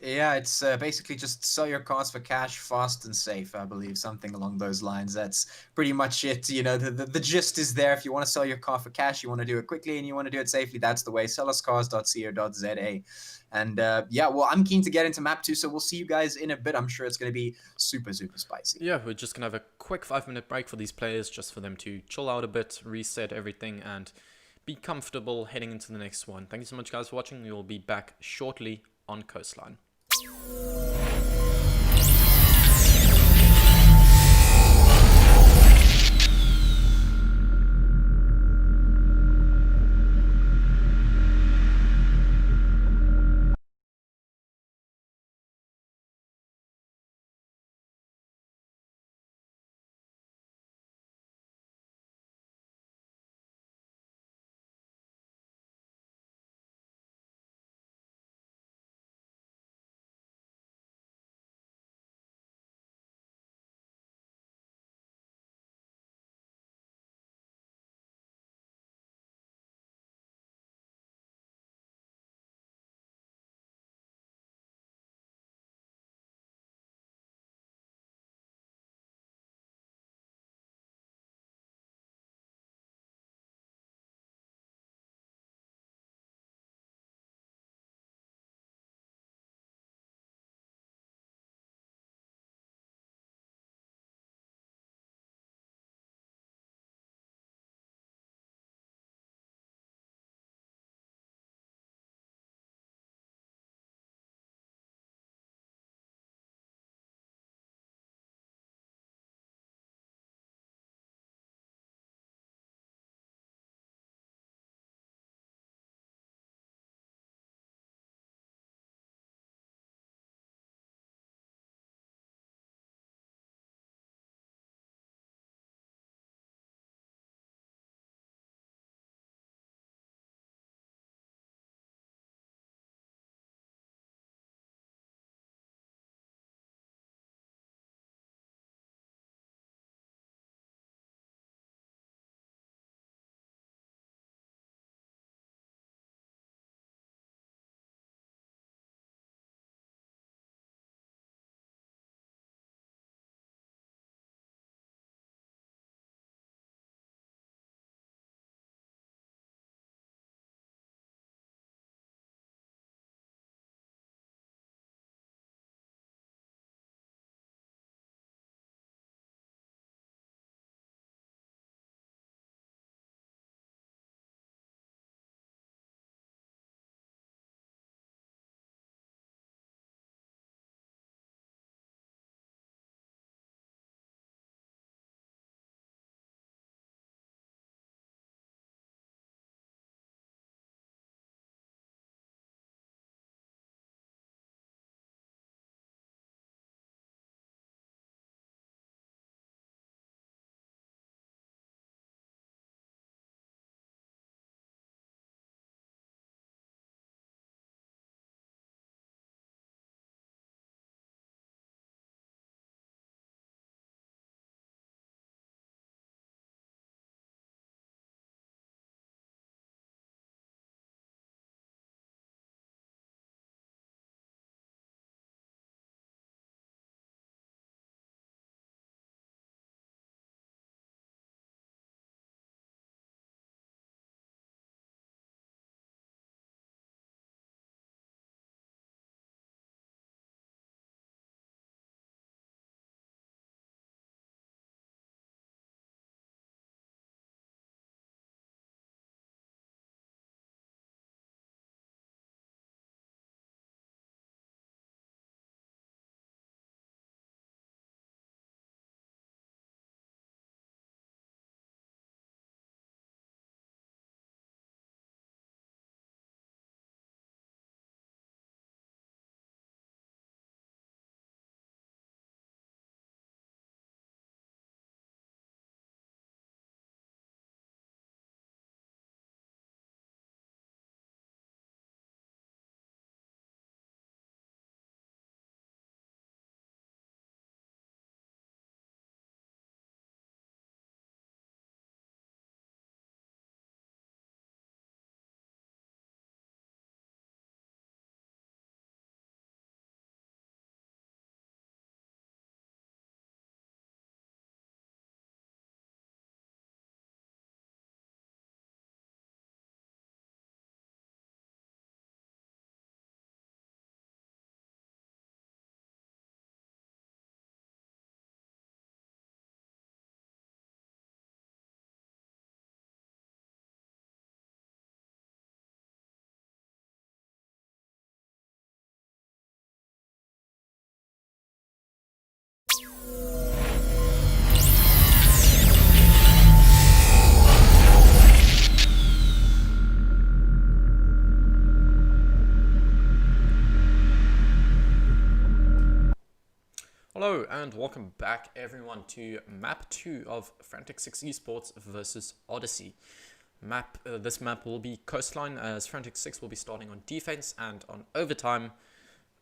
Yeah, it's basically just sell your cars for cash, fast and safe, I believe, something along those lines. That's pretty much it. You know, the gist is there. If you want to sell your car for cash, you want to do it quickly and you want to do it safely, that's the way. selluscars.co.za. And yeah, well, I'm keen to get into map 2, so we'll see you guys in a bit. I'm sure it's going to be super, super spicy. Yeah, we're just going to have a quick 5-minute break for these players, just for them to chill out a bit, reset everything, and be comfortable heading into the next one. Thank you so much, guys, for watching. We will be back shortly on Coastline. and welcome back everyone to map 2 of Frantic6Esports versus Odyssey. This map will be Coastline, as Frantic6 will be starting on defense, and on overtime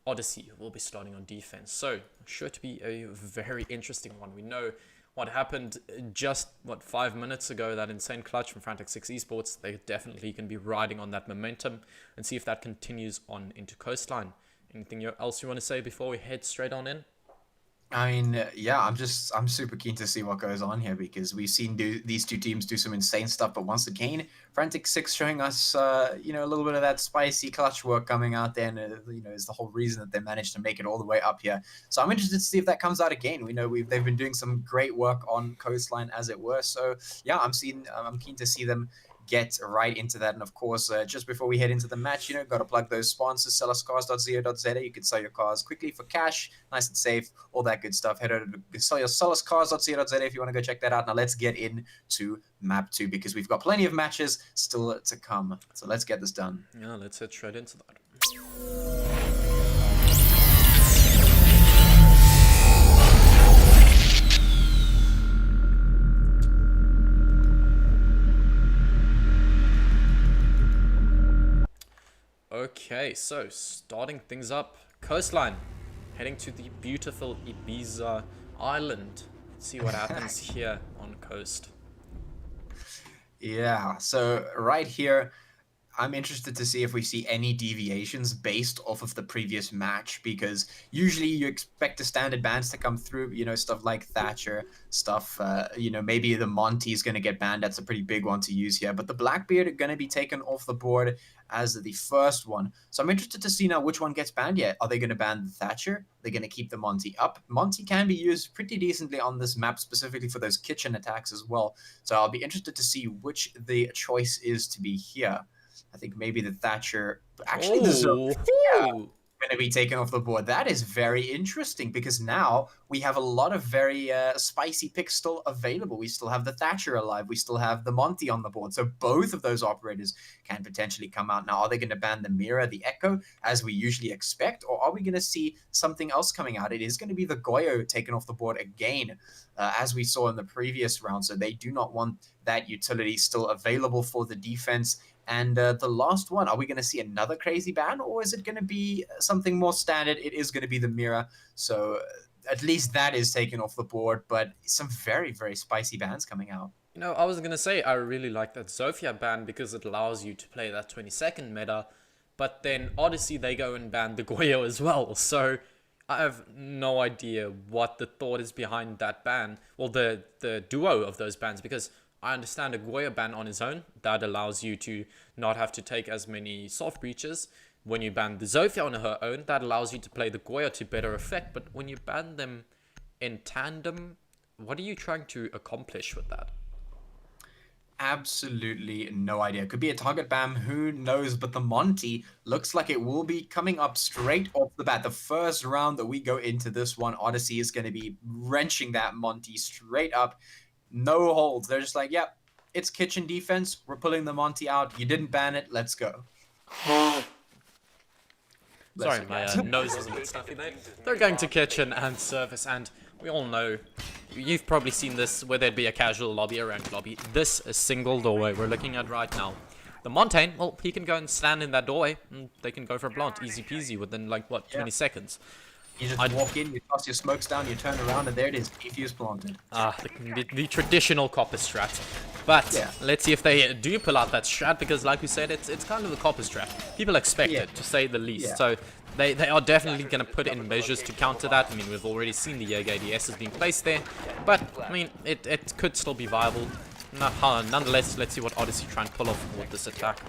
Odyssey will be starting on defense. So sure to be a very interesting one. We know what happened just 5 minutes ago, that insane clutch from Frantic6Esports. They definitely can be riding on that momentum and see if that continues on into Coastline. Anything else you want to say before we head straight on in? I mean, yeah, I'm super keen to see what goes on here, because we've seen these two teams do some insane stuff, but once again, Frantic6 showing us, a little bit of that spicy clutch work coming out there, and is the whole reason that they managed to make it all the way up here. So I'm interested to see if that comes out again. We know they've been doing some great work on Coastline, as it were. So yeah, I'm keen to see them get right into that. And of course, just before we head into the match, got to plug those sponsors, sellerscars.co.za. You can sell your cars quickly for cash, nice and safe, all that good stuff. Head over to sellerscars.co.za if you want to go check that out. Now let's get into map 2, because we've got plenty of matches still to come. So let's get this done. Yeah, let's head straight into that. Okay, so starting things up, Coastline, heading to the beautiful Ibiza Island. Let's see what happens here on coast. Yeah, so right here, I'm interested to see if we see any deviations based off of the previous match, because usually you expect the standard bans to come through, stuff like Thatcher, stuff, maybe the Monty is going to get banned. That's a pretty big one to use here, but the Blackbeard are going to be taken off the board as the first one. So I'm interested to see now which one gets banned yet. Are they going to ban the Thatcher? They're going to keep the Monty up. Monty can be used pretty decently on this map, specifically for those kitchen attacks as well. So I'll be interested to see which the choice is to be here. I think maybe the Thatcher, actually the Zone, going to be taken off the board. That is very interesting, because now we have a lot of very spicy picks still available. We still have the Thatcher alive. We still have the Monty on the board. So both of those operators can potentially come out. Now, are they going to ban the Mirror, the Echo, as we usually expect? Or are we going to see something else coming out? It is going to be the Goyo taken off the board again, as we saw in the previous round. So they do not want that utility still available for the defense. And the last one, are we going to see another crazy ban, or is it going to be something more standard? It is going to be the Mirror. So at least that is taken off the board, but some very, very spicy bans coming out. I was going to say, I really like that Zofia ban, because it allows you to play that 20-second meta, but then Odyssey, they go and ban the Goyo as well. So I have no idea what the thought is behind that ban, well, the duo of those bans, because I understand a Goyo ban on his own, that allows you to not have to take as many soft breaches. When you ban the Zofia on her own, that allows you to play the Goyo to better effect. But when you ban them in tandem, what are you trying to accomplish with that? Absolutely no idea. Could be a target ban, who knows? But the Monty looks like it will be coming up straight off the bat. The first round that we go into this one, Odyssey is going to be wrenching that Monty straight up. No holds. They're just like, yep, it's kitchen defense. We're pulling the Monty out. You didn't ban it. Let's go. Sorry, my nose was a bit stuffy there. They're going to kitchen and service, and we all know, you've probably seen this, whether it be a casual lobby or ranked lobby. This is single doorway we're looking at right now. The Montaigne, well, he can go and stand in that doorway, and they can go for a plant, easy peasy, within 20 seconds. You just walk in, you toss your smokes down, you turn around, and there it is, defuse planted. The traditional copper strat. But yeah, let's see if they do pull out that strat, because like we said, it's kind of the copper strat. People expect it, to say the least. Yeah. So they are definitely going to put in measures to counter that. I mean, we've already seen the Jaeger ADS is being placed there. But, I mean, it could still be viable. Nonetheless, let's see what Odyssey try and pull off with this attack.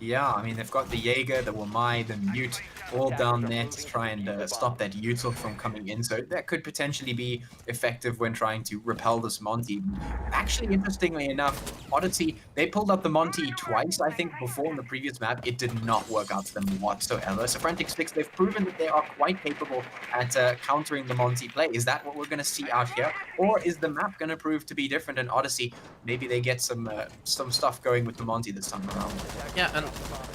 Yeah, I mean, they've got the Jaeger, the Wamai, the Mute, all down there to try and stop that util from coming in. So that could potentially be effective when trying to repel this Monty. Actually, interestingly enough, Odyssey, they pulled up the Monty twice, I think, before in the previous map. It did not work out for them whatsoever. So Frantic6, they've proven that they are quite capable at countering the Monty play. Is that what we're going to see out here? Or is the map going to prove to be different? And Odyssey, maybe they get some stuff going with the Monty this time around. Yeah, and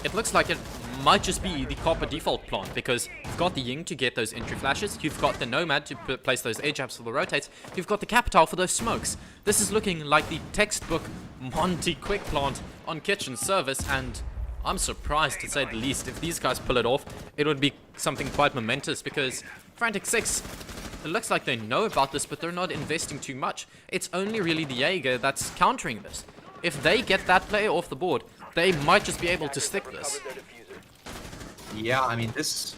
it looks like it might just be the copper default plant, because you've got the Ying to get those entry flashes, you've got the Nomad to place those air jabs for the rotates, you've got the Capital for those smokes. This is looking like the textbook Monty quick plant on kitchen service, and I'm surprised, to say the least. If these guys pull it off, it would be something quite momentous, because Frantic6, it looks like they know about this, but they're not investing too much. It's only really the Jaeger that's countering this. If they get that player off the board, they might just be able to stick this. Yeah, I mean, this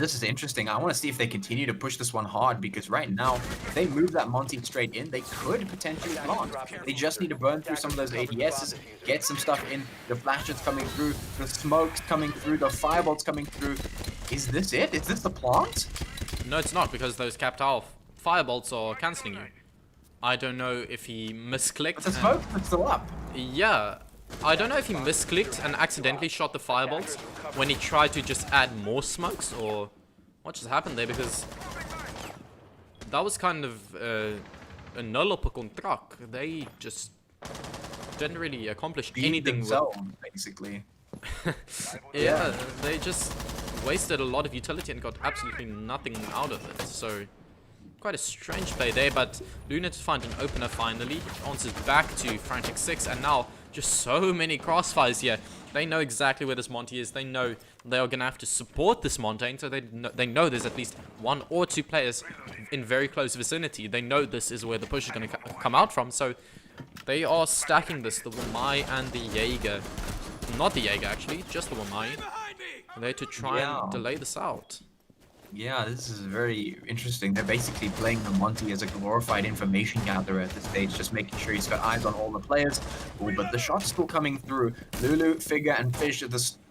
is interesting. I want to see if they continue to push this one hard, because right now, if they move that Monty straight in, they could potentially plant. They just need to burn through some of those ADSs, get some stuff in, the flashes coming through, the smokes coming through, the firebolts coming through. Is this it? Is this the plant? No, it's not, because those Capital firebolts are cancelling you. I don't know if he misclicked. But the smokes are still up. Yeah, I don't know if he misclicked and accidentally shot the firebolts when he tried to just add more smokes, or what just happened there, because that was kind of a null op contract. They just didn't really accomplish anything themselves, basically. Yeah, they just wasted a lot of utility and got absolutely nothing out of it. So quite a strange play there, but Luna to find an opener finally. Answers back to Frantic6, and now just so many crossfires here. They know exactly where this Monty is. They know they are going to have to support this Montaigne, so they know there's at least 1 or 2 players in very close vicinity. They know this is where the push is going to come out from, so they are stacking this, the Wamai and the Jaeger. Not the Jaeger, actually, just the Wamai. They're to try and delay this out. Yeah, this is very interesting. They're basically playing the Monty as a glorified information gatherer at this stage, just making sure he's got eyes on all the players. Ooh, but the shot's still coming through. Lulu, Figure, and Fish are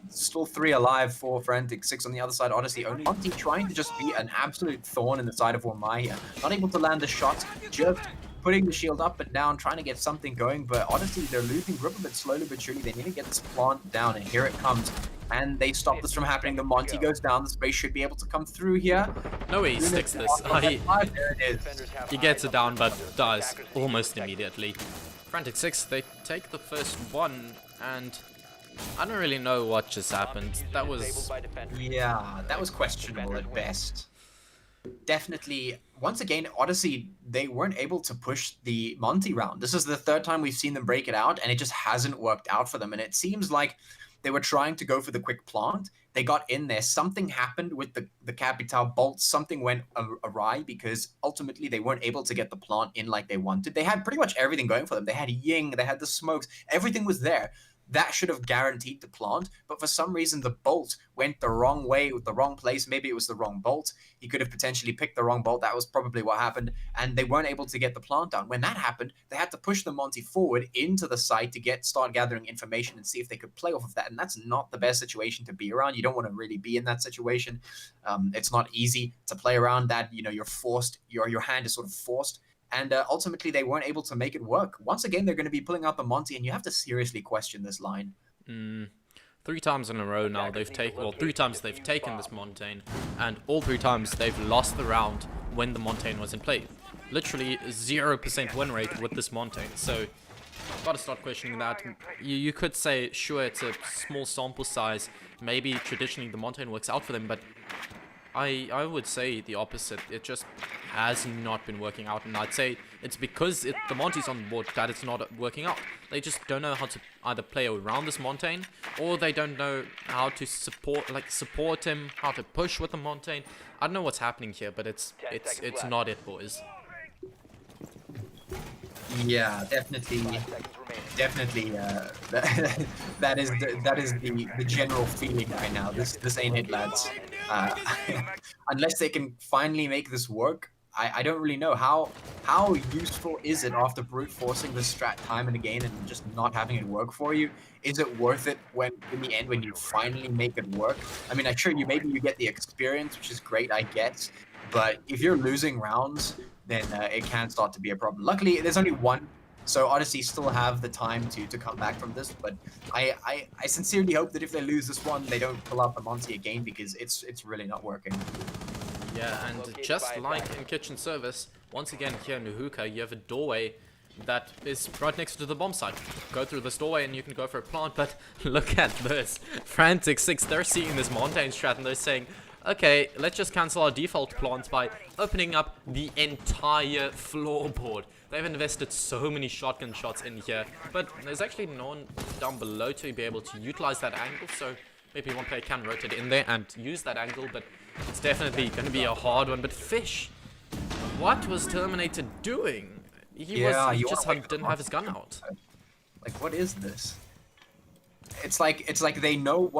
still 3 alive for Frantic6 on the other side. Odyssey, only Monty trying to just be an absolute thorn in the side of Wamai here. Not able to land the shots, just putting the shield up and down, trying to get something going. But Odyssey, they're losing grip a bit slowly but surely. They need to get this plant down, and here it comes. And they stop this from happening. The Monty goes down. The space should be able to come through here. No way he sticks this. There it is. He gets it down, but dies almost immediately. Frantic6, they take the first one, and I don't really know what just happened. That was... Yeah, that was questionable at best. Definitely, once again, Odyssey, they weren't able to push the Monty round. This is the 3rd time we've seen them break it out, and it just hasn't worked out for them. And it seems like they were trying to go for the quick plant. They got in there. Something happened with the Capital bolts. Something went awry, because ultimately they weren't able to get the plant in like they wanted. They had pretty much everything going for them. They had Ying, they had the smokes. Everything was there. That should have guaranteed the plant, but for some reason the bolt went the wrong way with the wrong place. Maybe it was the wrong bolt. He could have potentially picked the wrong bolt. That was probably what happened, and they weren't able to get the plant down. When that happened, they had to push the Monty forward into the site to start gathering information and see if they could play off of that, and that's not the best situation to be around. You don't want to really be in that situation. It's not easy to play around that. You know, you're forced, your hand is sort of forced. And ultimately, they weren't able to make it work. Once again, they're going to be pulling out the Monty, and you have to seriously question this line. 3 times in a row now they've taken, well, 3 times they've taken this Montaigne, and all 3 times they've lost the round when the Montaigne was in play. Literally 0% win rate with this Montaigne. So, gotta start questioning that. You could say, sure, it's a small sample size. Maybe traditionally the Montaigne works out for them, but I would say the opposite. It just has not been working out, and I'd say it's because the Monty's on the board that it's not working out. They just don't know how to either play around this Montaigne, or they don't know how to support him, how to push with the Montaigne. I don't know what's happening here, but it's not it, boys. Yeah, definitely. That is the general feeling right now. This ain't it, lads. Unless they can finally make this work, I don't really know how useful is it after brute forcing this strat time and again and just not having it work for you. Is it worth it when in the end when you finally make it work? I mean, I'm sure maybe you get the experience, which is great, I guess. But if you're losing rounds, then it can start to be a problem. Luckily, there's only 1. So Odyssey still have the time to come back from this, but I sincerely hope that if they lose this one, they don't pull out the Monty again, because it's really not working. Yeah, and just like in kitchen service, once again here in Nuhuka, you have a doorway that is right next to the bomb site. Go through this doorway and you can go for a plant, but look at this. Frantic6, they're seeing this Montaigne strat and they're saying, okay, let's just cancel our default plants by opening up the entire floorboard. They've invested so many shotgun shots in here, but there's actually no one down below to be able to utilize that angle, so maybe one player can rotate in there and use that angle, but it's definitely going to be a hard one. But Fish, what was Terminator doing? He just didn't have his gun out. Like, what is this? It's like they know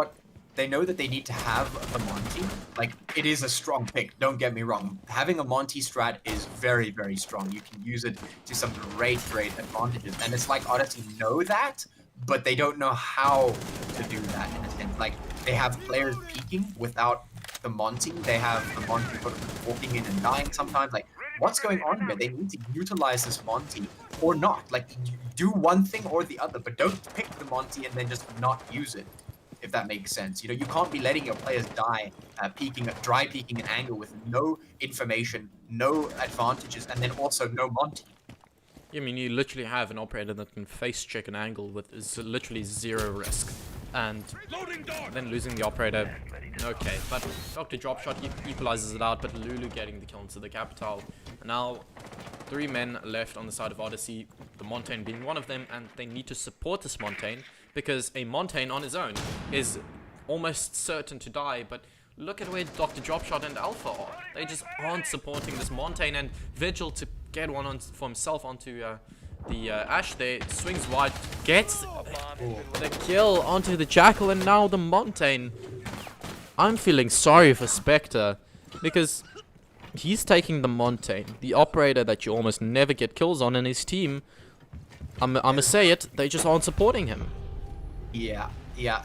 that they need to have a Monty. Like, it is a strong pick, don't get me wrong. Having a Monty strat is very, very strong. You can use it to some great advantages. And it's like Odyssey know that, but they don't know how to do that in a sense. Like, they have players peeking without the Monty. They have the Monty sort of walking in and dying sometimes. Like, what's going on here? They need to utilize this Monty or not. Like, do one thing or the other, but don't pick the Monty and then just not use it, if that makes sense. You know, you can't be letting your players die dry peeking an angle with no information, no advantages, and then also no Monty. I mean, you literally have an operator that can face check an angle with literally 0 risk. And then losing the operator, okay. But Dr. Dropshot equalizes it out, but Lulu getting the kill into the capital. Now, 3 men left on the side of Odyssey, the Montaigne being one of them, and they need to support this Montaigne, because a Montaigne on his own is almost certain to die. But look at where Dr. Dropshot and Alpha are. They just aren't supporting this Montaigne, and Vigil to get one on for himself onto the Ash there, swings wide, gets the kill onto the Jackal, and now the Montaigne. I'm feeling sorry for Spectre, because he's taking the Montaigne, the operator that you almost never get kills on in his team. I'ma say it, they just aren't supporting him. Yeah,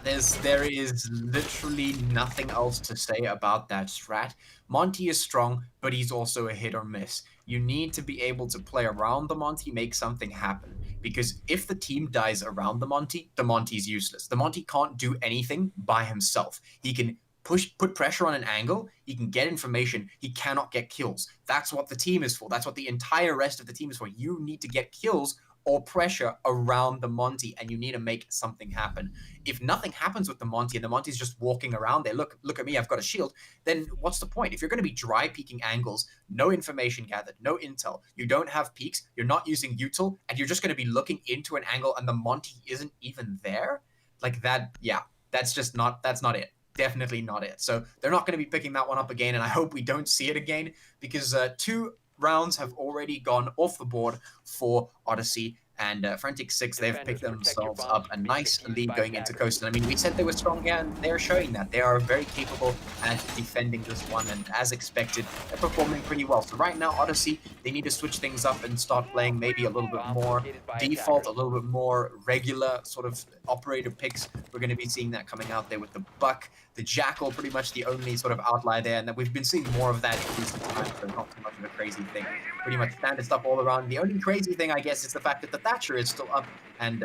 there is literally nothing else to say about that strat. Monty is strong, but he's also a hit or miss. You need to be able to play around the Monty, make something happen. Because if the team dies around the Monty's useless. The Monty can't do anything by himself. He can put pressure on an angle, he can get information, he cannot get kills. That's what the team is for. That's what the entire rest of the team is for. You need to get kills or pressure around the Monty, and you need to make something happen. If nothing happens with the Monty and the Monty's just walking around there, look at me, I've got a shield, then what's the point? If you're going to be dry peeking angles, no information gathered, no intel, you don't have peeks, you're not using util, and you're just going to be looking into an angle and the Monty isn't even there, like that, yeah, that's not it. Definitely not it. So they're not going to be picking that one up again, and I hope we don't see it again, because 2 rounds have already gone off the board for Odyssey, and Frantic6, they've picked themselves up a nice lead going into Coastline. I mean, we said they were strong here, and they're showing that. They are very capable at defending this one, and as expected, they're performing pretty well. So right now, Odyssey, they need to switch things up and start playing maybe a little bit more default, a little bit more regular sort of operator picks. We're going to be seeing that coming out there with the Buck, the Jackal, pretty much the only sort of outlier there, and that we've been seeing more of that in recent times, so not too much of a crazy thing. Pretty much standard stuff all around. The only crazy thing, I guess, is the fact that the Thatcher is still up, and,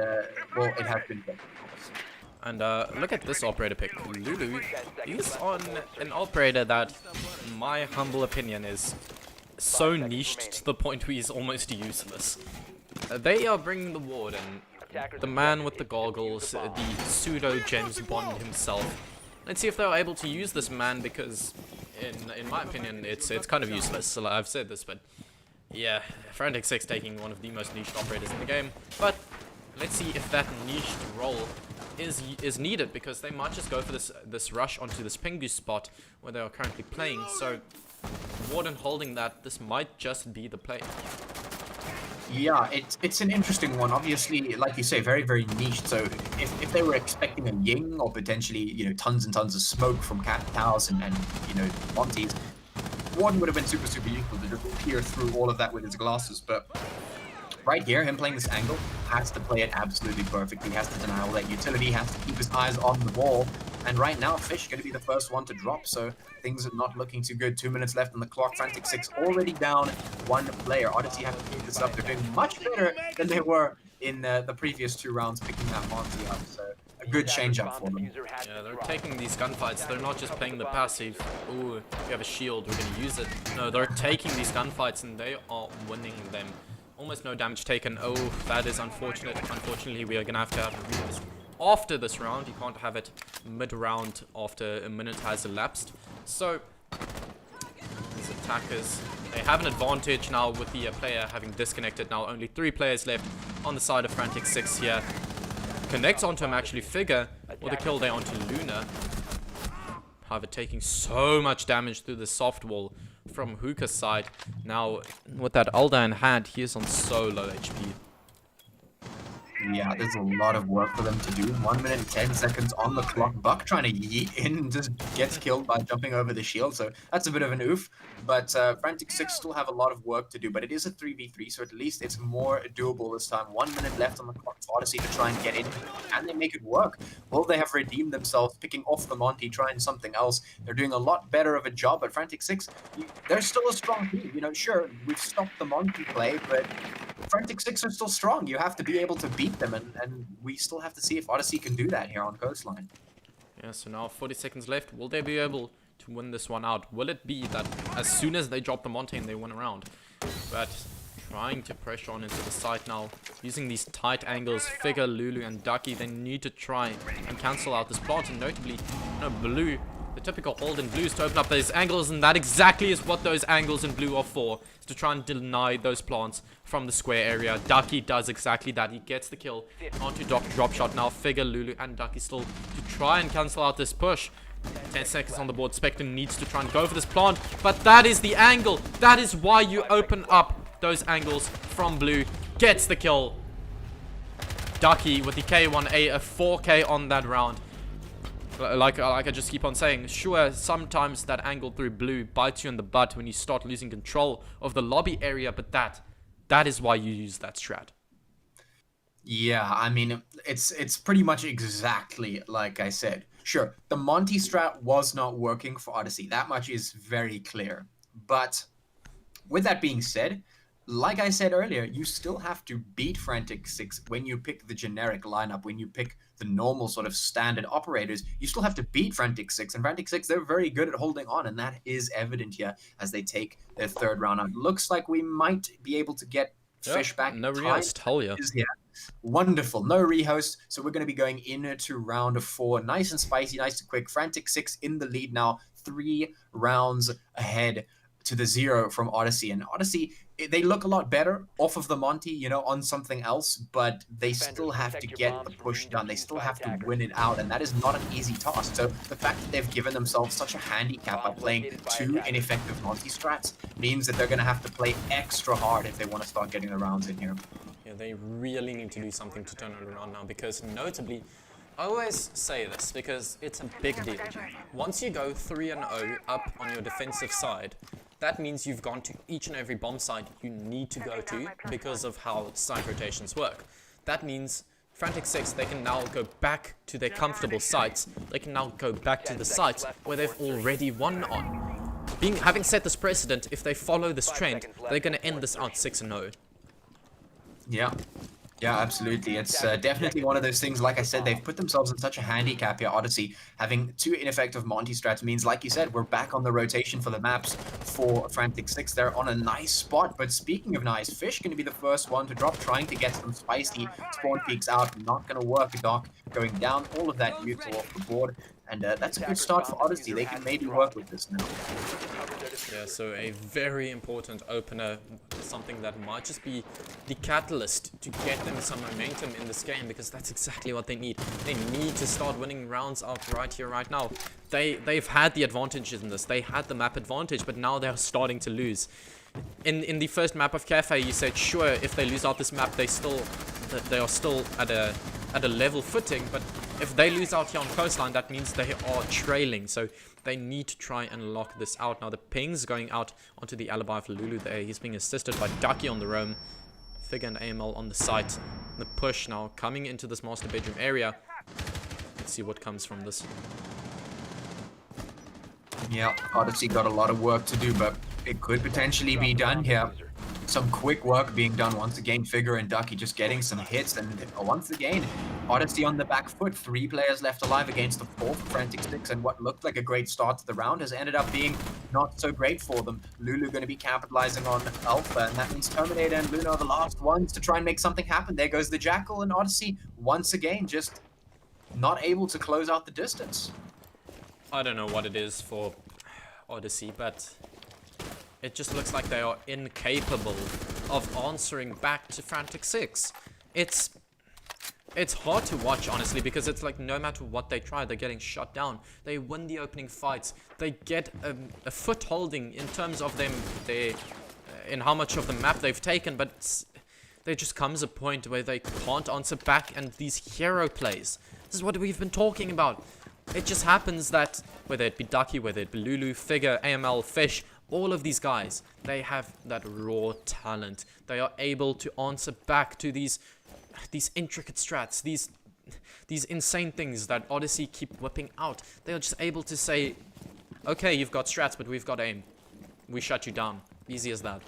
well, it has been good. And look at this operator pick. Lulu, he's on an operator that, in my humble opinion, is so niched to the point where he's almost useless. They are bringing the Warden, the man with the goggles, the pseudo James Bond himself. Let's see if they're able to use this man, because in my opinion it's kind of useless. So I've said this, but yeah, Frantic6 taking one of the most niched operators in the game. But let's see if that niched role is needed, because they might just go for this rush onto this Pingu spot where they are currently playing. So Warden holding that, this might just be the play. Yeah, it's an interesting one. Obviously, like you say, very, very niche. So if they were expecting a Ying or potentially, you know, tons and tons of smoke from Capitals and you know, Monties, Warden would have been super, super useful to just peer through all of that with his glasses. But right here, him playing this angle has to play it absolutely perfectly. He has to deny all that utility, has to keep his eyes on the ball. And right now, Fish going to be the first one to drop, so things are not looking too good. 2 minutes left on the clock. Frantic6 already down 1 player. Odyssey have to keep this up. They're doing much better than they were in the previous 2 rounds, picking that Monty up. So a good change-up for them. Yeah, they're taking these gunfights. They're not just playing the passive, ooh, we have a shield, we're going to use it. No, they're taking these gunfights and they are winning them. Almost no damage taken. Oh, that is unfortunate. Unfortunately, we are going to have this after this round. You can't have it mid-round after a minute has elapsed. So, these attackers, they have an advantage now with the player having disconnected. Now, only 3 players left on the side of Frantic6 here. Connects onto him, actually. Figure with a kill there onto Luna. However, taking so much damage through the soft wall from Hookah's side. Now, with that Alda in hand, he is on so low HP. Yeah, there's a lot of work for them to do. 1 minute and 10 seconds on the clock. Buck trying to yeet in and just gets killed by jumping over the shield, so that's a bit of an oof. But Frantic6 still have a lot of work to do, but it is a 3v3, so at least it's more doable this time. 1 minute left on the clock for Odyssey to try and get in, and they make it work. Will they have redeemed themselves, picking off the Monty, trying something else? They're doing a lot better of a job, but Frantic6, they're still a strong team. You know, sure, we've stopped the Monty play, but Frantic6 are still strong. You have to be able to beat them, and we still have to see if Odyssey can do that here on Coastline. Yeah, so now 40 seconds left. Will they be able to win this one out? Will it be that as soon as they drop the Montaigne, they win a round? But trying to pressure on into the site now, using these tight angles, Figure, Lulu, and Ducky, they need to try and cancel out this plant, and notably, Blue, the typical hold in Blues to open up those angles, and that exactly is what those angles in Blue are for, is to try and deny those plants from the square area. Ducky does exactly that. He gets the kill onto drop shot. Now Figure, Lulu, and Ducky still to try and cancel out this push. 10 seconds on the board. Spectre needs to try and go for this plant, but that is the angle. That is why you open up those angles from Blue. Gets the kill. Ducky with the K1A, a 4K on that round. Like I just keep on saying, sure, sometimes that angle through Blue bites you in the butt when you start losing control of the lobby area, but that is why you use that strat. Yeah, I mean, it's pretty much exactly like I said. Sure, the Monty strat was not working for Odyssey. That much is very clear. But with that being said, like I said earlier, you still have to beat Frantic6 when you pick the generic lineup, when you pick the normal sort of standard operators. You still have to beat Frantic6, and Frantic6, they're very good at holding on, and that is evident here as they take their 3rd round out. Looks like we might be able to get Fish back. No rehost, hell yeah. Wonderful, no rehost, so we're going to be going into round 4. Nice and spicy, nice and quick. Frantic6 in the lead now, 3 rounds ahead to the 0 from Odyssey. And Odyssey, they look a lot better off of the Monty, you know, on something else, but they still have to get the push done. They still have to win it out, and that is not an easy task. So the fact that they've given themselves such a handicap by playing 2 ineffective Monty strats means that they're going to have to play extra hard if they want to start getting the rounds in here. Yeah, they really need to do something to turn it around now, because notably, I always say this because it's a big deal. Once you go 3-0 up on your defensive side, that means you've gone to each and every bomb site you need to go to because of how site rotations work. That means Frantic6, they can now go back to their comfortable sites. They can now go back to the sites where they've already won on. Having set this precedent, if they follow this trend, they're going to end this out 6-0. Yeah, absolutely. It's definitely one of those things. Like I said, they've put themselves in such a handicap here. Odyssey having 2 ineffective Monty strats means, like you said, we're back on the rotation for the maps for Frantic6. They're on a nice spot. But speaking of nice, Fish going to be the first one to drop, trying to get some spicy spawn peaks out. Not going to work. Doc going down. All of that neutral off the board. And that's a good start for Odyssey. They can maybe work with this now. Yeah, so a very important opener, something that might just be the catalyst to get them some momentum in this game, because that's exactly what they need. They need to start winning rounds out right here, right now. They've had the advantages in this. They had the map advantage, but now they're starting to lose. In the first map of Cafe, you said, sure, if they lose out this map, they are still at a level footing, but if they lose out here on Coastline, that means they are trailing, so they need to try and lock this out. Now the ping's going out onto the alibi for Lulu there. He's being assisted by Ducky on the roam. Figure and AML on the site. The push now coming into this master bedroom area. Let's see what comes from this. Yeah, Odyssey got a lot of work to do, but it could potentially be done here. some quick work being done once again. Figure and Ducky just getting some hits, and once again, Odyssey on the back foot. 3 players left alive against the 4 for Frantic6, and what looked like a great start to the round has ended up being not so great for them. Lulu going to be capitalizing on Alpha, and that means Terminator and Luna are the last ones to try and make something happen. There goes the Jackal, and Odyssey once again just not able to close out the distance. I don't know what it is for Odyssey, but it just looks like they are incapable of answering back to Frantic6. It's hard to watch, honestly, because it's like no matter what they try, they're getting shut down. They win the opening fights. They get a footholding in terms of in how much of the map they've taken, but there just comes a point where they can't answer back, and these hero plays. This is what we've been talking about. It just happens that, whether it be Ducky, whether it be Lulu, Figure, AML, Fish, all of these guys, they have that raw talent. They are able to answer back to these intricate strats, these insane things that Odyssey keep whipping out. They are just able to say, okay, you've got strats, but we've got aim. We shut you down. Easy as that.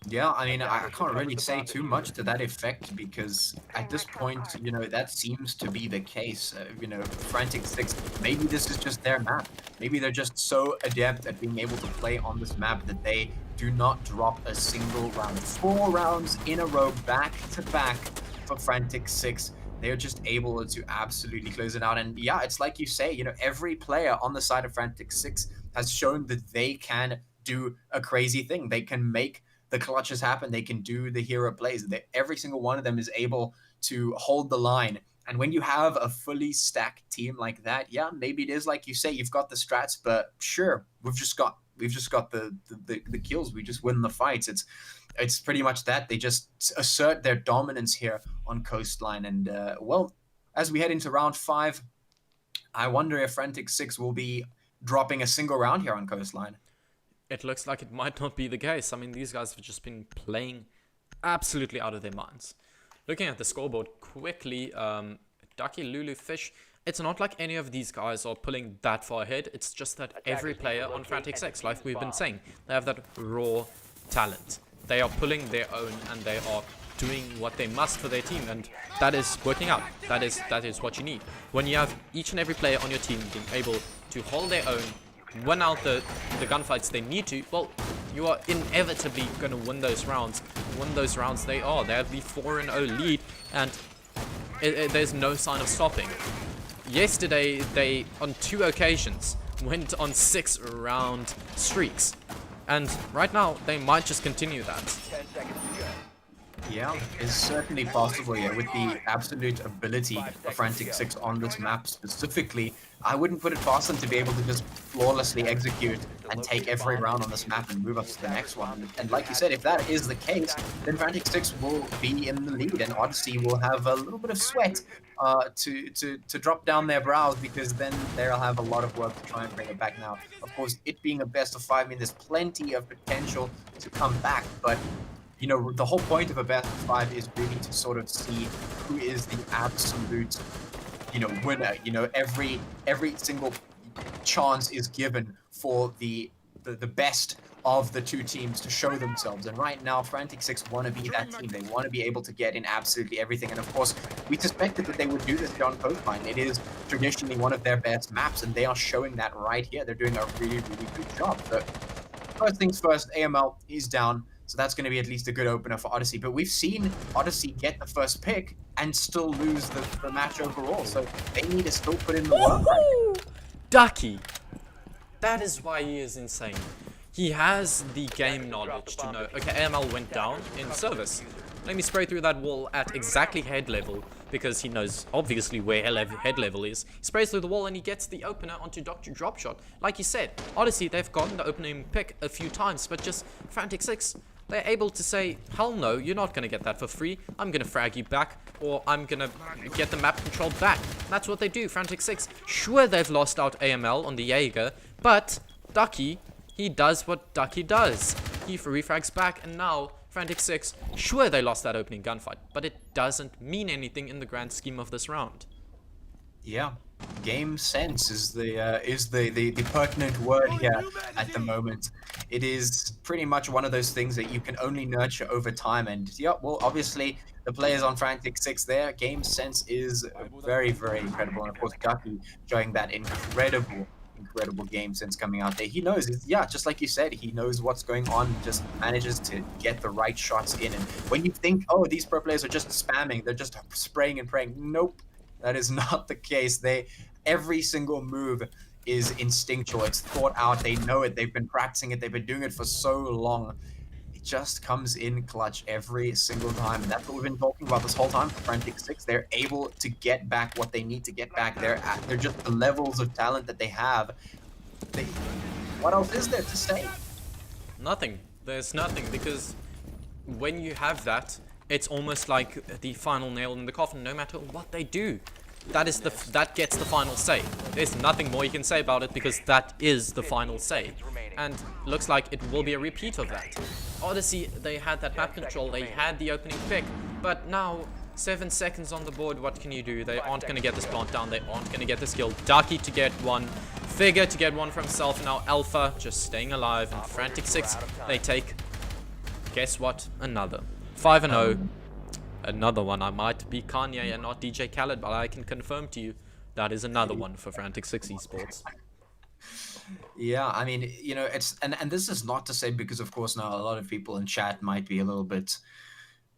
Yeah, I mean, I can't really say too much to that effect, because at this point, you know, that seems to be the case. You know, Frantic6, maybe this is just their map. Maybe they're just so adept at being able to play on this map that they do not drop a single round. 4 rounds in a row, back to back for Frantic6. They're just able to absolutely close it out. And yeah, it's like you say, you know, every player on the side of Frantic6 has shown that they can do a crazy thing. They can make the clutches happen. They can do the hero plays. Every single one of them is able to hold the line. And when you have a fully stacked team like that, yeah, maybe it is like you say, you've got the strats, but sure, we've just got the kills. We just win the fights. It's pretty much that. They just assert their dominance here on Coastline. And well, as we head into round 5, I wonder if Frantic6 will be dropping a single round here on Coastline. It looks like it might not be the case. I mean, these guys have just been playing absolutely out of their minds. Looking at the scoreboard quickly, Ducky, Lulu, Fish, it's not like any of these guys are pulling that far ahead. It's just that every player on Frantic6, like we've been saying, they have that raw talent. They are pulling their own, and they are doing what they must for their team, and that is working out. That is what you need. When you have each and every player on your team being able to hold their own, win out the gunfights they need to, well, you are inevitably going to win those rounds. Win those rounds they are. They have the 4-0 lead, and there's no sign of stopping. Yesterday, they, on 2 occasions, went on 6-round streaks. And right now, they might just continue that. Yeah, it's certainly possible, yeah, with the absolute ability of Frantic6 on this map specifically. I wouldn't put it past them to be able to just flawlessly execute and take every round on this map and move us to the next one. And like you said, if that is the case, then Frantic6 will be in the lead, and Odyssey will have a little bit of sweat to drop down their brows, because then they'll have a lot of work to try and bring it back now. Of course, it being a best of 5, I mean, there's plenty of potential to come back, but you know, the whole point of a best of 5 is really to sort of see who is the absolute, you know, winner. You know, every single chance is given for the best of the 2 teams to show themselves. And right now, Frantic6 want to be that team. They want to be able to get in absolutely everything. And of course, we suspected that they would do this here on Coastline. It is traditionally one of their best maps, and they are showing that right here. They're doing a really, really good job. But first things first, AML is down. So that's going to be at least a good opener for Odyssey. But we've seen Odyssey get the first pick and still lose the match overall. So they need to still put in the work. Right? Ducky! That is why he is insane. He has the game knowledge to know, okay, AML went down in service. Let me spray through that wall at exactly head level, because he knows obviously where head level is. He sprays through the wall and he gets the opener onto Dr. Dropshot. Like you said, Odyssey, they've gotten the opening pick a few times, but just Frantic6, they're able to say, hell no, you're not going to get that for free. I'm going to frag you back, or I'm going to get the map control back. And that's what they do, Frantic6. Sure, they've lost out AML on the Jaeger, but Ducky, he does what Ducky does. He refrags back, and now Frantic6, sure, they lost that opening gunfight, but it doesn't mean anything in the grand scheme of this round. Yeah, game sense is the pertinent word here at the moment. it is pretty much one of those things that you can only nurture over time. And yeah, well, obviously the players on Frantic6, their game sense is very, very incredible. And of course, Ducky showing that incredible game sense coming out there. He knows, yeah, just like you said, he knows what's going on, just manages to get the right shots in. And when you think, oh, these pro players are just spamming, they're just spraying and praying. Nope, that is not the case. Every single move is instinctual. It's thought out. They know it. They've been practicing it. They've been doing it for so long. It just comes in clutch every single time. And that's what we've been talking about this whole time for Frantic6. They're able to get back what they need to get back. They're just the levels of talent that they have. What else is there to say? Nothing. There's nothing, because when you have that, it's almost like the final nail in the coffin. No matter what they do, that gets the final say. There's nothing more you can say about it, because that is the final say. And looks like it will be a repeat of that. Odyssey, they had that map control, they had the opening pick, but now 7 seconds on the board, what can you do? They aren't going to get this plant down, they aren't going to get this kill. Ducky to get one, Figure to get one for himself, and now Alpha just staying alive, and Frantic6, they take, guess what, another 5-0. Another one. I might be Kanye and not DJ Khaled, but I can confirm to you that is another one for Frantic6Esports. Yeah, I mean, you know, it's and this is not to say, because of course now a lot of people in chat might be a little bit,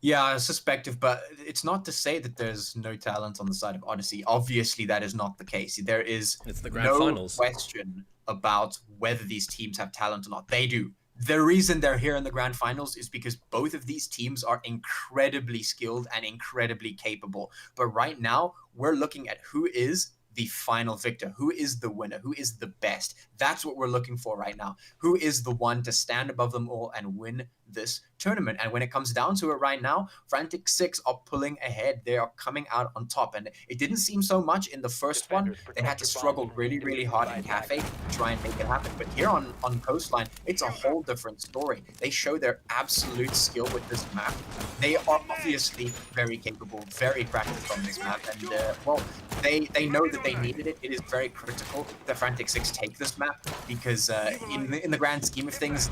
yeah, suspective, but it's not to say that there's no talent on the side of Odyssey. Obviously, that is not the case. There is It's the grand no finals. question about whether these teams have talent or not. They do. The reason they're here in the grand finals is because both of these teams are incredibly skilled and incredibly capable. But right now, we're looking at who is the final victor, who is the winner, who is the best. That's what we're looking for right now. Who is the one to stand above them all and win this tournament? And when it comes down to it right now, Frantic6 are pulling ahead. They are coming out on top. And it didn't seem so much in the first one. They had to struggle really, really hard in Cafe to try and make it happen. But here on Coastline, it's a whole different story. They show their absolute skill with this map. They are obviously very capable, very practiced on this map. And, well, they know that they needed it. It is very critical that Frantic6 take this map, because in the grand scheme of things,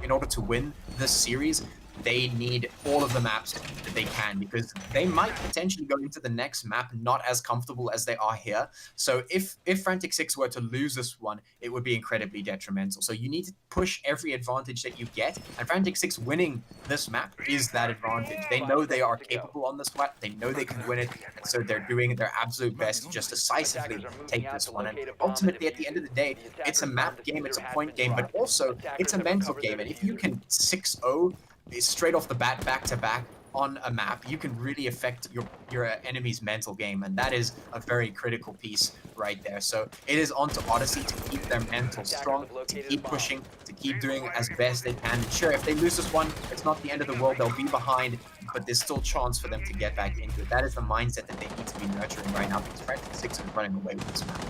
in order to win this series, they need all of the maps that they can, because they might potentially go into the next map not as comfortable as they are here. So if Frantic6 were to lose this one, it would be incredibly detrimental. So you need to push every advantage that you get, and Frantic6 winning this map is that advantage. They know they are capable on this map, they know they can win it, and so they're doing their absolute best to just decisively take this one. And ultimately, at the end of the day, it's a map game, it's a point game, but also it's a mental game. And if you can 6-0 straight off the bat, back-to-back on a map, you can really affect your enemy's mental game, and that is a very critical piece right there. So it is on to Odyssey to keep their mental strong, to keep pushing, to keep doing as best they can. And sure, if they lose this one, it's not the end of the world. They'll be behind, but there's still chance for them to get back into it. That is the mindset that they need to be nurturing right now, because Frantic6 is running away with this map.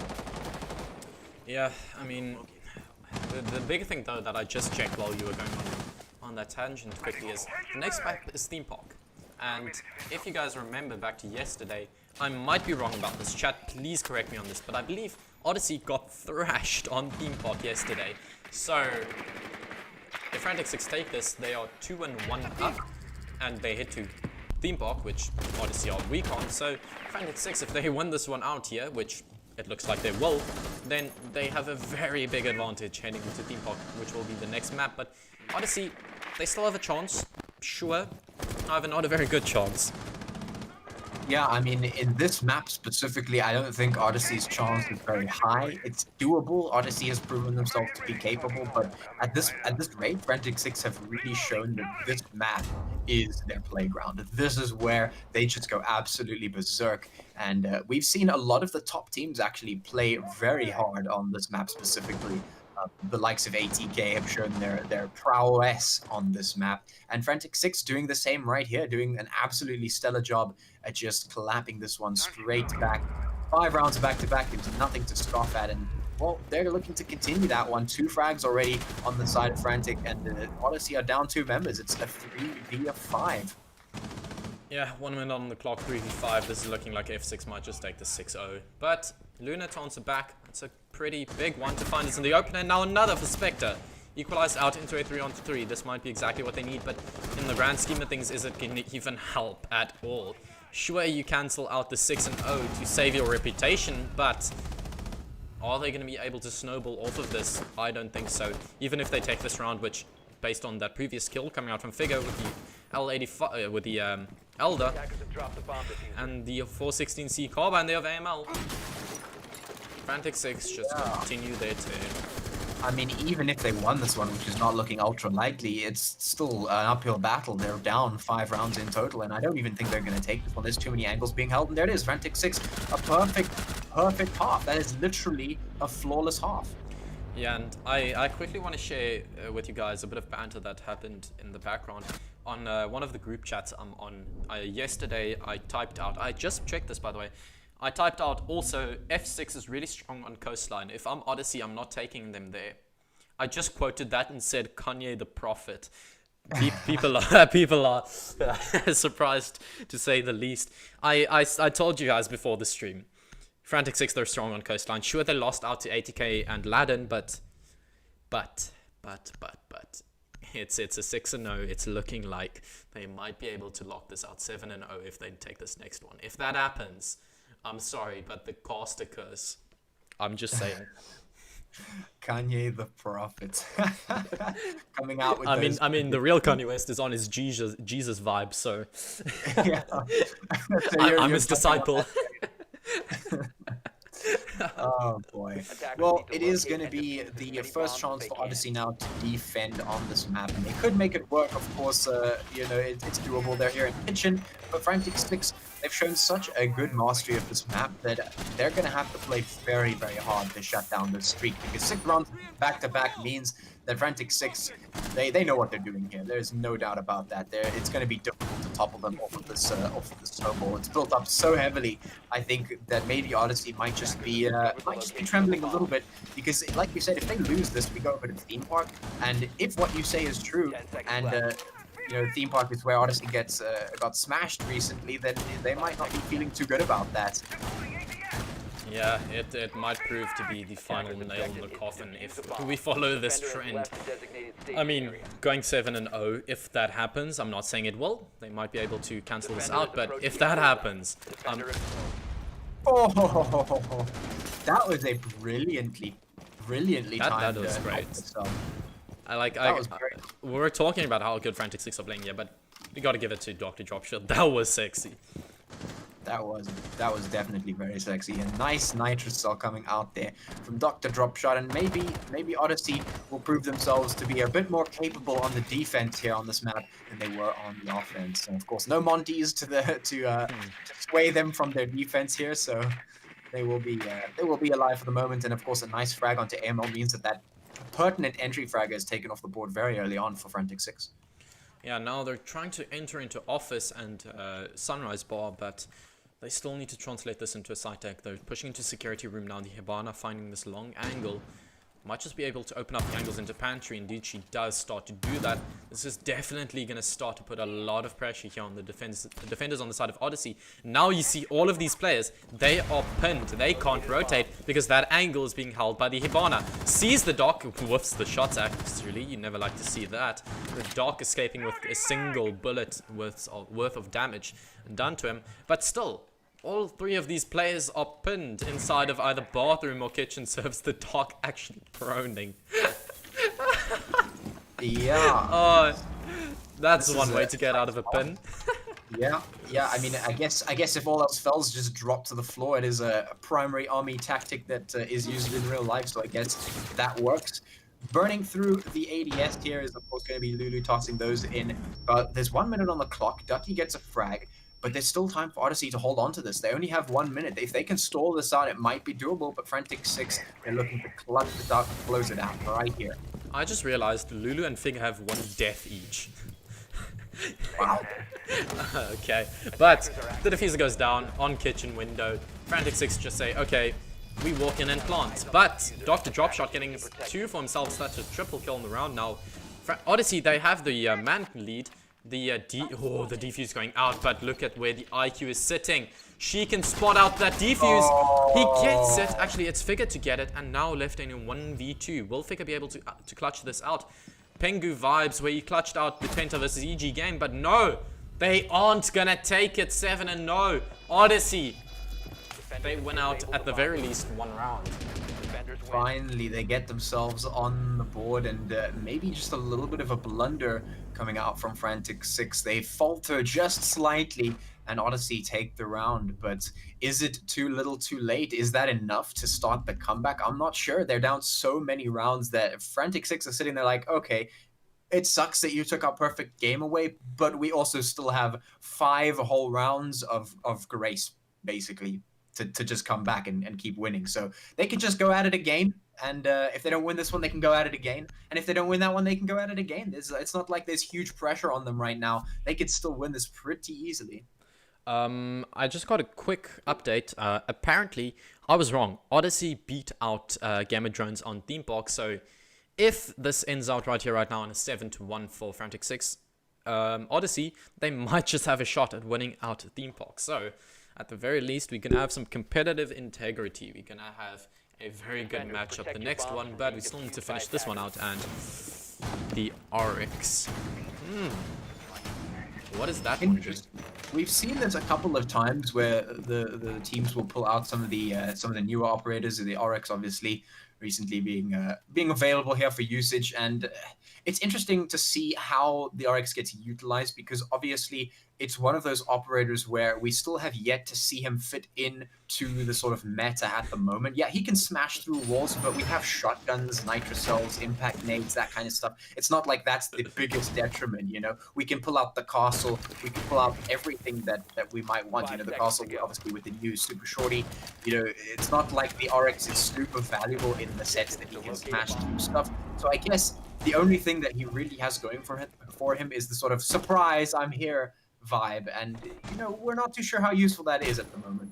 Yeah, I mean, the big thing though that I just checked while you were going on that tangent quickly is the next map is Theme Park. And if you guys remember back to yesterday, I might be wrong about this, chat, please correct me on this, but I believe Odyssey got thrashed on Theme Park yesterday. So if Frantic6 take this, they are 2-1 up, and they head to Theme Park, which Odyssey are weak on. So Frantic6, if they win this one out here, which it looks like they will, then they have a very big advantage heading into Theme Park, which will be the next map. But Odyssey, they still have a chance, sure, however not a very good chance. Yeah, I mean, in this map specifically, I don't think Odyssey's chance is very high. It's doable. Odyssey has proven themselves to be capable, but at this rate, Frantic6 have really shown that this map is their playground. This is where they just go absolutely berserk. And we've seen a lot of the top teams actually play very hard on this map specifically. The likes of ATK have shown their prowess on this map, and Frantic6 doing the same right here, doing an absolutely stellar job at just clapping this one straight back. 5 rounds back-to-back, it's nothing to scoff at, and well, they're looking to continue that one. 2 frags already on the side of Frantic, and Odyssey are down 2 members. It's a 3v5. Yeah, 1 minute on the clock, 3v5. This is looking like F6 might just take the 6-0. But Luna taunts it back. It's a pretty big one to find us in the open. And now another for Spectre. equalized out into a 3-on-3. This might be exactly what they need, but in the grand scheme of things, is it going to even help at all? Sure, you cancel out the 6-0 to save your reputation, but are they going to be able to snowball off of this? I don't think so. Even if they take this round, which, based on that previous kill coming out from Figure with the L85, with the Elder, and the 416C carbine, they have AML. Frantic6 just continue their turn. I mean, even if they won this one, which is not looking ultra likely, it's still an uphill battle. They're down 5 rounds in total, and I don't even think they're going to take this one. There's too many angles being held, and there it is. Frantic6, a perfect half. That is literally a flawless half. Yeah, and I quickly want to share with you guys a bit of banter that happened in the background. On one of the group chats I'm on, yesterday I typed out, I just checked this by the way, I typed out also F6 is really strong on Coastline. If I'm Odyssey, I'm not taking them there. I just quoted that and said Kanye the Prophet. People are surprised to say the least. I told you guys before the stream, Frantic6 they're strong on Coastline. Sure, they lost out to 80k and Laden, but it's a 6-0. It's looking like they might be able to lock this out 7-0 if they take this next one. If that happens, I'm sorry, but the cost occurs. I'm just saying. Kanye the Prophet coming out with I mean, the real Kanye West is on his Jesus vibe, so yeah. So I'm his disciple. Oh boy. Well, it is going to be the first chance for Odyssey now to defend on this map, and they could make it work. Of course, you know, it's doable. They're here in Kitchen, but Frantic6, they've shown such a good mastery of this map that they're going to have to play very, very hard to shut down this streak, because 6 rounds back-to-back means that Frantic6, they know what they're doing here. There's no doubt about that. It's going to be difficult to topple them off of this snowball. It's built up so heavily. I think that maybe Odyssey might just be trembling a little bit, because, like you said, if they lose this, we go over to Theme Park, and if what you say is true, and you know, Theme Park is where Odyssey got smashed recently, then they might not be feeling too good about that. Yeah, it might prove to be the final nail in the coffin if we follow this trend. I mean, going 7-0, if that happens, I'm not saying it will. They might be able to cancel this out, but if that happens, oh, that was a brilliantly timed. That was great. We were talking about how good Frantic6 are playing here, but we got to give it to Dr. Dropshot. That was sexy. That was definitely very sexy, and nice nitrous cell coming out there from Dr. Dropshot, and maybe Odyssey will prove themselves to be a bit more capable on the defense here on this map than they were on the offense. And of course, no Monties to sway them from their defense here, so they will be alive for the moment. And of course, a nice frag onto AML means that pertinent entry frag is taken off the board very early on for Frantic6. Yeah, now they're trying to enter into Office and Sunrise Bar, but they still need to translate this into a side deck. They're pushing into Security Room now. The Hibana finding this long angle. Might just be able to open up the angles into Pantry. Indeed, she does start to do that. This is definitely going to start to put a lot of pressure here on the defenders on the side of Odyssey. Now you see all of these players, they are pinned. They can't rotate because that angle is being held by the Hibana. Sees the Doc, whoofs the shots actually. You never like to see that. The Doc escaping with a single bullet worth of damage done to him. But still, all 3 of these players are pinned inside of either bathroom or kitchen serves. The Doc actually proning. Yeah. Oh, that's one way to get out of a pin. Yeah. I mean, I guess if all else fails, just drop to the floor. It is a primary army tactic that is used in real life, so I guess that works. Burning through the ADS here is of course going to be Lulu tossing those in, but there's 1 minute on the clock. Ducky gets a frag. But there's still time for Odyssey to hold on to this. They only have 1 minute. If they can stall this out, it might be doable. But Frantic6, they're looking to clutch the Dark and close it out right here. I just realized Lulu and Fig have 1 death each. Wow. Okay, but the diffuser goes down on kitchen window. Frantic6 just say, okay, we walk in and plant. But Dr. Dropshot getting 2 for himself. So that's a triple kill in the round now. Odyssey, they have the man lead. The the defuse going out, but look at where the IQ is sitting. She can spot out that defuse. He gets it. Actually, it's Figure to get it, and now left in a 1v2. Will Figure be able to clutch this out? Pengu vibes where he clutched out the Penta versus EG game, but no, they aren't gonna take it. 7-0. Odyssey. They win out at the very least 1 round. Finally, they get themselves on the board, and maybe just a little bit of a blunder coming out from Frantic6. They falter just slightly, and Odyssey take the round. But is it too little too late? Is that enough to start the comeback? I'm not sure. They're down so many rounds that Frantic6 are sitting there like, okay, it sucks that you took our perfect game away, but we also still have 5 whole rounds of grace, basically, to just come back and keep winning. So they can just go at it again, and if they don't win this one, they can go at it again. And if they don't win that one, they can go at it again. It's not like there's huge pressure on them right now. They could still win this pretty easily. I just got a quick update. Apparently, I was wrong. Odyssey beat out Gamma Drones on Themebox, so if this ends out right here, right now, on a 7-1 for Frantic6 Odyssey, they might just have a shot at winning out Themebox. So at the very least, we're going to have some competitive integrity. We're going to have a very good matchup the next one, but we still need to finish this one out. And the RX. What is that one doing? We've seen this a couple of times where the teams will pull out some of the newer operators. The RX obviously recently being available here for usage, and it's interesting to see how the RX gets utilized, because obviously it's one of those operators where we still have yet to see him fit in to the sort of meta at the moment. Yeah, he can smash through walls, but we have shotguns, nitrocells, impact nades, that kind of stuff. It's not like that's the biggest detriment, you know? We can pull out the castle, we can pull out everything that we might want. You know, the castle, obviously, with the new super shorty, you know, it's not like the RX is super valuable in the sense that he can smash through stuff. So I guess the only thing that he really has going for him is the sort of surprise, I'm here vibe, and you know, we're not too sure how useful that is at the moment.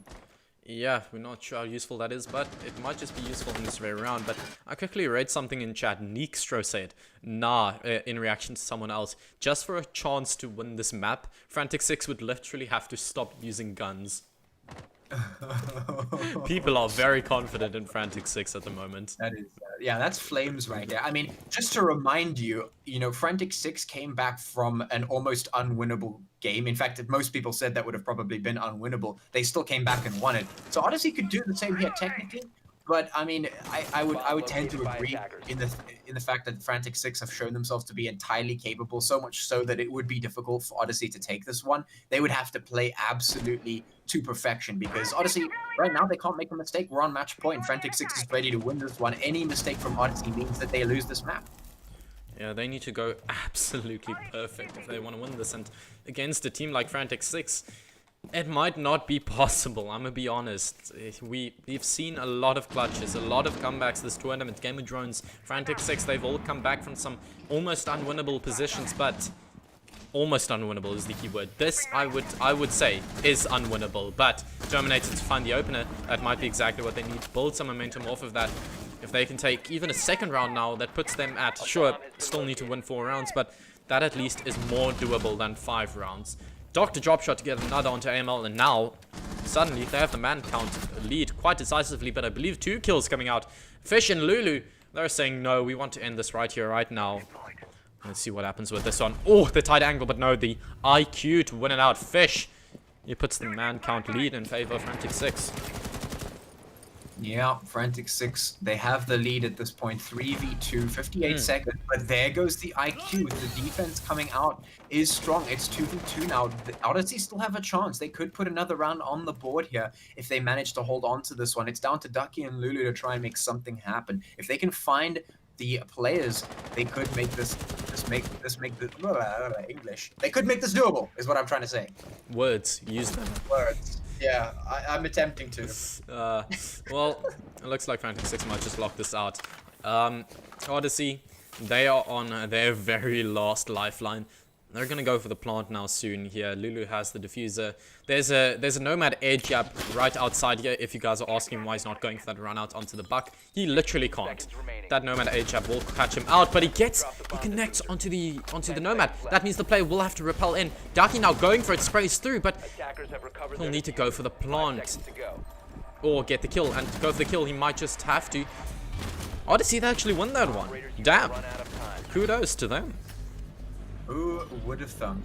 Yeah, we're not sure how useful that is, but it might just be useful in this very round. But I quickly read something in chat. Neekstro said, nah, in reaction to someone else, just for a chance to win this map, Frantic6 would literally have to stop using guns. People are very confident in Frantic6 at the moment. That is, yeah, that's flames right there. I mean, just to remind you, you know, Frantic6 came back from an almost unwinnable game. In fact, if most people said that would have probably been unwinnable, they still came back and won it. So Odyssey could do the same here technically, but I mean, I would tend to agree in the fact that Frantic6 have shown themselves to be entirely capable, so much so that it would be difficult for Odyssey to take this one. They would have to play absolutely to perfection, because Odyssey, right now, they can't make a mistake. We're on match point. Frantic6 is ready to win this one. Any mistake from Odyssey means that they lose this map. Yeah, they need to go absolutely perfect if they want to win this, and against a team like Frantic6, it might not be possible. I'm gonna be honest. We've seen a lot of clutches, a lot of comebacks this tournament. Game of Drones, Frantic6, they've all come back from some almost unwinnable positions, but almost unwinnable is the key word. This, I would say, is unwinnable, but Terminated to find the opener, that might be exactly what they need to build some momentum off of that. If they can take even a second round now, that puts them at, sure, still need to win 4 rounds, but that at least is more doable than 5 rounds. Dr. Dropshot to get another onto AML, and now, suddenly, they have the man count lead quite decisively, but I believe 2 kills coming out. Fish and Lulu, they're saying, no, we want to end this right here, right now. Let's see what happens with this one. Oh, the tight angle, but no, the IQ to win it out. Fish, he puts the man count lead in favor of Frantic6. Yeah, Frantic6, they have the lead at this point, 3v2, 58 seconds, but there goes the IQ. The defense coming out is strong. It's 2v2 now. The Odyssey still have a chance. They could put another round on the board here if they manage to hold on to this one. It's down to Ducky and Lulu to try and make something happen. If they can find the players, they could make this English. They could make this doable, is what I'm trying to say. Words, use them. Words. Yeah, I'm attempting to. Well, it looks like Frantic6 might just lock this out. Odyssey, they are on their very last lifeline. They're gonna go for the plant now soon here. Lulu has the diffuser. There's a Nomad air jab right outside here. If you guys are asking why he's not going for that run out onto the buck, he literally can't. That Nomad air jab will catch him out, but he connects onto the Nomad. That means the player will have to repel in. Ducky now going for it, sprays through, but he'll need to go for the plant or get the kill. And to go for the kill, he might just have to. Odyssey, they actually won that one. Damn. Kudos to them. Who would have thunk?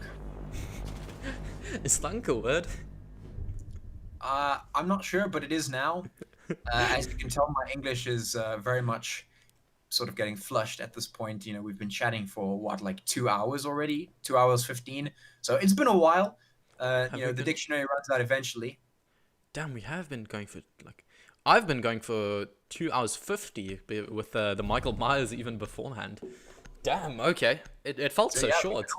Is thunk a word? I'm not sure, but it is now. As you can tell, my English is very much sort of getting flushed at this point. You know, we've been chatting for what, like 2 hours already? 2 hours 15. So it's been a while. You know, the dictionary runs out eventually. Damn, we have been going for like, I've been going for 2 hours 50 with the Michael Myers even beforehand. Damn, okay. It felt so yeah, short.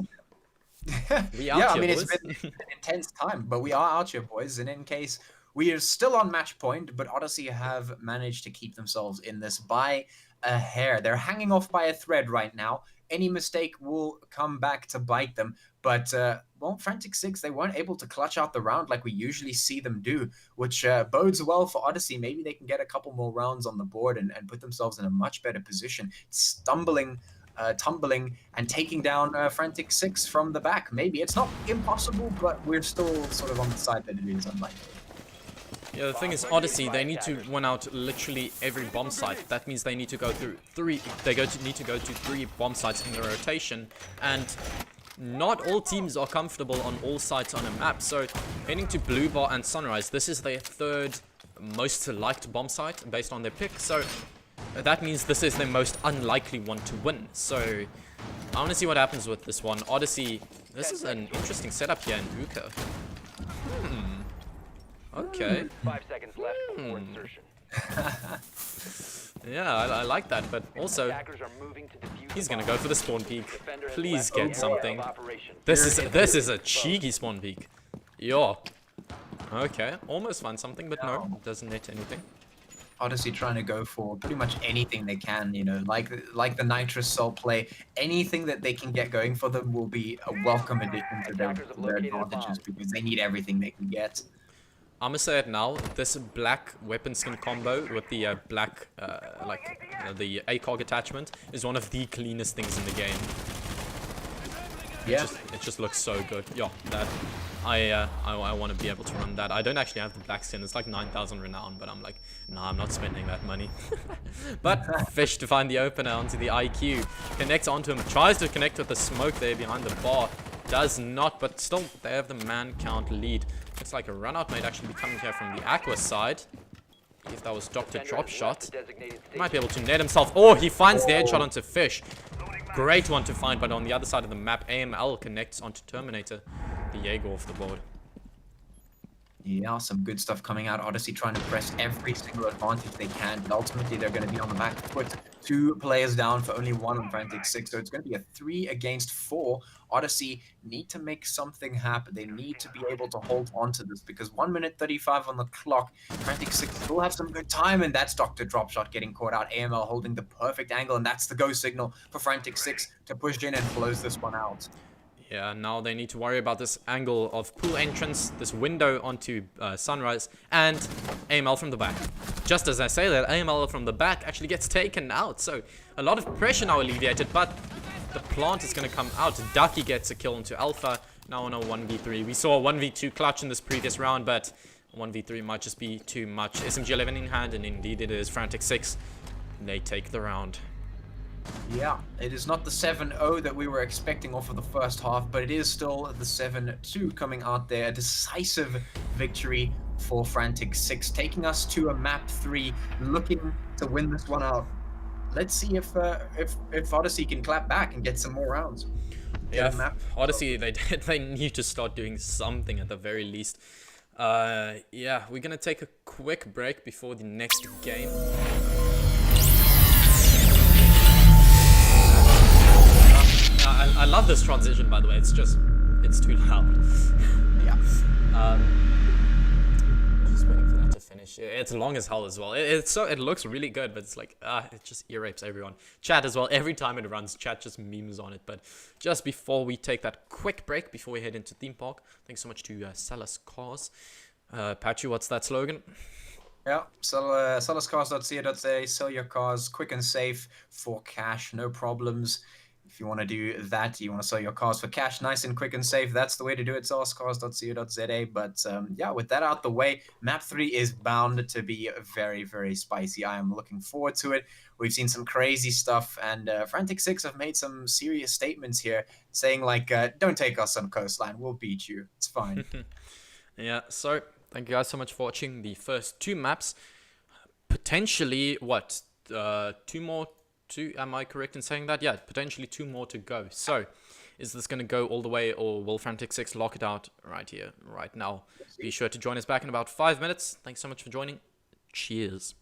We Yeah, out I mean, here, it's boys. been an intense time, but we are out here, boys. And in case we are still on match point, but Odyssey have managed to keep themselves in this by a hair. They're hanging off by a thread right now. Any mistake will come back to bite them. But, well, Frantic6, they weren't able to clutch out the round like we usually see them do, which bodes well for Odyssey. Maybe they can get a couple more rounds on the board and put themselves in a much better position. Tumbling and taking down Frantic6 from the back. Maybe it's not impossible, but we're still sort of on the side that it is unlikely. Yeah, the thing is, Odyssey, they need to win out literally every bomb site. That means they need to go through need to go to 3 bomb sites in the rotation, and not all teams are comfortable on all sites on a map. So heading to Blue Bar and Sunrise, this is their 3rd most liked bomb site based on their pick. So that means this is their most unlikely one to win. So I want to see what happens with this one. Odyssey, this is an interesting setup here in Hookah. Okay. 5 seconds left before insertion. Yeah, I like that, but also he's gonna go for the spawn peak. Please get something. This is a cheeky spawn peak. Yo. Okay, almost found something, but no, doesn't net anything. Odyssey trying to go for pretty much anything they can, you know, like the Nitrous Soul play. Anything that they can get going for them will be a welcome addition to their advantages, because they need everything they can get. I'm gonna say it now, this black weapon skin combo with the black, the ACOG attachment is one of the cleanest things in the game. Yeah. It just looks so good. Yeah, that I want to be able to run that. I don't actually have the black skin. It's like 9,000 renown, but I'm like, nah, I'm not spending that money. But Fish to find the opener onto the IQ. Connects onto him. Tries to connect with the smoke there behind the bar. Does not, but still they have the man count lead. Looks like a run out might actually be coming here from the Aqua side. If that was Dr. Drop Shot, he might be able to net himself. Oh, he finds the headshot onto Fish. Great one to find, but on the other side of the map, AML connects onto Terminator. The Jaeger off the board. Yeah, some good stuff coming out. Odyssey trying to press every single advantage they can, but ultimately they're going to be on the back foot. 2 players down for only 1 on Frantic6, so it's going to be a 3 against 4. Odyssey need to make something happen. They need to be able to hold on to this, because 1 minute 35 on the clock. Frantic6 will have some good time, and that's Dr. Dropshot getting caught out. AML holding the perfect angle, and that's the go signal for Frantic6 to push in and close this one out. Yeah, now they need to worry about this angle of pool entrance, this window onto Sunrise, and AML from the back. Just as I say that, AML from the back actually gets taken out, so a lot of pressure now alleviated, but the plant is going to come out. Ducky gets a kill into Alpha, now on a 1v3. We saw a 1v2 clutch in this previous round, but 1v3 might just be too much. SMG 11 in hand, and indeed it is. Frantic6, they take the round. Yeah, it is not the 7-0 that we were expecting off of the first half, but it is still the 7-2 coming out there. A decisive victory for Frantic6, taking us to a map 3, looking to win this one out. Let's see if Odyssey can clap back and get some more rounds. Yeah, Odyssey, they need to start doing something at the very least. Yeah, we're gonna take a quick break before the next game. I love this transition, by the way. It's too loud. Yeah. Just waiting for that to finish. It's long as hell as well. It looks really good, but it's like it just ear rapes everyone. Chat as well. Every time it runs, chat just memes on it. But just before we take that quick break, before we head into theme park, thanks so much to Sell Us Cars. Patchy, what's that slogan? Yeah, selluscars.co.za, sell your cars quick and safe for cash, no problems. If you want to do that, you want to sell your cars for cash, nice and quick and safe, that's the way to do it, selluscars.co.za. But yeah, with that out the way, map 3 is bound to be very, very spicy. I am looking forward to it. We've seen some crazy stuff, and Frantic6 have made some serious statements here, saying like, don't take us on Coastline, we'll beat you, it's fine. Yeah, so thank you guys so much for watching the first 2 maps. Potentially, what? 2 more? 2? Am I correct in saying that? Yeah, potentially 2 more to go. So, is this going to go all the way, or will Frantic6 lock it out right here, right now? Be sure to join us back in about 5 minutes. Thanks so much for joining. Cheers.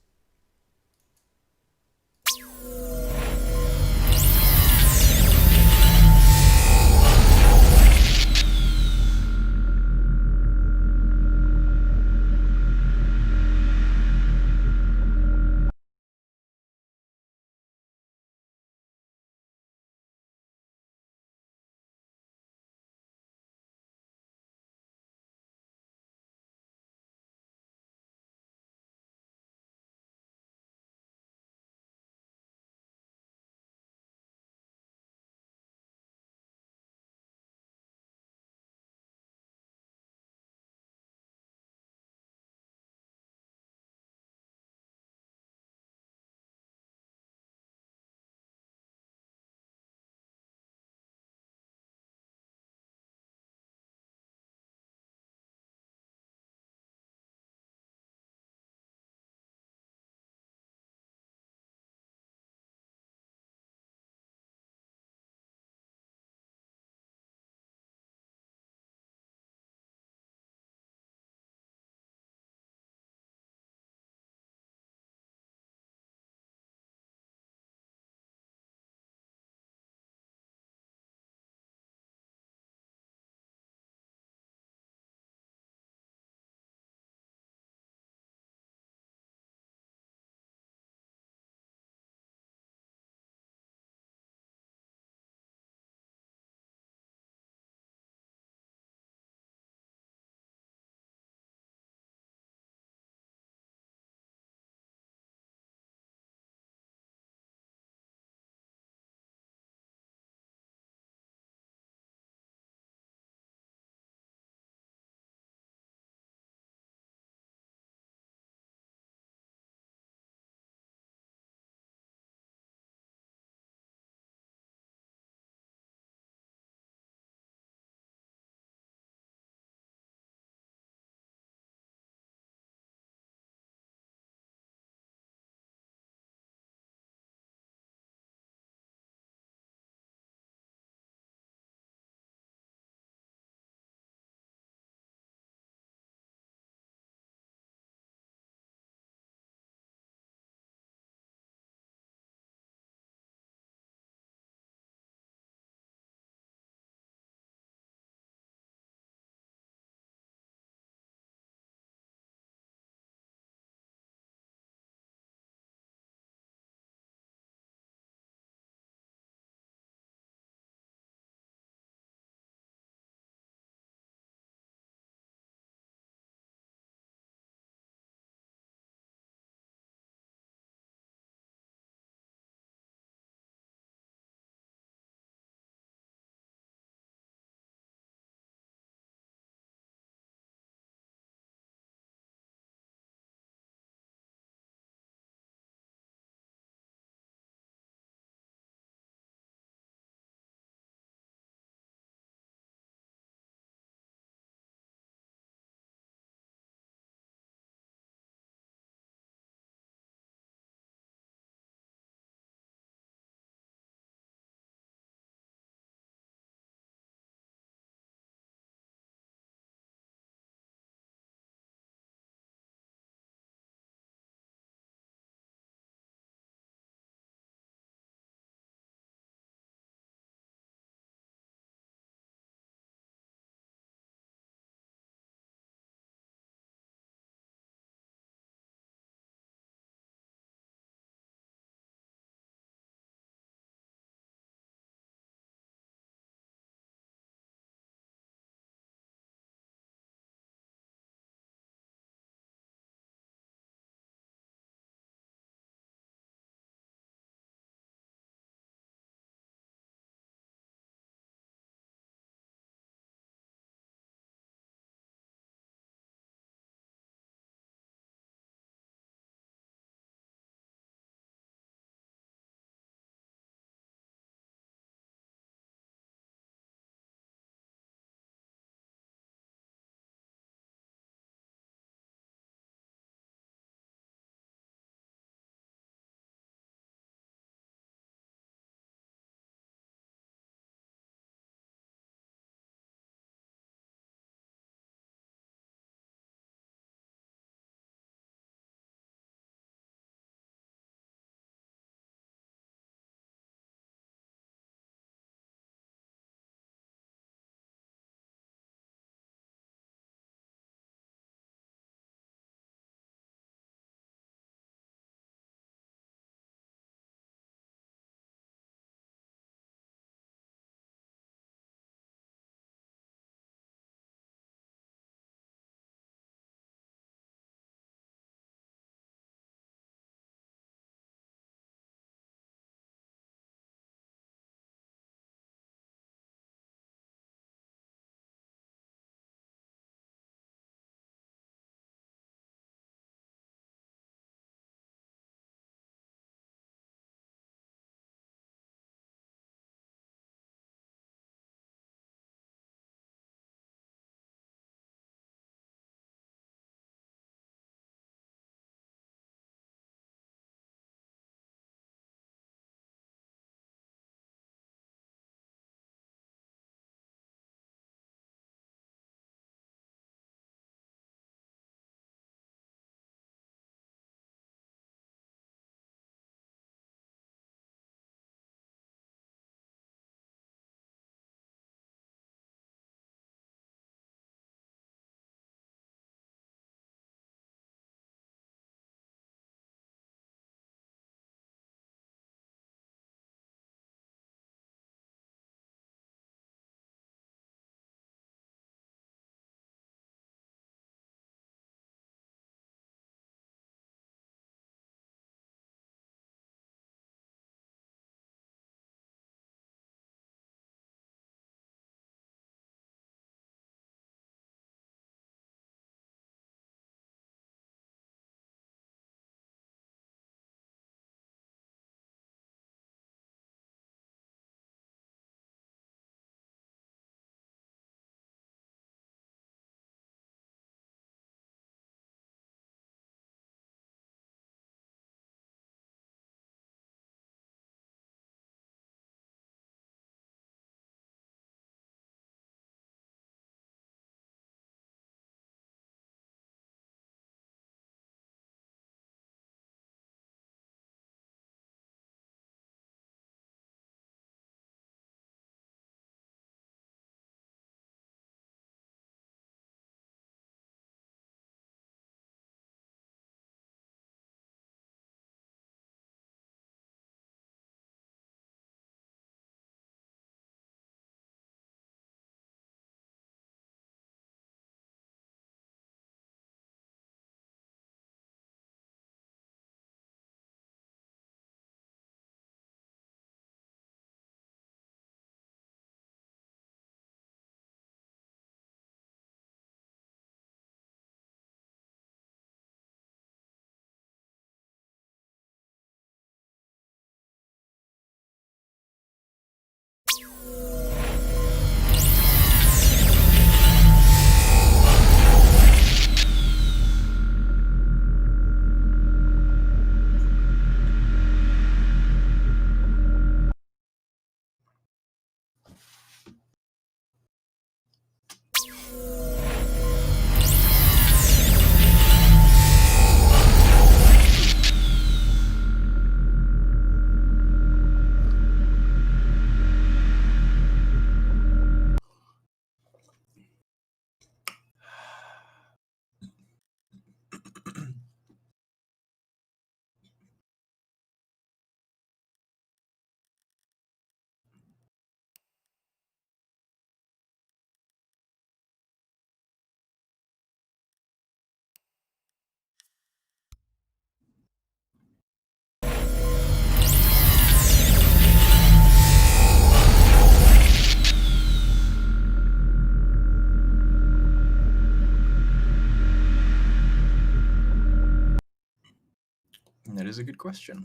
is a good question.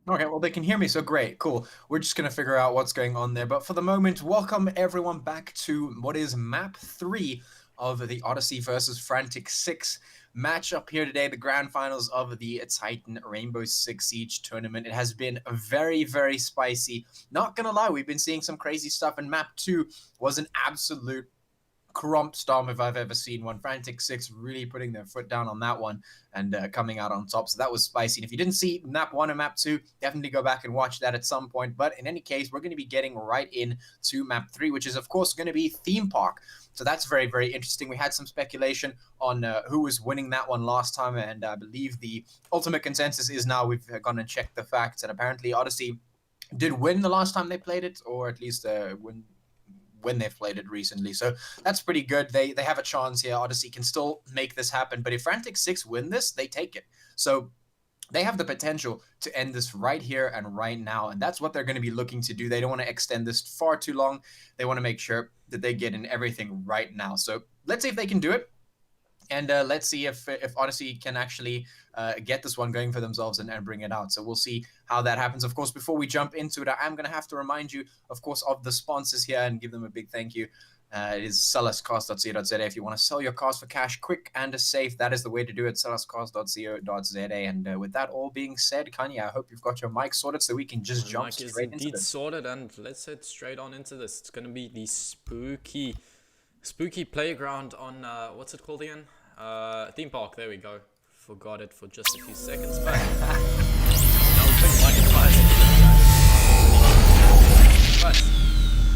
Okay, well, they can hear me, so great, cool. We're just going to figure out what's going on there. But for the moment, welcome everyone back to what is map 3 of the Odyssey versus Frantic6 matchup here today, the grand finals of the Titan Rainbow Six Siege tournament. It has been very, very spicy. Not going to lie, we've been seeing some crazy stuff, and map 2 was an absolute crump storm if I've ever seen one. Frantic6 really putting their foot down on that one and coming out on top. So that was spicy. And if you didn't see map 1 and map 2, definitely go back and watch that at some point. But in any case, we're going to be getting right in to map 3, which is of course going to be Theme Park. So that's very, very interesting. We had some speculation on who was winning that one last time, and I believe the ultimate consensus is now we've gone and checked the facts, and apparently Odyssey did win the last time they played it, or at least when they've played it recently. So that's pretty good. They have a chance here. Odyssey can still make this happen, but if Frantic6 win this, they take it. So they have the potential to end this right here and right now, and that's what they're going to be looking to do. They don't want to extend this far too long. They want to make sure that they get in everything right now. So let's see if they can do it. And let's see if Odyssey can actually get this one going for themselves and bring it out. So we'll see how that happens. Of course, before we jump into it, I am going to have to remind you, of course, of the sponsors here and give them a big thank you. It is selluscars.co.za. If you want to sell your cars for cash, quick and safe, that is the way to do it, selluscars.co.za. And with that all being said, Kanye, I hope you've got your mic sorted so we can just jump straight into it. Indeed sorted, and let's head straight on into this. It's going to be the spooky playground on, what's it called again? Theme Park, there we go. Forgot it for just a few seconds, but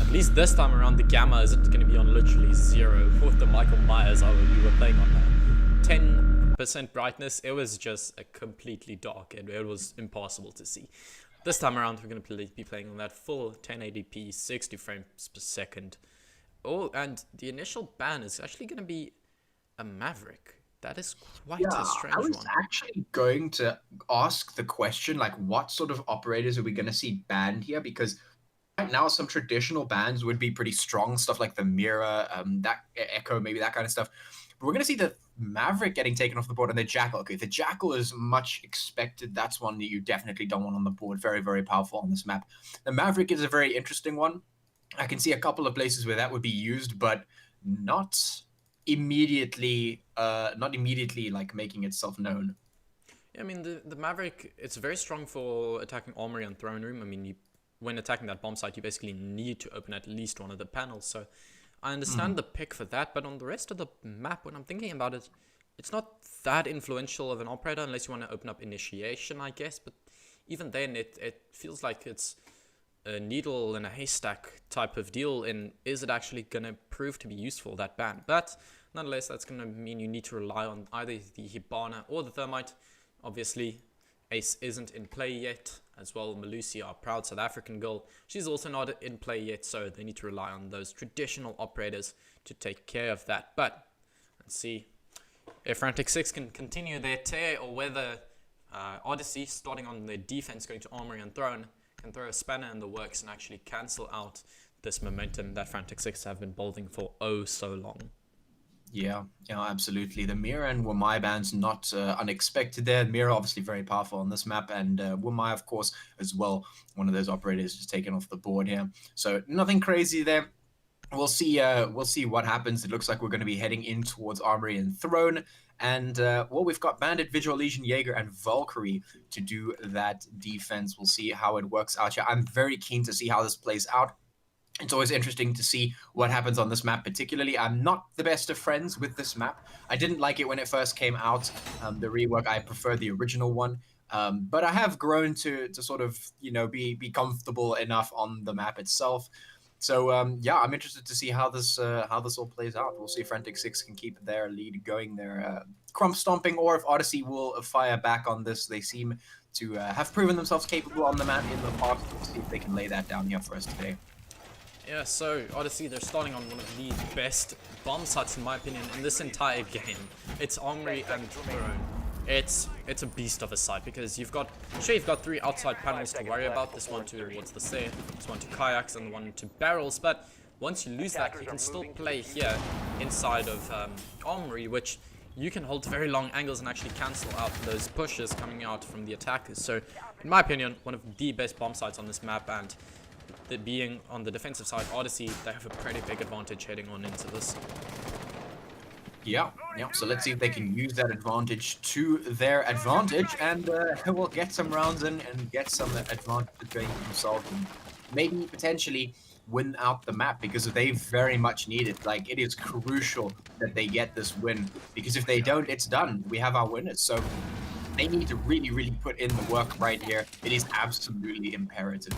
at least this time around the gamma isn't going to be on literally 0 with the Michael Myers we were playing on 10% brightness. It was just a completely dark, and it was impossible to see. This time around we're going to be playing on that full 1080p 60 frames per second. Oh, and the initial ban is actually going to be a Maverick. That is quite a strange one. I was actually going to ask the question, like, what sort of operators are we going to see banned here? Because right now, some traditional bans would be pretty strong, stuff like the Mira, that Echo, maybe that kind of stuff. But we're going to see the Maverick getting taken off the board, and the Jackal. Okay, the Jackal is much expected. That's one that you definitely don't want on the board. Very, very powerful on this map. The Maverick is a very interesting one. I can see a couple of places where that would be used, but not immediately like making itself known. Yeah, I mean the Maverick, it's very strong for attacking Armory and Throne Room. I mean, when attacking that bomb site, you basically need to open at least one of the panels. So I understand the pick for that, but on the rest of the map, when I'm thinking about it, it's not that influential of an operator unless you want to open up Initiation, I guess. But even then, it feels like it's a needle in a haystack type of deal, and is it actually going to prove to be useful, that ban? But nonetheless, that's going to mean you need to rely on either the Hibana or the Thermite. Obviously, Ace isn't in play yet, as well. Malusia, our proud South African girl, she's also not in play yet, so they need to rely on those traditional operators to take care of that. But let's see if Frantic6 can continue their tear, or whether Odyssey, starting on their defense, going to Armory and Throne, can throw a spanner in the works and actually cancel out this momentum that Frantic6 have been building for oh so long. Yeah, absolutely. The Mira and Wamai bans not unexpected there. Mira obviously very powerful on this map, and Wamai, of course, as well. One of those operators just taken off the board here. So nothing crazy there. We'll see what happens. It looks like we're going to be heading in towards Armory and Throne. And, well, we've got Bandit, Vigil, Legion, Jaeger, and Valkyrie to do that defense. We'll see how it works out here. I'm very keen to see how this plays out. It's always interesting to see what happens on this map, particularly. I'm not the best of friends with this map. I didn't like it when it first came out. The rework, I prefer the original one. But I have grown to sort of, be comfortable enough on the map itself. So, yeah, I'm interested to see how this all plays out. We'll see if Frantic6 can keep their lead going, their crump stomping, or if Odyssey will fire back on this. They seem to have proven themselves capable on the map in the past. We'll see if they can lay that down here for us today. Yeah, so Odyssey, they're starting on one of the best bomb sites, in my opinion, in this entire game. It's Armory and Throne. It's a beast of a site, because you've got 3 outside panels to worry about. This one towards the stair, this one to kayaks, and one to barrels. But once you lose that, you can still play here inside of Armory, which you can hold very long angles and actually cancel out those pushes coming out from the attackers. So, in my opinion, one of the best bomb sites on this map, and being on the defensive side, Odyssey, they have a pretty big advantage heading on into this. Yeah. So let's see if they can use that advantage to their advantage, and we'll get some rounds in and get some advantage going for themselves, and maybe potentially win out the map, because they very much need it. Like, it is crucial that they get this win, because if they don't, it's done. We have our winners, so they need to really put in the work right here. It is absolutely imperative.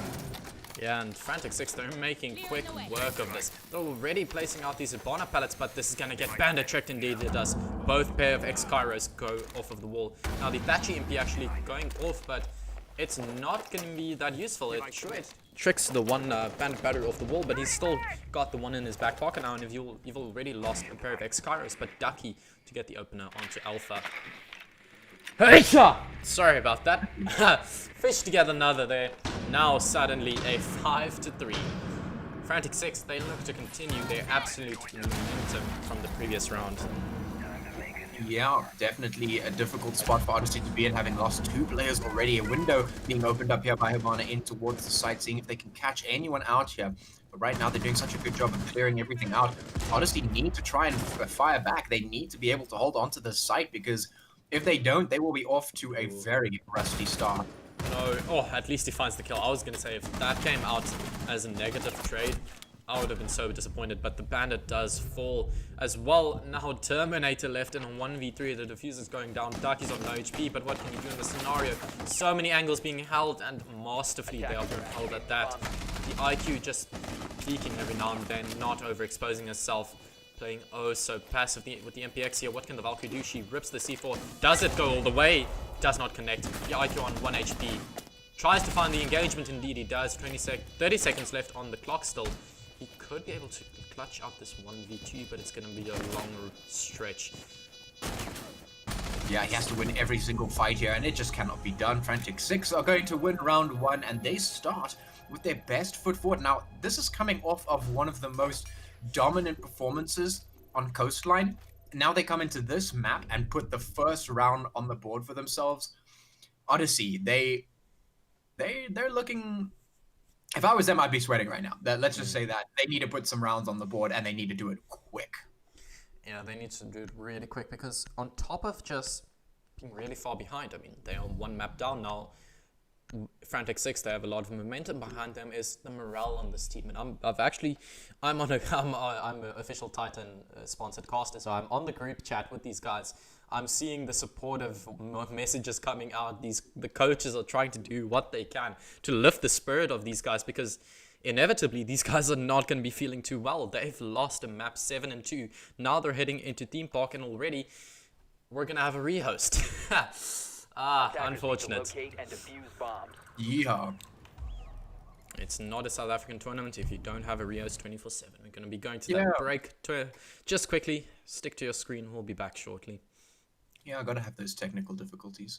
Yeah, and Frantic6, they're making quick work of this. They're already placing out these Ibana pallets, but this is going to get bandit tricked. Indeed it does. Both pair of X-Kairos go off of the wall. Now the Thatchy MP actually going off, but it's not going to be that useful. It tricks the one bandit battery off the wall, but he's still got the one in his back pocket now, and if you've already lost a pair of X-Kairos, but Ducky to get the opener onto Alpha. Sorry about that. Fished together another there. Now suddenly a 5-3. Frantic6, they look to continue their absolute momentum from the previous round. Yeah, definitely a difficult spot for Odyssey to be in, having lost 2 players already. A window being opened up here by Hibana in towards the site, seeing if they can catch anyone out here. But right now, they're doing such a good job of clearing everything out. Odyssey need to try and fire back. They need to be able to hold on to the site, because if they don't, they will be off to a very rusty start. No, oh, at least he finds the kill. I was going to say, if that came out as a negative trade, I would have been so disappointed, but the bandit does fall as well. Now Terminator left in a 1v3, the diffuser's going down, Ducky's on no HP, but what can you do in this scenario? So many angles being held, and masterfully they are being held at that. The IQ just peeking every now and then, not overexposing herself, playing oh so passively with the MPX here. What can the Valkyrie do? She rips the C4, does it go all the way? Does not connect. The IQ on 1 HP. Tries to find the engagement, indeed he does. 30 seconds left on the clock still. He could be able to clutch out this 1v2, but it's going to be a long stretch. Yeah, he has to win every single fight here, and it just cannot be done. Frantic6 are going to win round 1, and they start with their best foot forward. Now, this is coming off of one of the most dominant performances on Coastline. Now they come into this map and put the first round on the board for themselves. Odyssey, they're looking... If I was them, I'd be sweating right now. Let's just say that. They need to put some rounds on the board, and they need to do it quick. Yeah, they need to do it really quick, because on top of just being really far behind, I mean, they are 1 map down now. Frantic6, they have a lot of momentum behind them, is the morale on this team. And I'm an official Titan sponsored caster, so I'm on the group chat with these guys. I'm seeing the supportive messages coming out. The coaches are trying to do what they can to lift the spirit of these guys, because inevitably these guys are not going to be feeling too well. They've lost a map 7-2. Now they're heading into Theme Park, and already we're going to have a rehost. Unfortunate. Yeah. It's not a South African tournament if you don't have a rehost 24/7. We're going to be going to that break. Just quickly, stick to your screen. We'll be back shortly. Yeah, I gotta have those technical difficulties.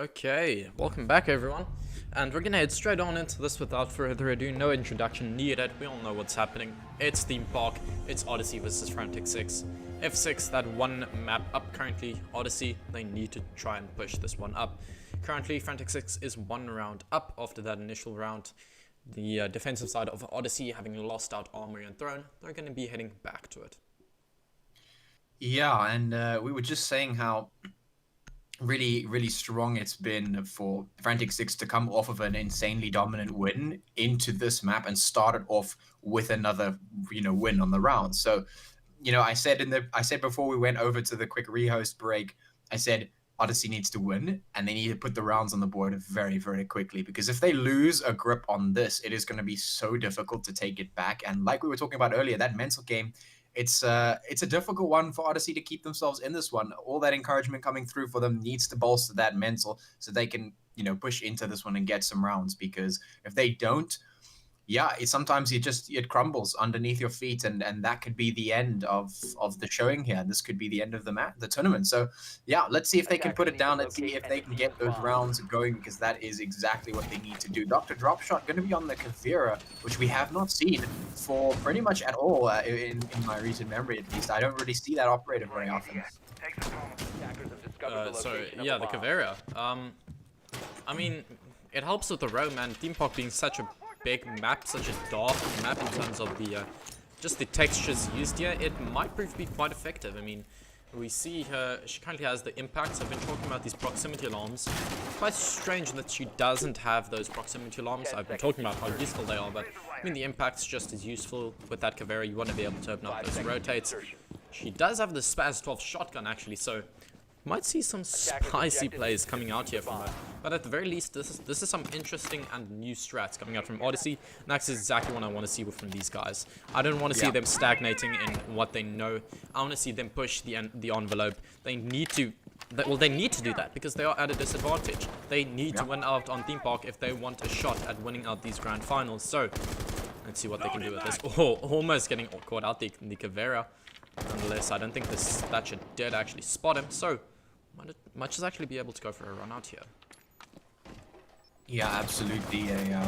Okay, welcome back everyone. And we're gonna head straight on into this without further ado. No introduction needed. We all know what's happening. It's Theme Park. It's Odyssey versus Frantic6. F6, that one map up currently. Odyssey, they need to try and push this one up. Currently, Frantic6 is one round up after that initial round. The defensive side of Odyssey, having lost out Armory and Throne, they're going to be heading back to it. Yeah, and we were just saying how really strong it's been for Frantic6 to come off of an insanely dominant win into this map and start it off with another, win on the round. So, I said before we went over to the quick rehost break, I said Odyssey needs to win and they need to put the rounds on the board very, very quickly, because if they lose a grip on this, it is going to be so difficult to take it back. And like we were talking about earlier, that mental game, it's a difficult one for Odyssey to keep themselves in this one. All that encouragement coming through for them needs to bolster that mental so they can, push into this one and get some rounds, because if they don't, sometimes it crumbles underneath your feet, and that could be the end of the showing here. This could be the end of the tournament. So let's see if they can put it down. Let's see if they can get those rounds going, because that is exactly what they need to do. Dr. Dropshot going to be on the Kavira, which we have not seen for pretty much at all in my recent memory, at least. I don't really see that operator very often. The Kavira. I mean, it helps with the roam, and Theme Park being such a big map, such a dark map in terms of the just the textures used here. It might prove to be quite effective. I mean, we see her, she currently has the impacts. I've been talking about these proximity alarms. Quite strange that she doesn't have those proximity alarms. I've been talking about how useful they are, but I mean, the impact's just as useful. With that Kavira, you want to be able to open up those rotates. She does have the Spaz 12 shotgun actually, so might see some spicy plays coming out here from her. But at the very least, this is some interesting and new strats coming out from Odyssey. And that's exactly what I want to see from these guys. I don't want to see them stagnating in what they know. I want to see them push the envelope. They need to do that because they are at a disadvantage. They need to win out on Theme Park if they want a shot at winning out these grand finals. So let's see what they can do with this. Oh, almost getting caught out the Kavira. Nonetheless, I don't think this Thatcher did actually spot him. So might just actually be able to go for a run out here. Yeah, absolutely. A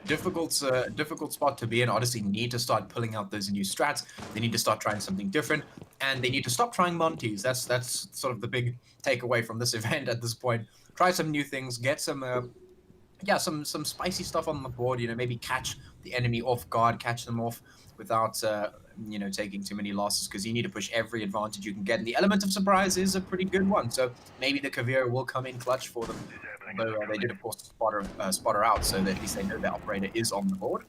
difficult spot to be in. Odyssey need to start pulling out those new strats. They need to start trying something different, and they need to stop trying Monties. That's sort of the big takeaway from this event at this point. Try some new things. Get some some spicy stuff on the board. Maybe catch the enemy off guard, catch them off without taking too many losses, because you need to push every advantage you can get. And the element of surprise is a pretty good one. So maybe the Kavira will come in clutch for them. Although they did, of course, spot her out, so that at least they know the operator is on the board.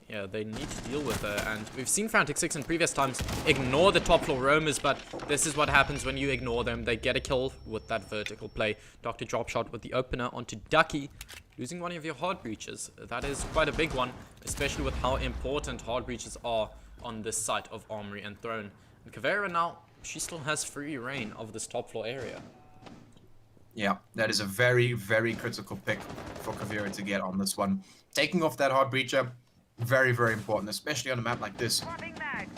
Yeah, they need to deal with her, and we've seen Frantic6 in previous times ignore the top floor roamers, but this is what happens when you ignore them. They get a kill with that vertical play. Dr. Dropshot with the opener onto Ducky, losing one of your hard breaches. That is quite a big one, especially with how important hard breaches are on this site of Armory and Throne. And Kavira now, she still has free reign of this top floor area. Yeah, that is a very, very critical pick for Kavira to get on this one. Taking off that hard breacher, very, very important, especially on a map like this,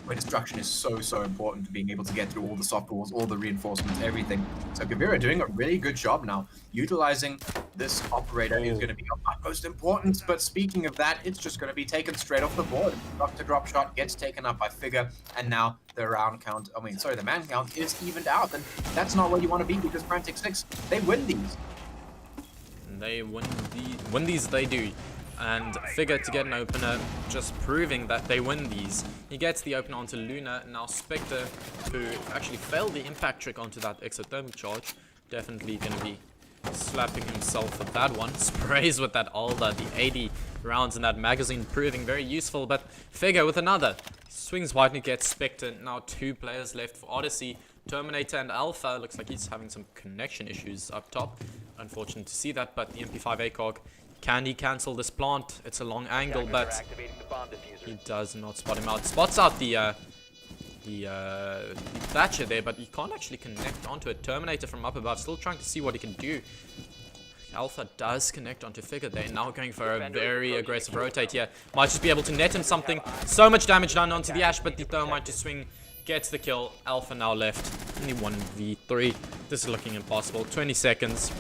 where destruction is so important to being able to get through all the soft walls, all the reinforcements, everything. So Kavira doing a really good job now, utilizing this operator is going to be of utmost importance. But speaking of that, it's just going to be taken straight off the board. Dr. Dropshot gets taken up by Figure, and now the man count is evened out, and that's not where you want to be, because Frantic6, they win these. They win these, they do. And Figure to get an opener, just proving that they win these. He gets the opener onto Luna. Now Spectre, who actually failed the impact trick onto that exothermic charge, definitely going to be slapping himself with that one. Sprays with that Alda, the 80 rounds in that magazine, proving very useful. But Figure with another. Swings wide and gets Spectre. Now 2 players left for Odyssey. Terminator and Alpha. Looks like he's having some connection issues up top. Unfortunate to see that, but the MP5 ACOG, can he cancel this plant? It's a long angle, but he does not spot him out. Spots out the Thatcher there, but he can't actually connect onto a Terminator from up above. Still trying to see what he can do. Alpha does connect onto Figure there. Now going for a very aggressive rotate here. Might just be able to net him something. So much damage done onto the Ash, but the Thermite to swing gets the kill. Alpha now left. Only 1v3. This is looking impossible. 20 seconds.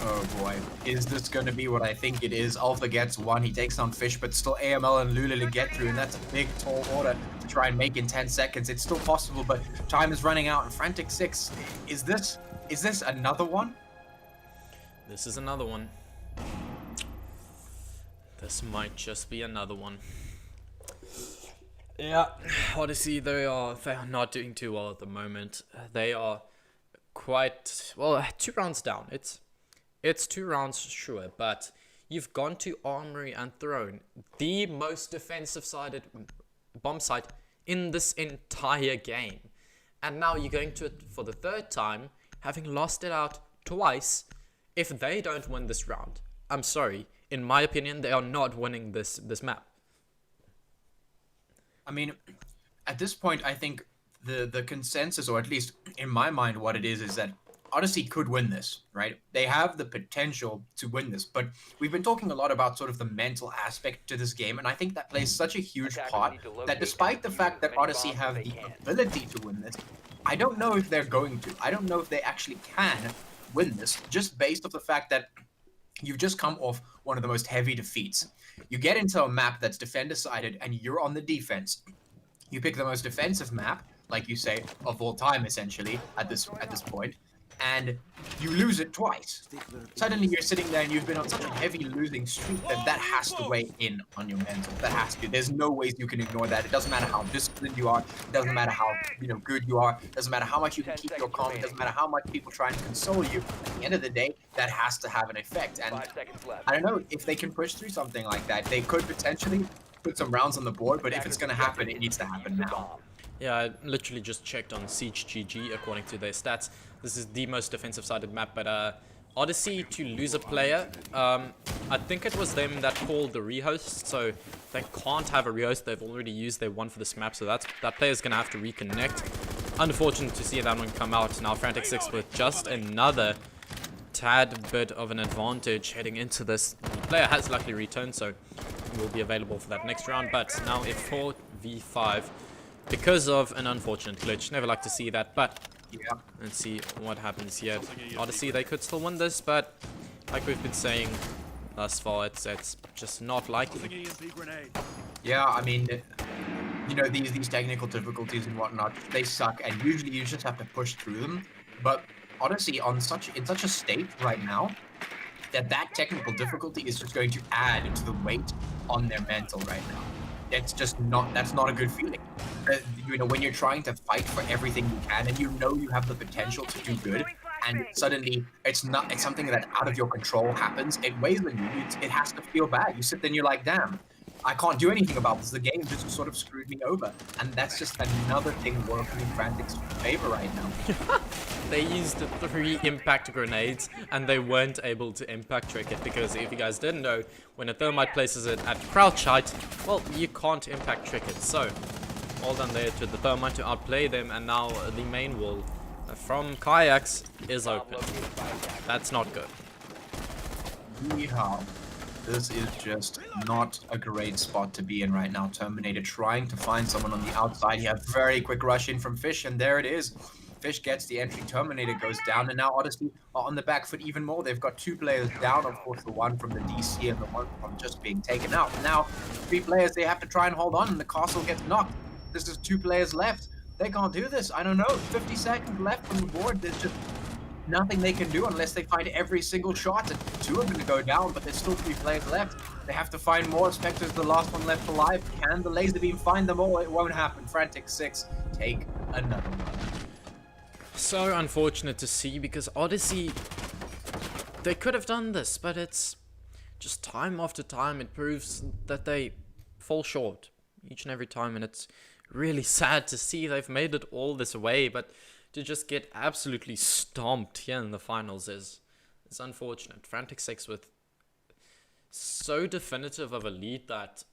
Oh boy, is this gonna be what I think it is? Alpha gets one, he takes on Fish, but still AML and Lulu to get through, and that's a big, tall order to try and make in 10 seconds. It's still possible, but time is running out, and Frantic6, is this another one? This is another one. This might just be another one. Yeah, Odyssey, they are not doing too well at the moment. They are quite, well, 2 rounds down. It's 2 rounds, sure, but you've gone to Armory and thrown the most defensive-sided bomb site in this entire game. And now you're going to it for the 3rd time, having lost it out twice. If they don't win this round, I'm sorry, in my opinion, they are not winning this map. I mean, at this point, I think the consensus, or at least in my mind, what it is that Odyssey could win this, right? They have the potential to win this, but we've been talking a lot about sort of the mental aspect to this game, and I think that plays such a huge part that despite the fact that Odyssey have the ability to win this, I don't know if they're going to. I don't know if they actually can win this, just based off the fact that you've just come off one of the most heavy defeats. You get into a map that's defender-sided, and you're on the defense. You pick the most defensive map, like you say, of all time, essentially, at this point, and you lose it twice. Suddenly you're sitting there and you've been on such a heavy losing streak that has to weigh in on your mental. That has to. There's no ways you can ignore that. It doesn't matter how disciplined you are. It doesn't matter how good you are. It doesn't matter how much you can keep your calm. It doesn't matter how much people try and console you. At the end of the day, that has to have an effect. And I don't know if they can push through something like that. They could potentially put some rounds on the board, but if it's going to happen, it needs to happen now. Yeah, I literally just checked on Siege GG according to their stats. This is the most defensive-sided map, but Odyssey to lose a player, I think it was them that called the rehost, so they can't have a rehost. They've already used their one for this map, so that player's gonna have to reconnect. Unfortunate to see that one come out. Now Frantic6 with just another tad bit of an advantage heading into this. The player has luckily returned, so he will be available for that next round, but now a 4v5 because of an unfortunate glitch. Never like to see that, but yeah, let's see what happens here. Odyssey, they could still win this, but like we've been saying thus far, it's just not likely. Yeah, I mean, these technical difficulties and whatnot, they suck, and usually you just have to push through them. But Odyssey in such a state right now that technical difficulty is just going to add to the weight on their mental right now. That's not a good feeling. When you're trying to fight for everything you can, and you have the potential to do good, and suddenly it's something that out of your control happens, it weighs on you. It has to feel bad. You sit there and you're like, damn, I can't do anything about this. The game just sort of screwed me over. And that's just another thing working in Frantic's favor right now. They used 3 impact grenades and they weren't able to impact trick it, because if you guys didn't know, when a thermite places it at crouch height, well, you can't impact trick it. So, all done there to the thermite to outplay them, and now the main wall from kayaks is open. That's not good. Yeehaw. This is just not a great spot to be in right now. Terminator trying to find someone on the outside. He had a very quick rush in from Fish, and there it is. Fish gets the entry, Terminator goes down, and now Odyssey are on the back foot even more. They've got 2 players down, of course, the one from the DC and the one from just being taken out. Now, 3 players, they have to try and hold on, and the castle gets knocked. This is 2 players left. They can't do this. I don't know. 50 seconds left on the board. There's just nothing they can do unless they find every single shot. And 2 are going to go down, but there's still 3 players left. They have to find more. Spectre's the last one left alive. Can the laser beam find them all? It won't happen. Frantic6 take another one. So unfortunate to see, because Odyssey, they could have done this, but it's just time after time it proves that they fall short each and every time, and it's really sad to see they've made it all this way, but to just get absolutely stomped here in the finals is unfortunate. Frantic6 with so definitive of a lead that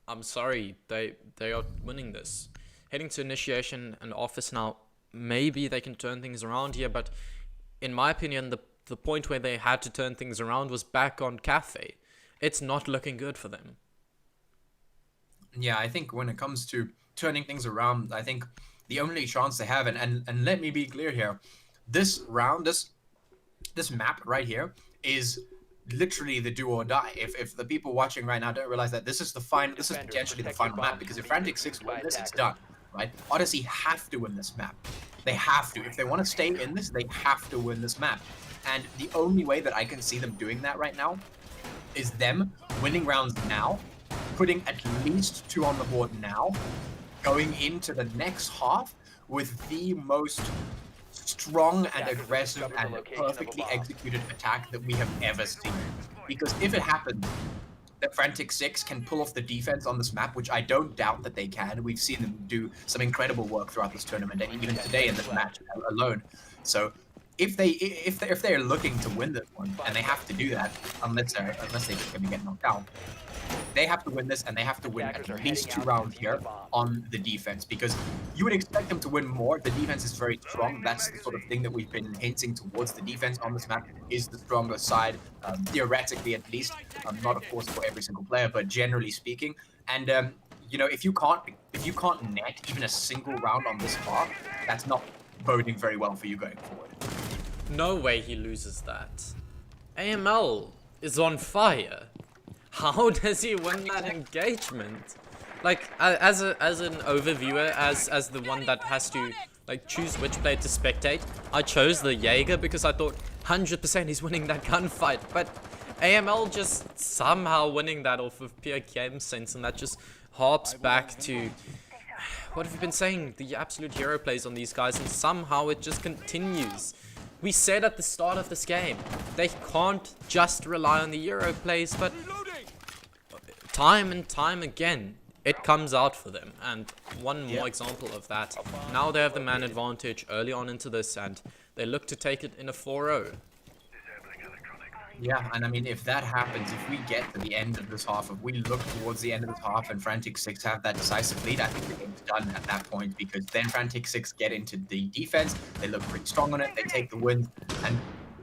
I'm sorry, they are winning this. Heading to initiation and office now. Maybe they can turn things around here, but in my opinion, the point where they had to turn things around was back on Cafe. It's not looking good for them. Yeah, I think when it comes to turning things around, I think the only chance they have, and let me be clear here, this round, this map right here, is literally the do or die. If the people watching right now don't realize that this is potentially the final map, because if Frantic6 win this, it's done, right? Odyssey have to win this map. They have to. If they want to stay in this, they have to win this map. And the only way that I can see them doing that right now is them winning rounds now, putting at least 2 on the board now, going into the next half with the most strong and aggressive and perfectly executed attack that we have ever seen. Because if it happens that Frantic6 can pull off the defense on this map, which I don't doubt that they can, we've seen them do some incredible work throughout this tournament and even today in this match alone. So if they're looking to win this one, and they have to do that unless they're going to get knocked out, they have to win this, and they have to win at least 2 rounds here on the defense, because you would expect them to win more. The defense is very strong. That's the sort of thing that we've been hinting towards. The defense on this map is the stronger side, theoretically at least. Not of course for every single player, but generally speaking. And you know, if you can't net even a single round on this bar, that's not boding very well for you going forward. No way he loses that. AML is on fire. How does he win that engagement? Like, as an overviewer, as the one that has to like choose which player to spectate, I chose the Jaeger because I thought 100% he's winning that gunfight. But AML just somehow winning that off of pure game sense, and that just harps back to what have we been saying? The absolute hero plays on these guys, and somehow it just continues. We said at the start of this game, they can't just rely on the hero plays, but time and time again, it comes out for them. And one more example of that. Now they have the man advantage early on into this, and they look to take it in a 4-0. Yeah, and I mean, if that happens, if we get to the end of this half, if we look towards the end of this half and Frantic6 have that decisive lead, I think the game's done at that point, because then Frantic6 get into the defense, they look pretty strong on it, they take the win, and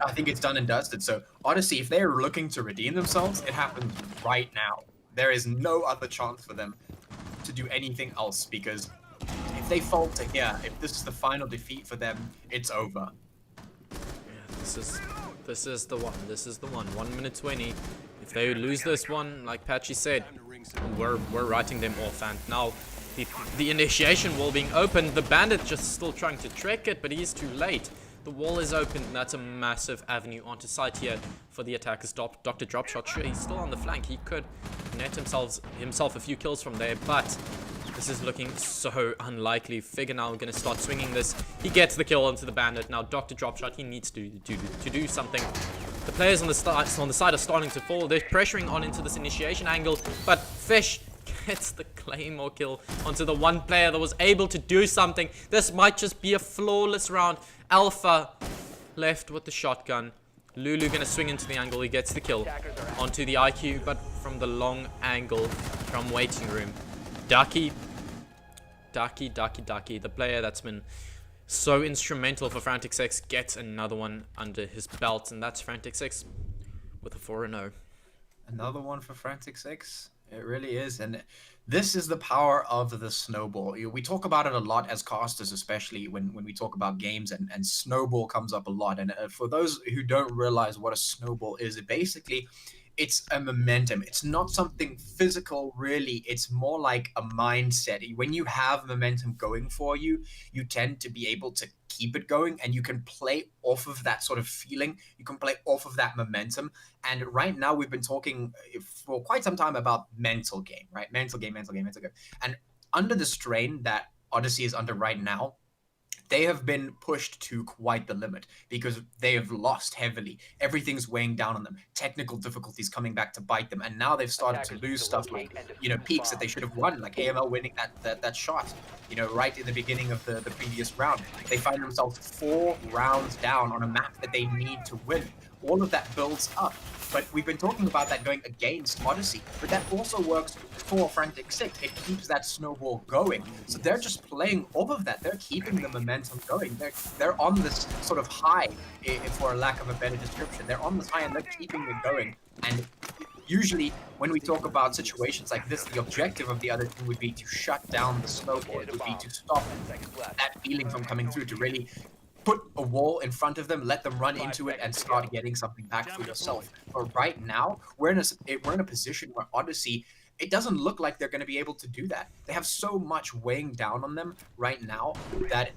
I think it's done and dusted. So Odyssey, if they're looking to redeem themselves, it happens right now. There is no other chance for them to do anything else, because if they falter here, if this is the final defeat for them, it's over. Yeah, this is the one. This is the one. 1 minute 20. If they lose this one, like Patchy said, we're writing them off. And now the initiation wall being opened, the bandit just still trying to trick it, but he's too late. The wall is open, and that's a massive avenue onto site here for the attackers. Dr. Dropshot, sure, he's still on the flank. He could net himself a few kills from there, but this is looking so unlikely. Figure now going to start swinging this. He gets the kill onto the bandit. Now Dr. Dropshot, he needs to do something. The players on the side are starting to fall. They're pressuring on into this initiation angle, but Fish gets the claymore kill onto the one player that was able to do something. This might just be a flawless round. Alpha left with the shotgun. Lulu gonna swing into the angle. He gets the kill onto the IQ, but from the long angle from waiting room. Ducky, the player that's been so instrumental for Frantic6, gets another one under his belt, and that's Frantic6 with a 4-0. Another one for Frantic6. It really is, and this is the power of the snowball. We talk about it a lot as casters, especially when we talk about games, and snowball comes up a lot. And for those who don't realize what a snowball is, it's a momentum. It's not something physical, really. It's more like a mindset. When you have momentum going for you, you tend to be able to keep it going, and you can play off of that sort of feeling. You can play off of that momentum. And right now, we've been talking for quite some time about mental game, right? Mental game. And under the strain that Odyssey is under right now, they have been pushed to quite the limit, because they have lost heavily. Everything's weighing down on them. Technical difficulties coming back to bite them, and now they've started to lose stuff like, peaks that they should have won, like AML winning that shot, right in the beginning of the previous round. They find themselves 4 rounds down on a map that they need to win. All of that builds up. But we've been talking about that going against Odyssey, but that also works for Frantic6. It keeps that snowball going. So they're just playing off of that. They're keeping the momentum going. They're on this sort of high, for a lack of a better description. They're on this high, and they're keeping it going. And usually, when we talk about situations like this, the objective of the other team would be to shut down the snowball. It would be to stop that feeling from coming through, to really put a wall in front of them, let them run into it, and start getting something back for yourself. But right now, we're in a position where Odyssey, it doesn't look like they're going to be able to do that. They have so much weighing down on them right now that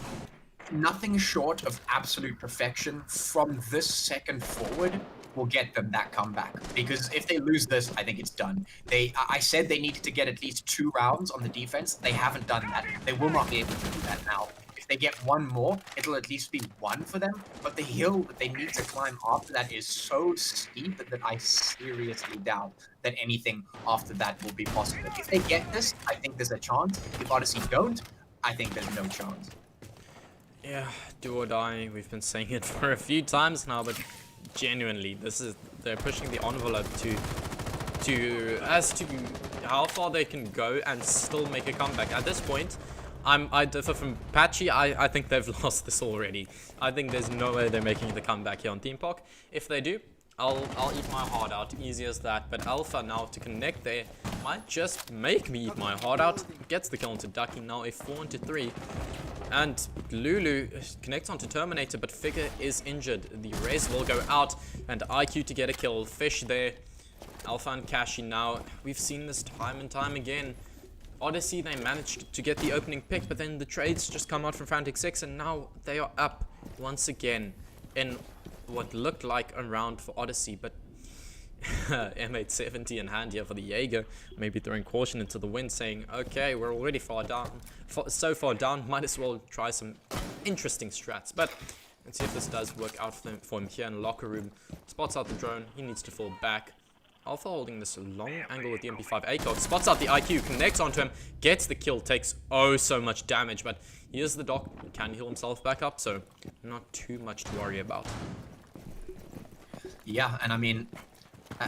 nothing short of absolute perfection from this second forward will get them that comeback. Because if they lose this, I think it's done. I said they needed to get at least 2 rounds on the defense. They haven't done that. They will not be able to do that now. If they get 1 more, it'll at least be 1 for them. But the hill that they need to climb after that is so steep that I seriously doubt that anything after that will be possible. If they get this, I think there's a chance. If Odyssey don't, I think there's no chance. Yeah, do or die. We've been saying it for a few times now, but genuinely, they're pushing the envelope as to how far they can go and still make a comeback. At this point, I differ from Patchy. I think they've lost this already. I think there's no way they're making the comeback here on Theme Park. If they do, I'll eat my heart out. Easy as that. But Alpha now to connect there might just make me eat my heart out. Gets the kill onto Ducky, now a 4-3. And Lulu connects onto Terminator, but Figure is injured. The Res will go out, and IQ to get a kill. Fish there. Alpha and Kashi now. We've seen this time and time again. Odyssey, they managed to get the opening pick, but then the trades just come out from Frantic6, and now they are up once again in what looked like a round for Odyssey, but M870 in hand here for the Jaeger, maybe throwing caution into the wind, saying, okay, we're already so far down, might as well try some interesting strats. But let's see if this does work out for him here in the locker room. Spots out the drone, he needs to fall back. Alpha holding this long angle with the MP5 ACOG, spots out the IQ, connects onto him, gets the kill, takes oh so much damage, but here's the Doc, he can heal himself back up, so not too much to worry about. Yeah, and I mean,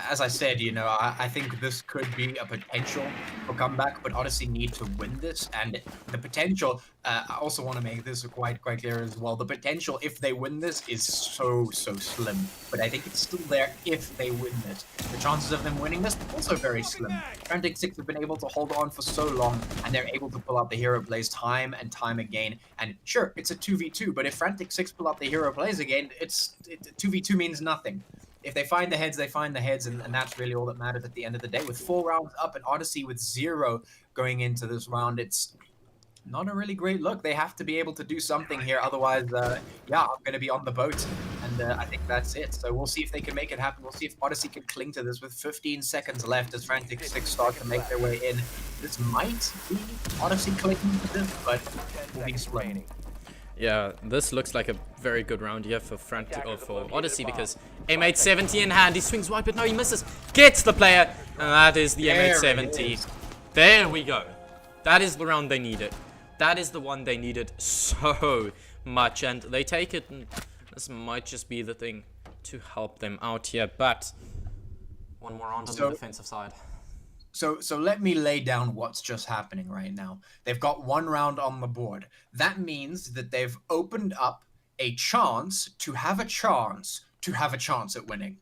as I said, you know, I think this could be a potential for comeback, but Odyssey need to win this, and the potential, I also want to make this quite clear as well, the potential if they win this is so slim, but I think it's still there if they win this. The chances of them winning this also very slim. Frantic6 have been able to hold on for so long, and they're able to pull out the hero plays time and time again, and sure, it's a 2v2, but if Frantic6 pull out the hero plays again, 2v2 means nothing. If they find the heads, they find the heads, and that's really all that matters at the end of the day. With 4 rounds up and Odyssey with 0 going into this round, it's not a really great look. They have to be able to do something here, otherwise, yeah, I'm going to be on the boat, and I think that's it. So we'll see if they can make it happen. We'll see if Odyssey can cling to this with 15 seconds left as Frantic6 start to make their way in. This might be Odyssey clinging to this, but moving slowly. Yeah, this looks like a very good round here for Odyssey, because M870 in hand, he swings wide, but no, he misses. Gets the player, and that is the M870. There we go. That is the round they needed. That is the one they needed so much, and they take it, and this might just be the thing to help them out here, but one more round on the defensive side. So let me lay down what's just happening right now. They've got 1 round on the board. That means that they've opened up a chance to have a chance at winning.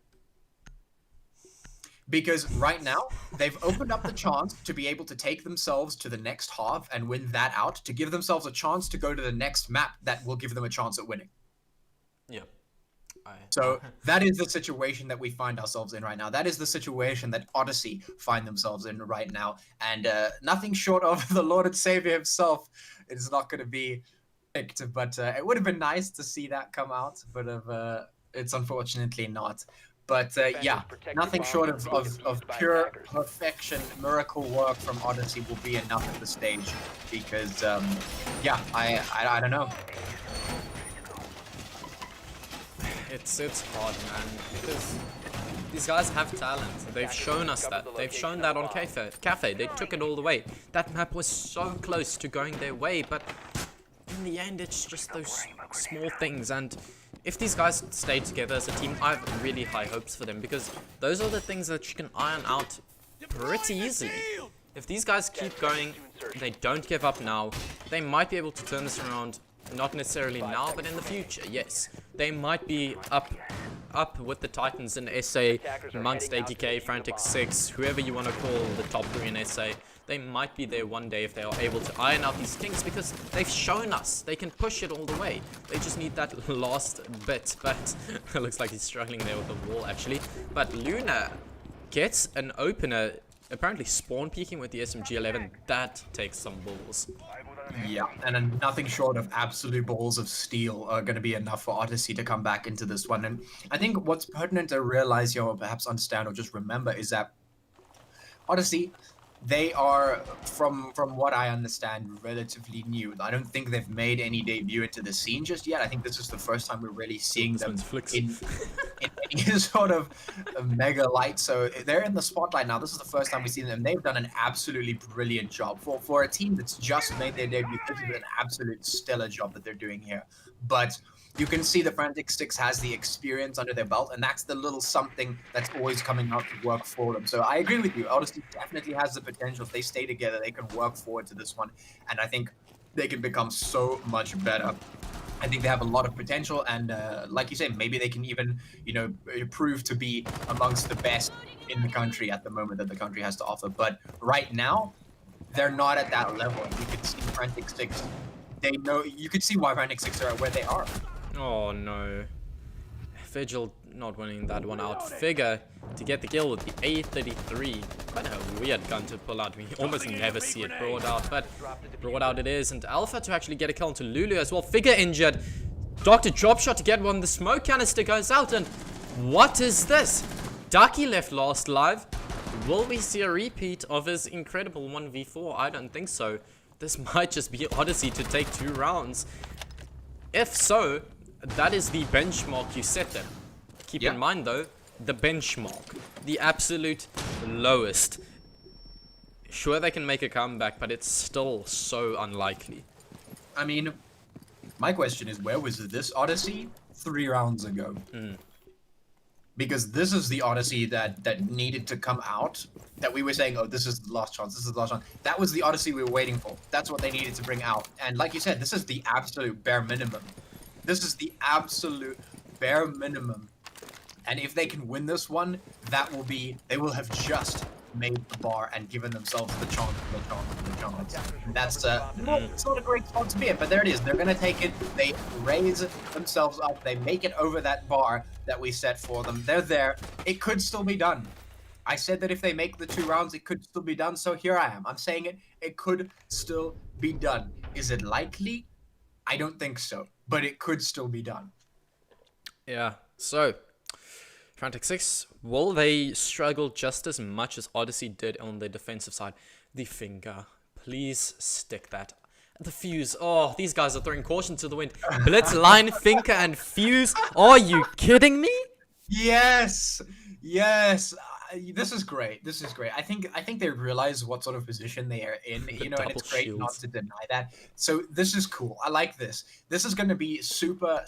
Because right now, they've opened up the chance to be able to take themselves to the next half and win that out, to give themselves a chance to go to the next map that will give them a chance at winning. Yeah. So that is the situation that we find ourselves in right now. That is the situation that Odyssey find themselves in right now. And nothing short of the Lord and Savior himself is not going to be picked. But it would have been nice to see that come out. But it's unfortunately not. But yeah, nothing short of pure perfection, miracle work from Odyssey will be enough at the stage. Because, yeah, I don't know. It's hard, man, because these guys have talent. They've shown us that. They've shown that on Cafe. They took it all the way. That map was so close to going their way, but in the end, it's just those small things. And if these guys stay together as a team, I have really high hopes for them, because those are the things that you can iron out pretty easily. If these guys keep going, they don't give up now, they might be able to turn this around. Not necessarily now, but in the future, yes. They might be up up with the Titans in SA amongst ATK, Frantic6, whoever you want to call the top 3 in SA. They might be there one day if they are able to iron out these kinks, because they've shown us they can push it all the way. They just need that last bit, but it looks like he's struggling there with the wall actually. But Luna gets an opener, apparently spawn peeking with the SMG-11. That takes some balls. Yeah, and then nothing short of absolute balls of steel are going to be enough for Odyssey to come back into this one. And I think what's pertinent to realize here, or perhaps understand or just remember, is that Odyssey, they are, from what I understand, relatively new. I don't think they've made any debut into the scene just yet. I think this is the first time we're really seeing them in any sort of mega light. So they're in the spotlight now. This is the first time we've seen them. They've done an absolutely brilliant job. For a team that's just made their debut, this is an absolute stellar job that they're doing here. But you can see the Frantic6 has the experience under their belt, and that's the little something that's always coming out to work for them. So I agree with you. Odyssey definitely has the potential. If they stay together, they can work forward to this one, and I think they can become so much better. I think they have a lot of potential, and like you say, maybe they can even, you know, prove to be amongst the best in the country at the moment that the country has to offer. But right now, they're not at that level. You can see Frantic6. They know. You can see why Frantic6 are where they are. Oh no. Vigil not winning that one out. Figure to get the kill with the A33. Quite a weird gun to pull out. We almost never see it brought out, but brought out it is. And Alpha to actually get a kill into Lulu as well. Figure injured. Doctor drop shot to get one. The smoke canister goes out, and what is this? Ducky left last live. Will we see a repeat of his incredible 1v4? I don't think so. This might just be Odyssey to take 2 rounds. If so, that is the benchmark you set them. Keep in mind though, the benchmark, the absolute lowest. Sure, they can make a comeback, but it's still so unlikely. I mean, my question is, where was this Odyssey 3 rounds ago? Because this is the Odyssey that needed to come out, that we were saying, oh, this is the last chance, this is the last chance. That was the Odyssey we were waiting for. That's what they needed to bring out. And like you said, this is the absolute bare minimum. This is the absolute bare minimum. And if they can win this one, that will be, they will have just made the bar and given themselves the chance, the chance. And that's, it's not a great spot to be in, but there it is. They're going to take it. They raise themselves up. They make it over that bar that we set for them. They're there. It could still be done. I said that if they make the 2 rounds, it could still be done. So here I am. I'm saying it. It could still be done. Is it likely? I don't think so. But it could still be done. Yeah. So, Frantic6, will they struggle just as much as Odyssey did on their defensive side? The finger. Please stick that. The fuse. Oh, these guys are throwing caution to the wind. Blitz, line, finger, and fuse. Are you kidding me? Yes. Yes. This is great. This is great. I think they realize what sort of position they are in, you know, and it's great not to deny that. So this is cool. I like this. This is going to be super,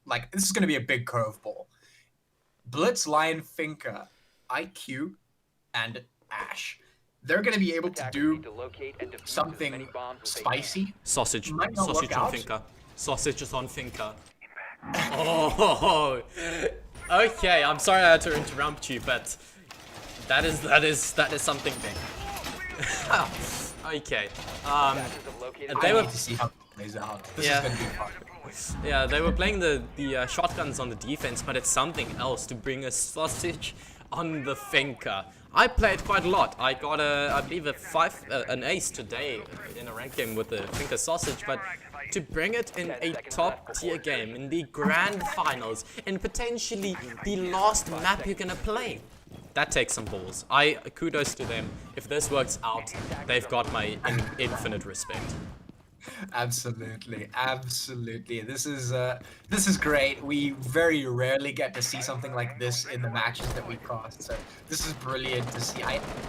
like, this is going to be a big curveball. Blitz, Lion, Finka, IQ, and Ash. They're going to be able to do something spicy. Sausage. Sausage on Finka. Sausage is on Finka. Oh, okay. I'm sorry I had to interrupt you, but that is something big. Okay. They were. To see how it plays out. This is going to be fun. Yeah, they were playing the shotguns on the defense, but it's something else to bring a sausage on the Finka. I played quite a lot. I got I believe an ace today in a ranked game with the Finka sausage, but to bring it in a top tier game, in the grand finals, and potentially the last map you're gonna play, that takes some balls. Kudos to them. If this works out, they've got my infinite respect. Absolutely, absolutely. This is great. We very rarely get to see something like this in the matches that we cast. So this is brilliant to see.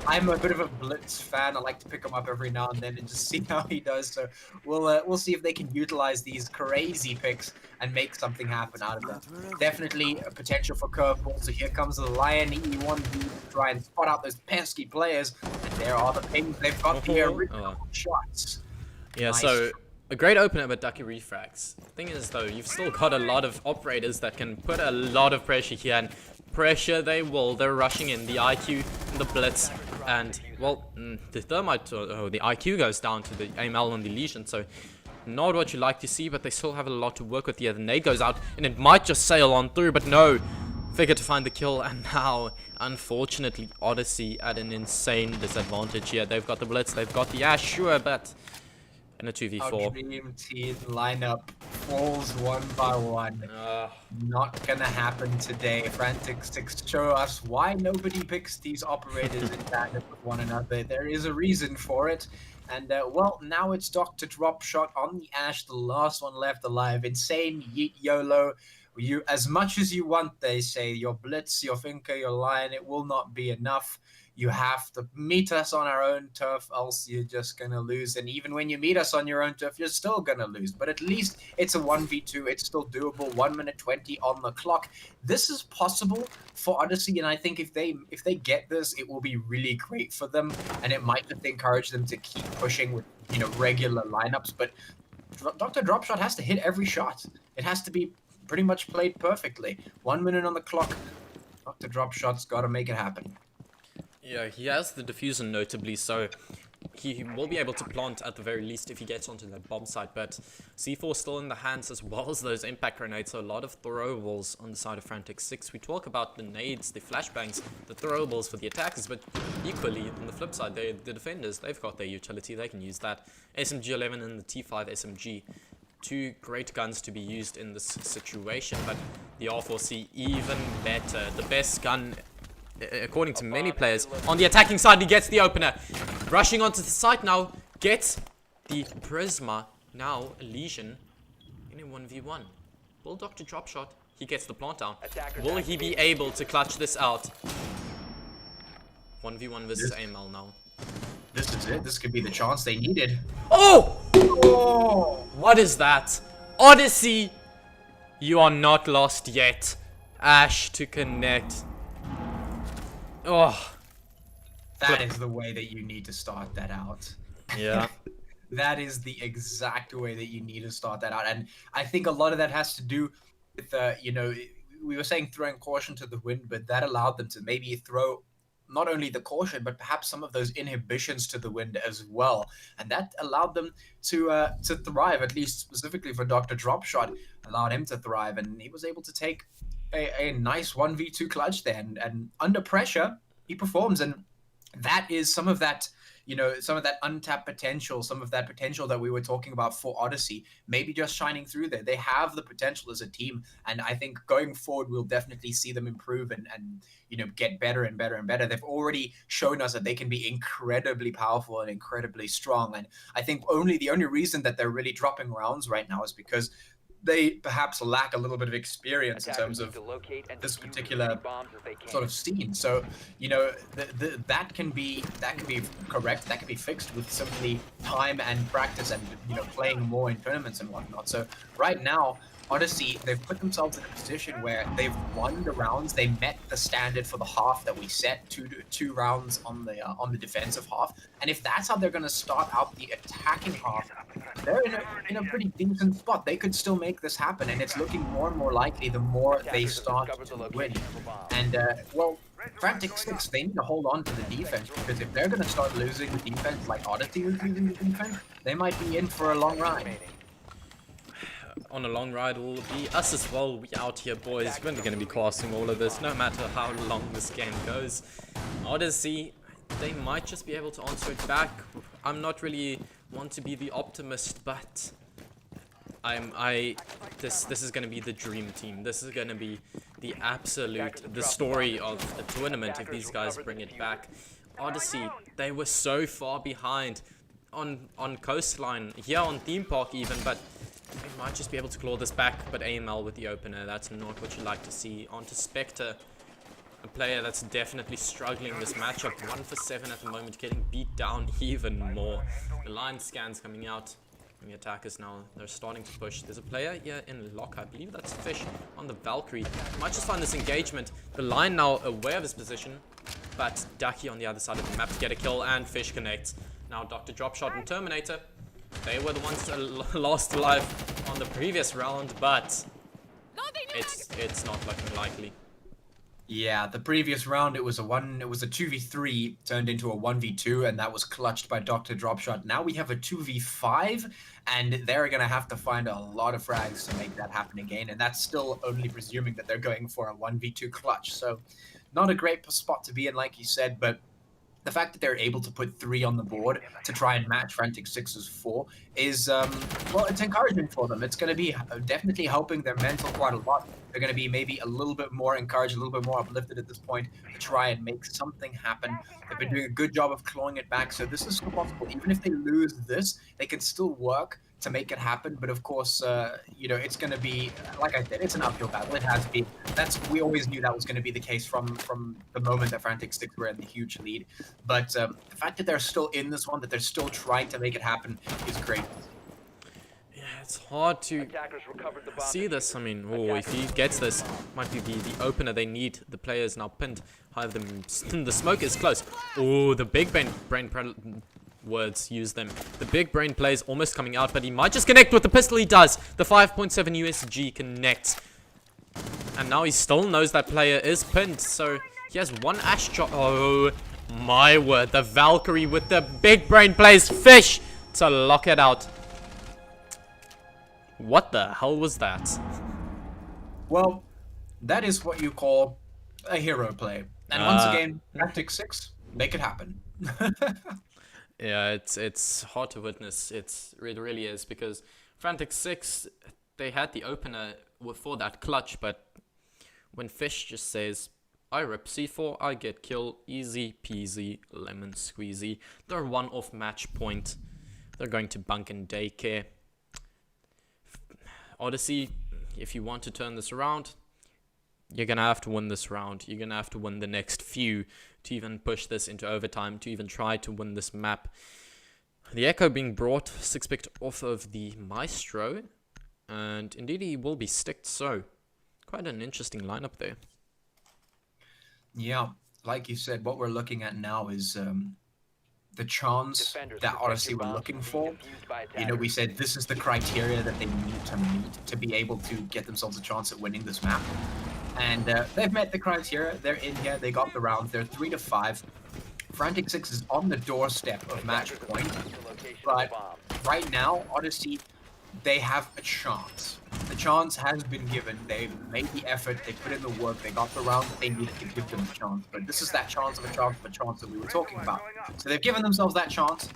I'm a bit of a Blitz fan. I like to pick him up every now and then and just see how he does. So we'll see if they can utilize these crazy picks and make something happen out of them. Definitely a potential for curveballs. So here comes the Lion E1B to try and spot out those pesky players. And there are the pings. They've got the original shots. Yeah, nice. so A great opener, but Ducky refrags. Thing is, though, you've still got a lot of operators that can put a lot of pressure here, and pressure they will. They're rushing in the IQ and the blitz, and well, the thermite, the IQ goes down to the AML and the Legion, so not what you like to see, but they still have a lot to work with here. The nade goes out, and it might just sail on through, but no. Figure to find the kill, and now, unfortunately, Odyssey at an insane disadvantage here. They've got the blitz, they've got the Ash, sure, but in a 2v4. Our dream team lineup falls one by one. Not gonna happen today. Frantic6 show us why nobody picks these operators in tandem with one another. There is a reason for it. And, well, now it's Dr. Dropshot on the Ash, the last one left alive. Insane yeet YOLO. You, as much as you want, they say, your blitz, your finker, your line, it will not be enough. You have to meet us on our own turf, else you're just going to lose. And even when you meet us on your own turf, you're still going to lose. But at least it's a 1v2. It's still doable. 1 minute 20 on the clock. This is possible for Odyssey, and I think if they get this, it will be really great for them. And it might just encourage them to keep pushing with, you know, regular lineups. But Dr. Dropshot has to hit every shot. It has to be pretty much played perfectly. 1 minute on the clock. Dr. Dropshot's got to make it happen. Yeah, he has the diffuser notably, so he will be able to plant at the very least if he gets onto that bomb site, but C4 still in the hands as well as those impact grenades, so a lot of throwables on the side of Frantic6. We talk about the nades, the flashbangs, the throwables for the attackers, but equally on the flip side, the defenders, they've got their utility, they can use that. SMG-11 and the T5 SMG. Two great guns to be used in this situation, but the R4C even better. The best gun, according to many players. On the attacking side, he gets the opener. Rushing onto the site now, gets the Prisma. Now, Legion in a 1v1. Will Dr. Dropshot, he gets the plant down. Will he be able to clutch this out? 1v1 versus AML now. This is it. This could be the chance they needed. Oh! What is that? Odyssey! You are not lost yet. Ash to connect. Oh. That is the way that you need to start that out. Yeah. That is the exact way that you need to start that out. And I think a lot of that has to do with, you know, we were saying throwing caution to the wind, but that allowed them to maybe throw not only the caution, but perhaps some of those inhibitions to the wind as well. And that allowed them to thrive, at least specifically for Dr. Dropshot, allowed him to thrive. And he was able to take a nice 1v2 clutch there. And under pressure, he performs. And that is some of that, you know, some of that untapped potential, some of that potential that we were talking about for Odyssey, maybe just shining through there. They have the potential as a team. And I think going forward, we'll definitely see them improve and you know, get better and better and better. They've already shown us that they can be incredibly powerful and incredibly strong. And I think the only reason that they're really dropping rounds right now is because they perhaps lack a little bit of experience in terms of this particular sort of scene. So, you know, that can be correct. That can be fixed with simply time and practice and, you know, playing more in tournaments and whatnot. So right now, Odyssey, they've put themselves in a position where they've won the rounds. They met the standard for the half that we set, two rounds on the defensive half. And if that's how they're going to start out the attacking half, they're in a pretty decent spot. They could still make this happen, and it's looking more and more likely the more they start to win. And well, Frantic6, they need to hold on to the defense, because if they're going to start losing the defense like Odyssey was losing the defense, they might be in for a long ride. On a long ride will be us as well. We out here, boys. We're going to be casting all of this, no matter how long this game goes. Odyssey, they might just be able to answer it back. I'm not really want to be the optimist, but this is going to be the dream team. This is going to be the story of the tournament if these guys bring it back. Odyssey, they were so far behind on Coastline, here on Theme Park even, but they might just be able to claw this back. But AML with the opener, that's not what you like to see. On to Spectre, a player that's definitely struggling this matchup. 1 for 7 at the moment, getting beat down even more. The line scans coming out. And the attackers now, they're starting to push. There's a player here in lock, I believe that's Fish on the Valkyrie. Might just find this engagement. The line now aware of his position, but Ducky on the other side of the map to get a kill, and Fish connects. Now Dr. Dropshot and Terminator They were the ones that lost alive on the previous round, but it's not looking likely. Yeah, the previous round it was a 2v3 turned into a 1v2, and that was clutched by Dr. Dropshot. Now we have a 2v5, and they're gonna have to find a lot of frags to make that happen again, and that's still only presuming that they're going for a 1v2 clutch. So not a great spot to be in, like you said, but the fact that they're able to put 3 on the board to try and match Frantic6's 4 is, well, it's encouraging for them. It's going to be definitely helping their mental quite a lot. They're going to be maybe a little bit more encouraged, a little bit more uplifted at this point to try and make something happen. They've been doing a good job of clawing it back, so this is still possible. Even if they lose this, they can still work to make it happen. But of course, you know, it's going to be, like I said, it's an uphill battle. It has been. We always knew that was going to be the case from the moment that Frantic6 were in the huge lead. But the fact that they're still in this one, that they're still trying to make it happen, is great. Yeah, it's hard to see this. I mean, oh, if he gets this, might be the opener they need. The player is now pinned. However, the smoke is close. Oh, the big brain words use them. The big brain play is almost coming out, but he might just connect with the pistol. He does. The 5.7 USG connects. And now he still knows that player is pinned, so he has one ash shot. Oh, my word. The Valkyrie with the big brain plays fish to lock it out. What the hell was that? Well, that is what you call a hero play. And once again, Frantic6, make it happen. Yeah, it's hard to witness. It really is, because Frantic6, they had the opener for that clutch, but when Fish just says, I rip C4, I get kill, easy peasy, lemon squeezy, they're one off match point. They're going to bunk in daycare. Odyssey, if you want to turn this around, you're gonna have to win this round. You're gonna have to win the next few to even push this into overtime, to even try to win this map. The Echo being brought, 6-picked off of the Maestro, and indeed he will be sticked, so quite an interesting lineup there. Yeah, like you said, what we're looking at now is the chance that Odyssey were looking for. You know, we said this is the criteria that they need to meet to be able to get themselves a chance at winning this map. And they've met the criteria. They're in here. They got the round. They're 3-5. Frantic6 is on the doorstep of match point. But right now, Odyssey, they have a chance. The chance has been given. They've made the effort. They put in the work. They got the round. They needed to give them a chance. But this is that chance of a chance of a chance that we were talking about. So they've given themselves that chance.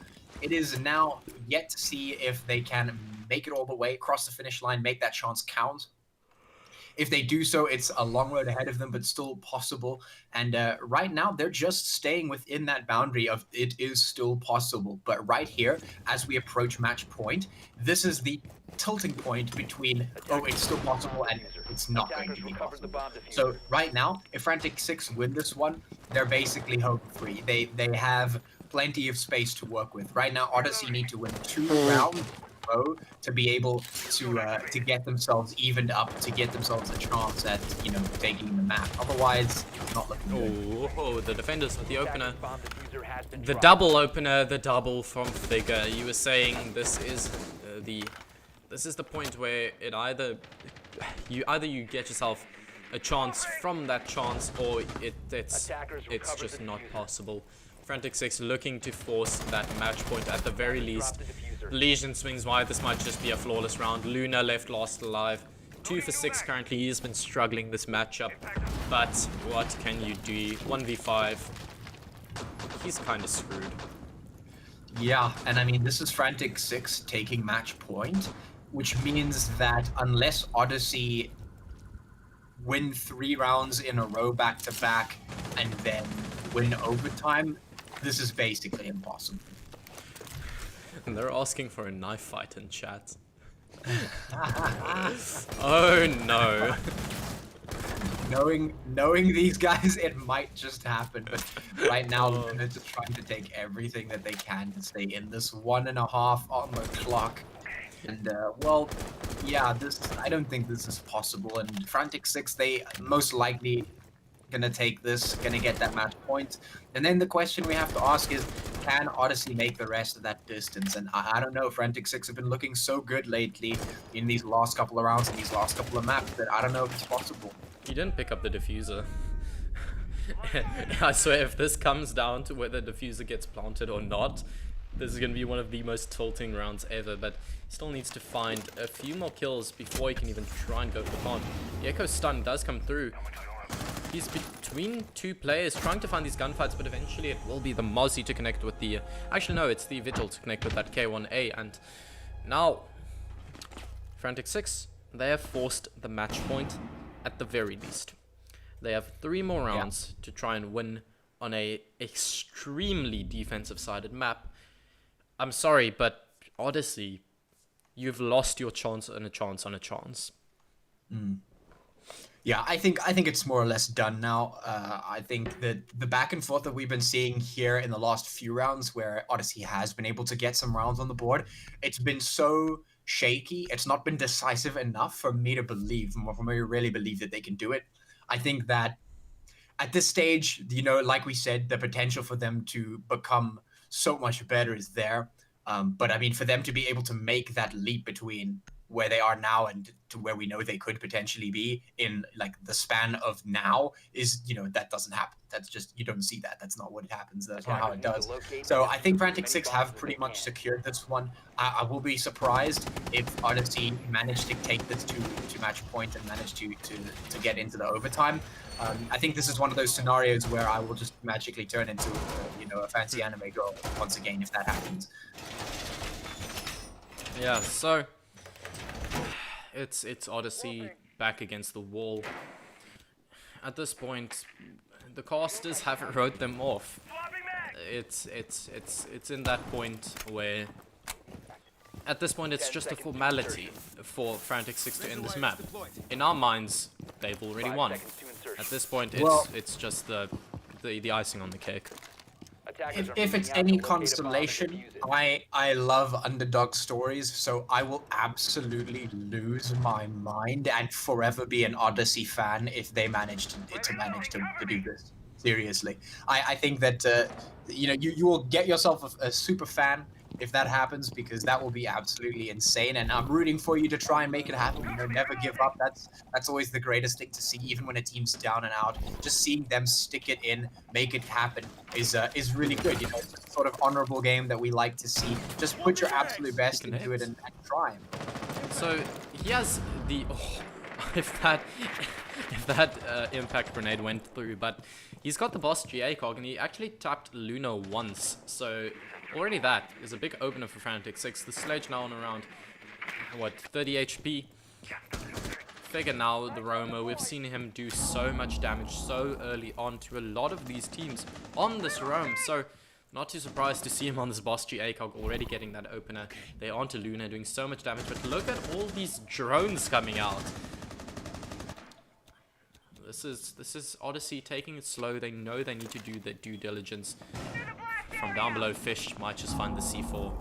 It is now yet to see if they can make it all the way, cross the finish line, make that chance count. If they do so, it's a long road ahead of them, but still possible. And right now, they're just staying within that boundary of it is still possible. But right here, as we approach match point, this is the tilting point between, oh, it's still possible and it's not going to be possible. So right now, if Frantic6 win this one, they're basically home-free. They have plenty of space to work with. Right now, Odyssey need to win 2 rounds to be able to get themselves evened up, to get themselves a chance at, you know, taking the map. Otherwise, it's not looking good. Oh, the defenders with the opener. The double opener, the double from Figure. You were saying this is the point where it either you get yourself a chance from that chance, or it's just not possible. Frantic6 looking to force that match point at the very least. Legion swings wide. This might just be a flawless round. Luna left last alive. 2 for 6 currently. He's been struggling this matchup. But what can you do? 1v5. He's kind of screwed. Yeah, and I mean, this is Frantic6 taking match point, which means that unless Odyssey win 3 rounds in a row back to back and then win overtime, this is basically impossible. And they're asking for a knife fight in chat. Oh no. Knowing these guys, it might just happen. But right now, they're just trying to take everything that they can to stay in this 1.5 on the clock. And well, yeah, I don't think this is possible. And Frantic6, they most likely gonna take this, gonna get that match point. And then the question we have to ask is, can Odyssey make the rest of that distance? And I don't know, Frantic6 have been looking so good lately in these last couple of rounds and these last couple of maps that I don't know if it's possible. He didn't pick up the diffuser. I swear, if this comes down to whether the diffuser gets planted or not, this is going to be one of the most tilting rounds ever, but he still needs to find a few more kills before he can even try and go for the plant. The Echo Stun does come through. He's between two players trying to find these gunfights, but eventually it will be the Mozzie to connect with the... actually, no, it's the Vigil to connect with that K1A, and now Frantic6, they have forced the match point at the very least. They have 3 more rounds to try and win on a extremely defensive-sided map. I'm sorry, but Odyssey, you've lost your chance on a chance on a chance. Yeah, I think it's more or less done now. I think that the back and forth that we've been seeing here in the last few rounds, where Odyssey has been able to get some rounds on the board, it's been so shaky. It's not been decisive enough for me to believe, for me to really believe that they can do it. I think that at this stage, you know, like we said, the potential for them to become so much better is there. But I mean, for them to be able to make that leap between where they are now and to where we know they could potentially be in like the span of now is, you know, that doesn't happen. That's just, you don't see that. That's not what happens. That's not how it does. So I think Frantic6 have pretty much secured this one. I will be surprised if Odyssey managed to take this to match point and manage to get into the overtime. I think this is one of those scenarios where I will just magically turn into, you know, a fancy anime girl once again if that happens. Yeah, so it's Odyssey back against the wall. At this point, the casters haven't wrote them off. It's in that point where, at this point, it's just a formality for Frantic6 to end this map. In our minds, they've already won. At this point, it's just the icing on the cake. If it's any consolation, I love underdog stories, so I will absolutely lose my mind and forever be an Odyssey fan if they manage to do this. Seriously, I think that you know, you will get yourself a super fan if that happens, because that will be absolutely insane, and I'm rooting for you to try and make it happen. You know, never give up. That's always the greatest thing to see, even when a team's down and out. Just seeing them stick it in, make it happen is really good. You know, it's a sort of honorable game that we like to see. Just put your absolute best into it and try. So he has the if that impact grenade went through, but he's got the boss GA cog and he actually tapped Luna once, so already that is a big opener for Frantic6. The sledge now on around, what, 30 HP. Figure now the roamer. We've seen him do so much damage so early on to a lot of these teams on this roam. So not too surprised to see him on this boss GA cog already getting that opener. They're onto Luna doing so much damage, but look at all these drones coming out. This is Odyssey taking it slow. They know they need to do their due diligence. From down below, Fish might just find the C4.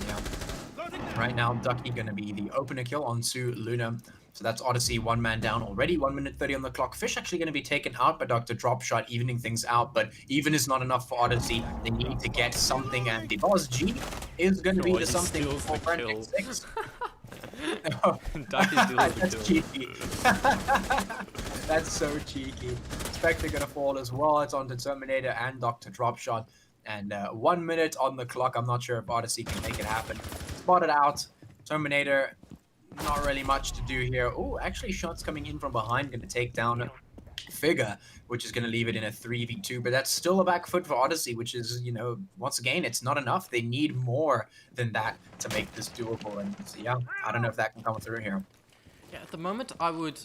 Yeah. Right now, Ducky gonna be the opener kill onto Luna. So that's Odyssey, 1 man down already, 1 minute 30 on the clock. Fish actually gonna be taken out by Dr. Dropshot, evening things out, but even is not enough for Odyssey. They need to get something, and the boss G is gonna be the something for Frantic6. That's cheeky. That's so cheeky. Spectre gonna fall as well. It's on to Terminator and Dr. Dropshot. And 1 minute on the clock. I'm not sure if Odyssey can make it happen. Spotted out. Terminator, not really much to do here. Oh, actually, shots coming in from behind. Gonna take down Figure, which is gonna leave it in a 3v2. But that's still a back foot for Odyssey, which is, you know, once again, it's not enough. They need more than that to make this doable. And yeah, I don't know if that can come through here. Yeah, at the moment, I would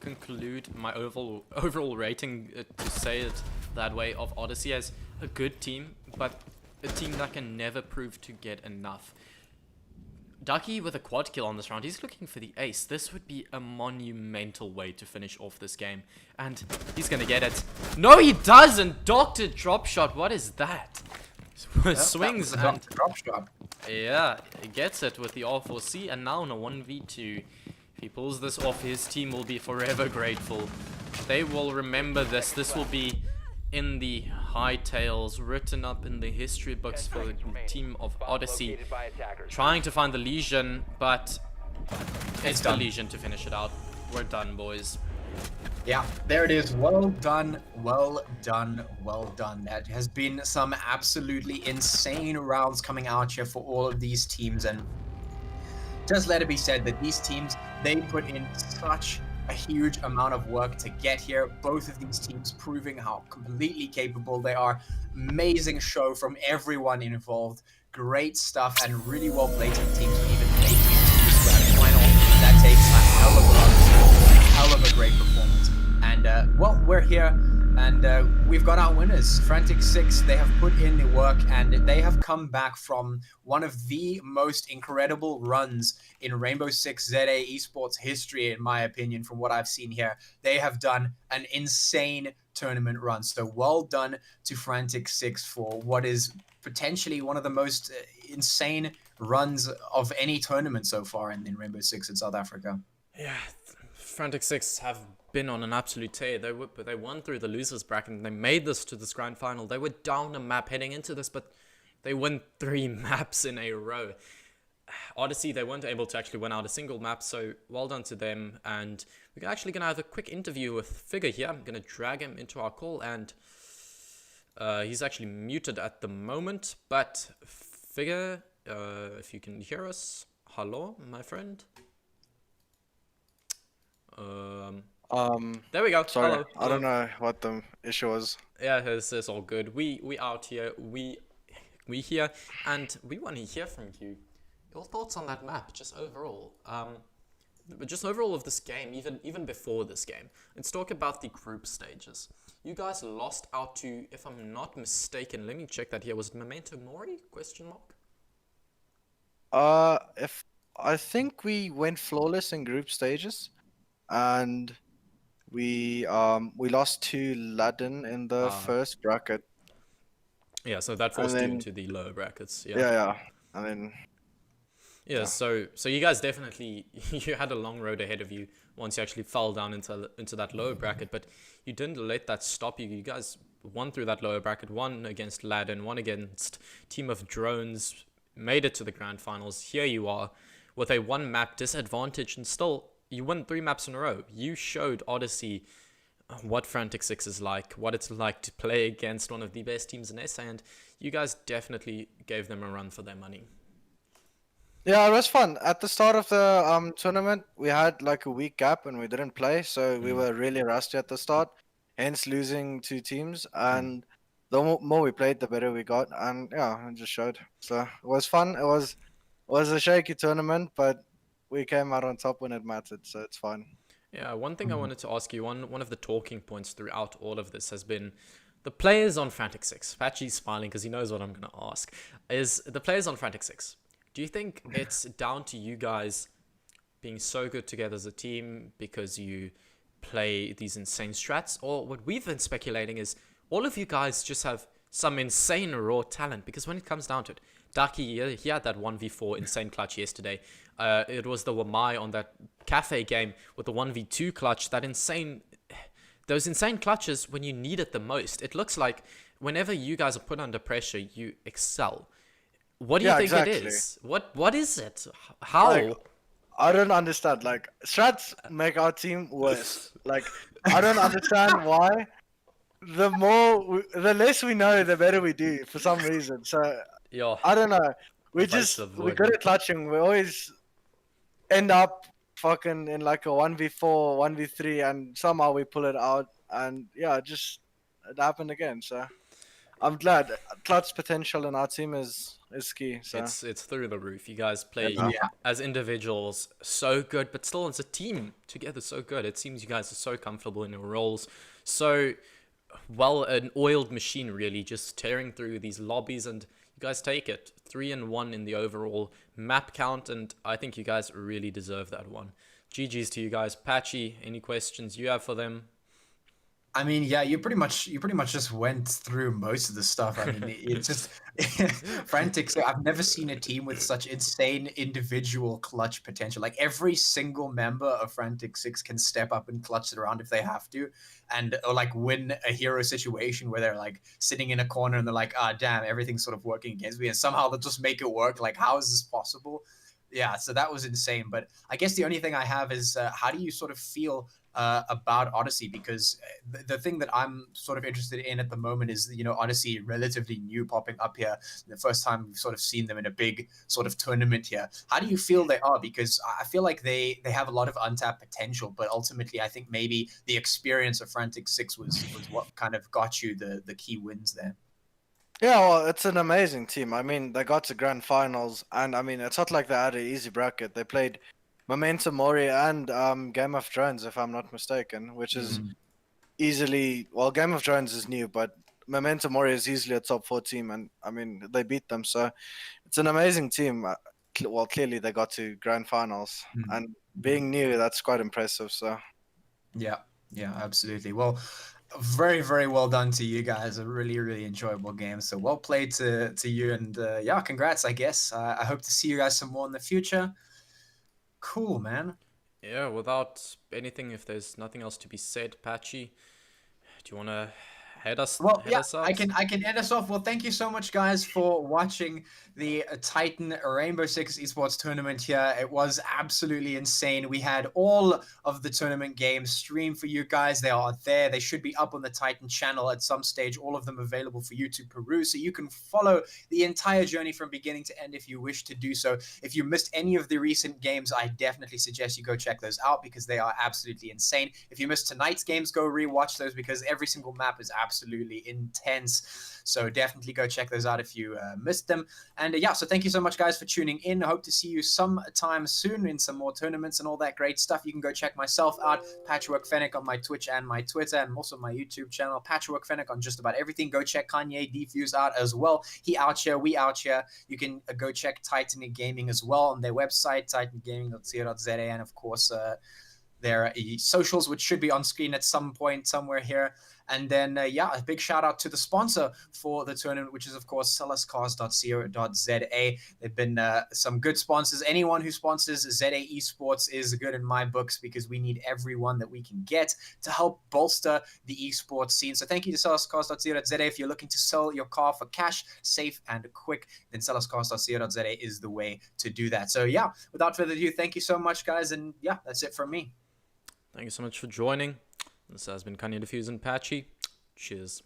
conclude my overall rating, to say it that way, of Odyssey as a good team, but a team that can never prove to get enough. Ducky with a quad kill on this round. He's looking for the ace. This would be a monumental way to finish off this game. And he's going to get it. No, he doesn't! Dr. Dropshot, what is that? Swings and... Dropshot. Yeah, he gets it with the R4C, and now in a 1v2. If he pulls this off, his team will be forever grateful. they will remember this. This will be in the high tales, written up in the history books for the team of Odyssey. Located by attackers. Trying to find the Legion, but it's the done. Legion to finish it out. We're done, boys. Yeah, there it is. Well done, well done, well done. That has been some absolutely insane rounds coming out here for all of these teams, and just let it be said that these teams, they put in such a huge amount of work to get here. Both of these teams proving how completely capable they are. Amazing show from everyone involved. Great stuff, and really well played from teams to even make it to this grand final. That takes a hell of a great performance. And well, we're here, and we've got our winners. Frantic6, they have put in the work, and they have come back from one of the most incredible runs in Rainbow Six ZA Esports history, in my opinion, from what I've seen here. They have done an insane tournament run. So well done to Frantic6 for what is potentially one of the most insane runs of any tournament so far in Rainbow Six in South Africa. Yeah, Frantic6 have been on an absolute tear. They won through the losers bracket and they made this to this grand final. They were down a map heading into this, but they won 3 maps in a row. Odyssey, they weren't able to actually win out a single map, so well done to them. And we're actually going to have a quick interview with Figure here. I'm going to drag him into our call, and he's actually muted at the moment. But Figure, if you can hear us, hello, my friend. There we go. Sorry, Hello. I don't know what the issue was. Yeah, it's all good. We out here, we here, and we want to hear from you. Your thoughts on that map, just overall. But just overall of this game, even before this game. Let's talk about the group stages. You guys lost out to, if I'm not mistaken, let me check that here. Was it Memento Mori? Question mark. If I think we went flawless in group stages, and we lost to Ladin in the first bracket. Yeah, so that forced you then, into the lower brackets. Yeah. Yeah. I mean. Yeah, so you guys definitely, you had a long road ahead of you once you actually fell down into that lower bracket, but you didn't let that stop you. You guys won through that lower bracket, won against Ladin, won against Team of Drones, made it to the grand finals. Here you are with a 1 map disadvantage, and still you won 3 maps in a row. You showed Odyssey what Frantic6 is like, what it's like to play against one of the best teams in SA, and you guys definitely gave them a run for their money. Yeah, it was fun. At the start of the tournament, we had like a week gap and we didn't play, so we were really rusty at the start, hence losing 2 teams. And the more we played, the better we got, and yeah, it just showed. So it was fun. It was a shaky tournament, but we came out on top when it mattered, so it's fine. Yeah, one thing I wanted to ask you, one of the talking points throughout all of this has been the players on Frantic6. Patchy's smiling because he knows what I'm going to ask. Is the players on Frantic6. Do you think it's down to you guys being so good together as a team because you play these insane strats? Or what we've been speculating is all of you guys just have some insane raw talent, because when it comes down to it, Daki, he had that 1v4 insane clutch yesterday. It was the Wamai on that cafe game with the 1v2 clutch, those insane clutches when you need it the most. It looks like whenever you guys are put under pressure, you excel. What do you think exactly. it is? What is it? How? Like, I don't understand. Like, strats make our team worse. Like, I don't understand why. The less we know, the better we do for some reason. So Yeah. I don't know. We're good at clutching. We always end up fucking in like a 1v4, 1v3, and somehow we pull it out. And yeah, it happened again. So I'm glad. Clutch potential in our team is key. So It's through the roof. You guys play Yeah. as individuals so good, but still as a team together so good. It seems you guys are so comfortable in your roles. So, well, an oiled machine really, just tearing through these lobbies, and you guys take it. 3-1 in the overall map count, and I think you guys really deserve that one. GG's to you guys. Patchy, any questions you have for them? I mean, yeah, you pretty much just went through most of the stuff. I mean, it's just frantic. So I've never seen a team with such insane individual clutch potential. Like every single member of Frantic Six can step up and clutch it around if they have to, and or like win a hero situation where they're like sitting in a corner and they're like, ah, damn, everything's sort of working against me, and somehow they'll just make it work. Like, how is this possible? Yeah, so that was insane. But I guess the only thing I have is how do you sort of feel about Odyssey? Because the thing that I'm sort of interested in at the moment is, Odyssey relatively new popping up here. The first time we've sort of seen them in a big sort of tournament here. How do you feel they are? Because I feel like they have a lot of untapped potential, but ultimately I think maybe the experience of Frantic Six was what kind of got you the key wins there. Yeah, well, it's an amazing team. I mean, they got to grand finals, and I mean, it's not like they had an easy bracket. They played Memento Mori and Game of Thrones, if I'm not mistaken, which is easily, well, Game of Thrones is new, but Memento Mori is easily a top 4 team, and I mean, they beat them, so it's an amazing team. Well, clearly they got to grand finals, and being new, that's quite impressive. So Yeah, yeah, absolutely. Well, very, very well done to you guys. A really, really enjoyable game. So well played to you, and yeah, congrats. I guess I hope to see you guys some more in the future. Cool, man. Yeah, without anything, if there's nothing else to be said, Patchy, do you want to Well, head yeah, us out? I can end us off. Well, thank you so much, guys, for watching the Titan Rainbow Six Esports tournament here. It was absolutely insane. We had all of the tournament games streamed for you guys. They are there. They should be up on the Titan channel at some stage. All of them available for you to peruse, so you can follow the entire journey from beginning to end if you wish to do so. If you missed any of the recent games, I definitely suggest you go check those out because they are absolutely insane. If you missed tonight's games, go rewatch those because every single map is absolutely intense. So definitely go check those out if you missed them. And yeah, so thank you so much, guys, for tuning in. I hope to see you sometime soon in some more tournaments and all that great stuff. You can go check myself out, Patchwork Fennec, on my Twitch and my Twitter, and also my YouTube channel, Patchwork Fennec, on just about everything. Go check Kanye Defuse out as well. He out here, we out here. You can go check Titan Gaming as well on their website, titangaming.co.za, and of course, their socials, which should be on screen at some point somewhere here. And then, yeah, a big shout out to the sponsor for the tournament, which is, of course, sellerscars.co.za. They've been some good sponsors. Anyone who sponsors ZA Esports is good in my books because we need everyone that we can get to help bolster the esports scene. So thank you to sellerscars.co.za. If you're looking to sell your car for cash, safe and quick, then sellerscars.co.za is the way to do that. So, yeah, without further ado, thank you so much, guys. And, yeah, that's it from me. Thank you so much for joining. This has been Kanye Diffuse and Patchy. Cheers.